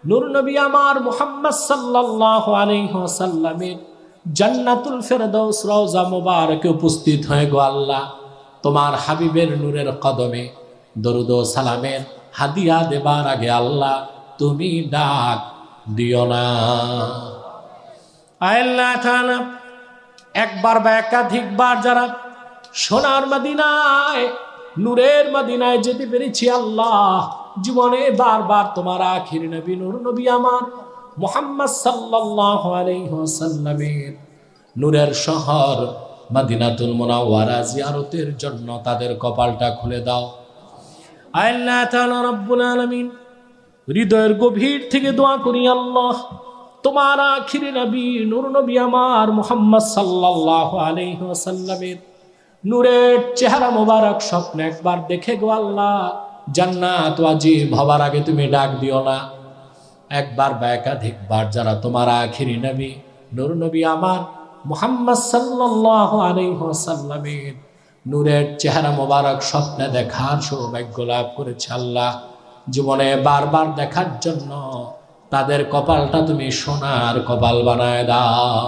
[SPEAKER 3] নূর নবী আমার মুহাম্মদ সাল্লাল্লাহু আলাইহি ওয়াসাল্লামের জান্নাতুল ফেরদাউস রওজা মুবারকে উপস্থিত হয়ে গো আল্লাহ, তোমার হাবিবের নূরের কদমে দরুদ ও সালামের হাদিয়া দেবার আগে আল্লাহ তুমি ডাক দিও না। আল্লাহ তাআলা একবার বা একাধিকবার যারা সোনার মদিনায় নূরের মদিনায় যেতে পেরেছি আল্লাহ, জীবনে বারবার তোমার আখিরি নবী নূর নবী আমার মুহাম্মদ সাল্লাল্লাহু আলাইহি ওয়াসাল্লামের নূরের শহর মদিনাতুল মুনাওয়ারা জিয়ারতের জন্য তাদের কপালটা খুলে দাও। আল্লাহ তাআলা রব্বুল আলামিন, হৃদয়ের গভীর থেকে দোয়া করি আল্লাহ, তোমার আখিরি নবী নূর নবী আমার মুহাম্মদ সাল্লাল্লাহু আলাইহি ওয়াসাল্লামের নূরের চেহারা মোবারক স্বপ্নে একবার দেখে গো আল্লাহ, জান্নাত ওয়াজিব হবার আগে তুমি ডাক দিও না। একবার বা একাধিকবার যারা তোমার আখিরি নবী নূর নবী আমার মুহাম্মদ সাল্লাল্লাহু আলাইহি ওয়াসাল্লামের নূরের চেহারা মোবারক স্বপ্নে দেখার সৌভাগ্য লাভ করেছে আল্লাহ, জীবনে বারবার দেখার জন্য তাদের কপালটা তুমি সোনার কপাল বানায় দাও।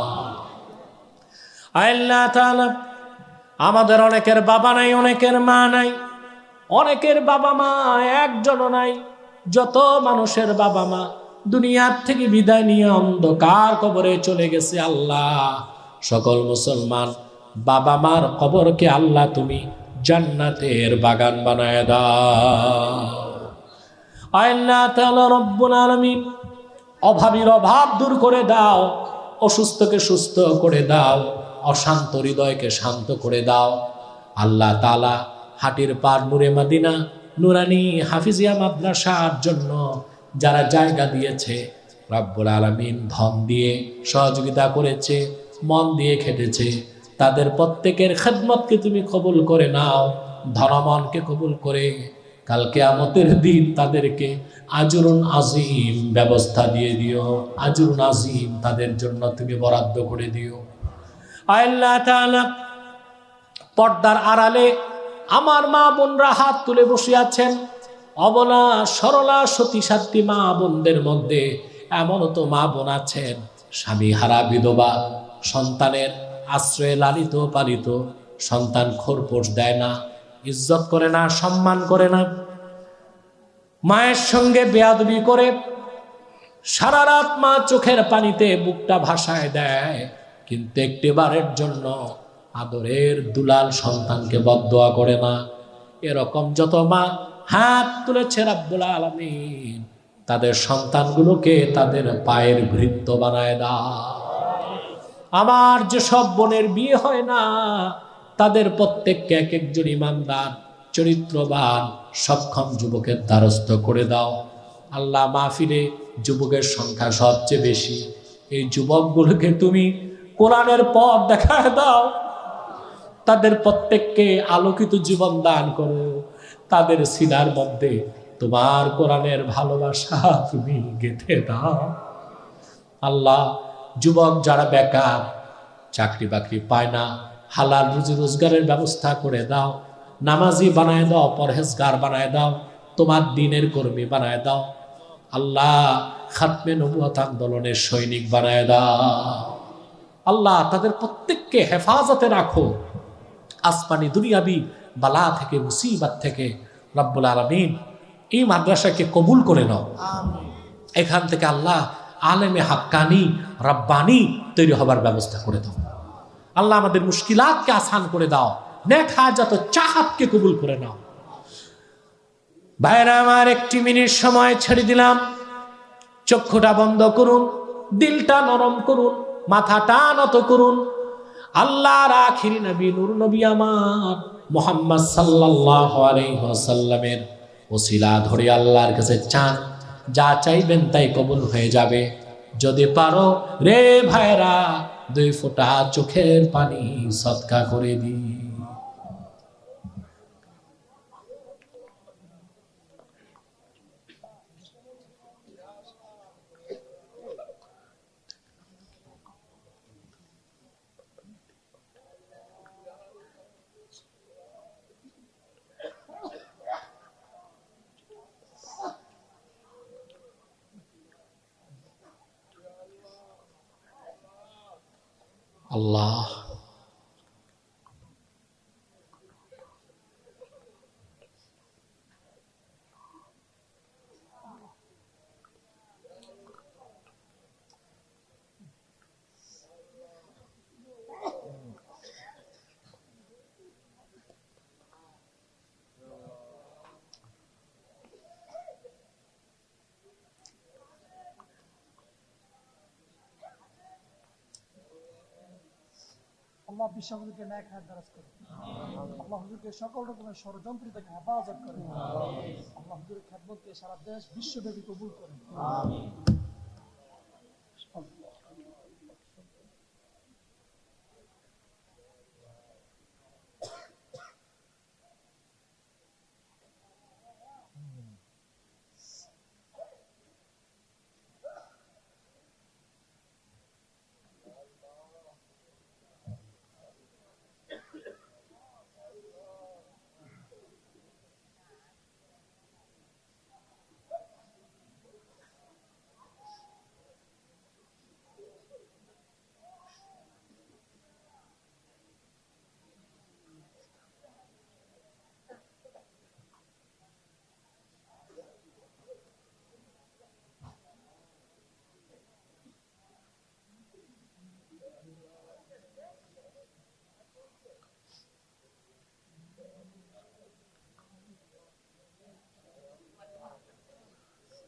[SPEAKER 3] আল্লাহ তাআলা, আমাদের অনেকের বাবা নাই, অনেকের মা নাই, অনেকের বাবা মা একজনও নাই। যত মানুষের বাবা মা দুনিয়ার থেকে বিদায় নিয়ে অন্ধকার কবরে চলে গেছে আল্লাহ, সকল মুসলমান বাবা মার কবরকে আল্লাহ তুমি জান্নাতের বাগান বানায় দাও। আল্লাহ তাআলা রব্বুল আলামিন, অভাবীর অভাব দূর করে দাও, অসুস্থকে সুস্থ করে দাও, অশান্ত হৃদয়কে শান্ত করে দাও। আল্লাহ তাআলা হাটির পার নূরে মদিনা নুরানি হাফিজিয়া মাদ্রাসার জন্য যারা জায়গা দিয়েছে রব্বুল আলামিন, ধন দিয়ে সহযোগিতা করেছে, মন দিয়ে খেটেছে, তাদের প্রত্যেকের খেদমতকে তুমি কবুল করে নাও, ধনমনকে কবুল করে কাল কিয়ামতের দিন তাদেরকে আজরুন আজিম ব্যবস্থা দিয়ে দিও, আজরুন আজিম তাদের জন্য তুমি বরাদ্দ করে দিও। আল্লাহ তাআলা, পর্দার আড়ালে আমার মা বোনরা হাত তুলে বসে আছেন, অবলা সরলা সতী সাধ্যী মা বোনদের মধ্যে এমনও তো মা বোন আছেন স্বামী হারা বিধবা, সন্তানের আশ্রয়ে লালিত পালিত, সন্তান খোরপোশ দেয় না, ইজ্জত করে না, সম্মান করে না, মায়ের সঙ্গে বেয়াদবি করে, সারা রাত মা চোখের পানিতে বুকটা ভাসায় দেয়, কিন্তু একটিবারের জন্য আদরের দুলাল সন্তানকে বদদোয়া করে না। এরকম যত মা হাত তুলেছে রব্বুল আলামিন, তাদের সন্তানগুলোকে তাদের পায়ের ভৃত্য বানায় দাও। আমার যে সব বোনের বিয়ে হয় না, তাদের প্রত্যেককে এক একজন ইমানদার চরিত্রবান সক্ষম যুবকের দ্বারস্থ করে দাও। আল্লাহ, মাহফিলে যুবকের সংখ্যা সবচেয়ে বেশি, এই যুবকগুলোকে তুমি কোরআনের পথ দেখায় দাও, তাদের প্রত্যেককে আলোকিত জীবন দান করো, তাদের সিনার মধ্যে তোমার কোরআনের ভালোবাসা তুমি গেঁথে দাও। আল্লাহ, যুবক যারা বেকার, চাকরি বাকরি পায় না, হালাল রুজি রোজগারের ব্যবস্থা করে দাও, নামাজি বানায় দাও, পরহেজগার বানায় দাও, তোমার দ্বীনের কর্মী বানায় দাও। আল্লাহ, খাতমে নবুয়ত আন্দোলনের সৈনিক বানায় দাও। আল্লাহ, তাদের প্রত্যেককে হেফাজতে রাখো,
[SPEAKER 1] আসমানি দুনিয়াবি বালা থেকে মুসিবত থেকে রব্বুল আলামিন এই মাদ্রাসাকে কবুল করে নাও। এখান থেকে আল্লাহ আলেমে হাক্কানি রব্বানি তৈরি হবার ব্যবস্থা করে দাও। আল্লাহ আমাদের মুশকিলাতকে আসান করে দাও, নেক হাজাত ও চাহাতকে কবুল করে নাও। ভাইরা আমার, 1 মিনিট সময় ছেড়ে দিলাম। চক্ষুটা বন্ধ করুন, দিলটা নরম করুন, মাথাটা নত করুন। আল্লাহর আখিরি নবী নূর নবী আমার মুহাম্মদ সাল্লাল্লাহু আলাইহি ওয়াসাল্লামের ওসিলা ধরে আল্লাহর কাছে চান, যা চাইবেন তাই কবুল হয়ে যাবে। যদি পারো রে ভাইরা 2 ফোঁটা চোখের পানি সদকা করে দি। আল্লাহ
[SPEAKER 2] আল্লাহ বিশ্বকে ন্যাক হায়াত দারাজ করে। আল্লাহ হুজুরকে সকল রকমের ষড়যন্ত্র থেকে হেফাজত করে। আল্লাহ হুজুরের খেদমতকে সারা দেশ বিশ্বব্যাপী কবুল করে।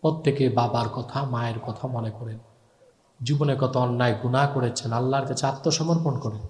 [SPEAKER 1] প্রত্যেকে বাবার কথা, মায়ের কথা মনে করেন। জীবনে কত অন্যায় গুনাহ করেছেন, আল্লাহর কাছে আত্মসমর্পণ করেন।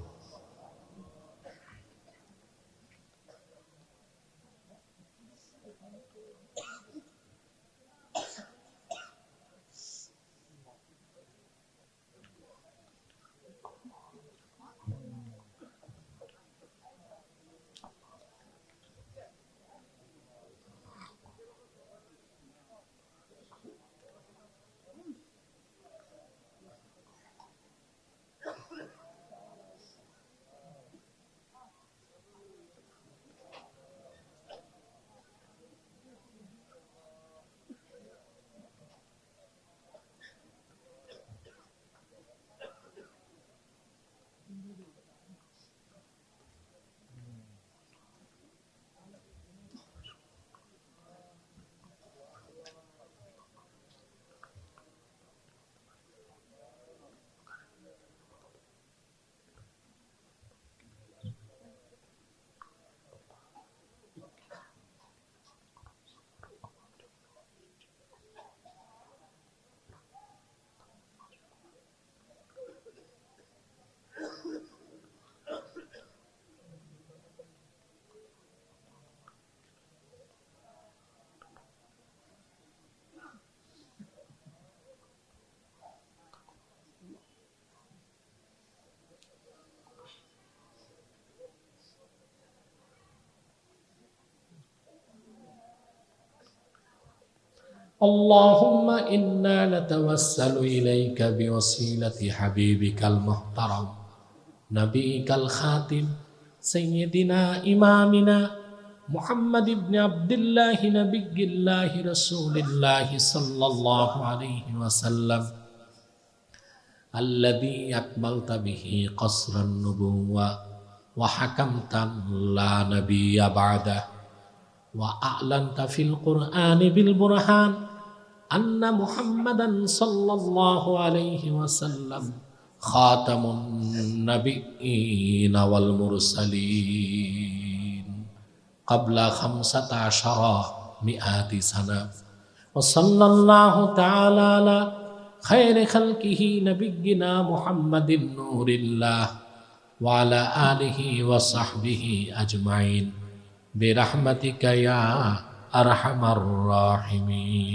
[SPEAKER 1] اللهم إنا نتوسل إليك بوسيلة حبيبك المحترم نبيك الخاتم سيدنا إمامنا محمد بن عبد الله نبي الله رسول الله صلى الله عليه وسلم الذي أكملت به قصر النبوة
[SPEAKER 3] وحكمت لا نبي بعده وأعلنت في القرآن بالبرهان أن محمدا صلى الله عليه وسلم خاتم النبيين والمرسلين قبل 15 سنة وصلى الله تعالى على خير خلقه نبينا محمد نور الله وعلى آله وصحبه أجمعين برحمتك يا أرحم الراحمين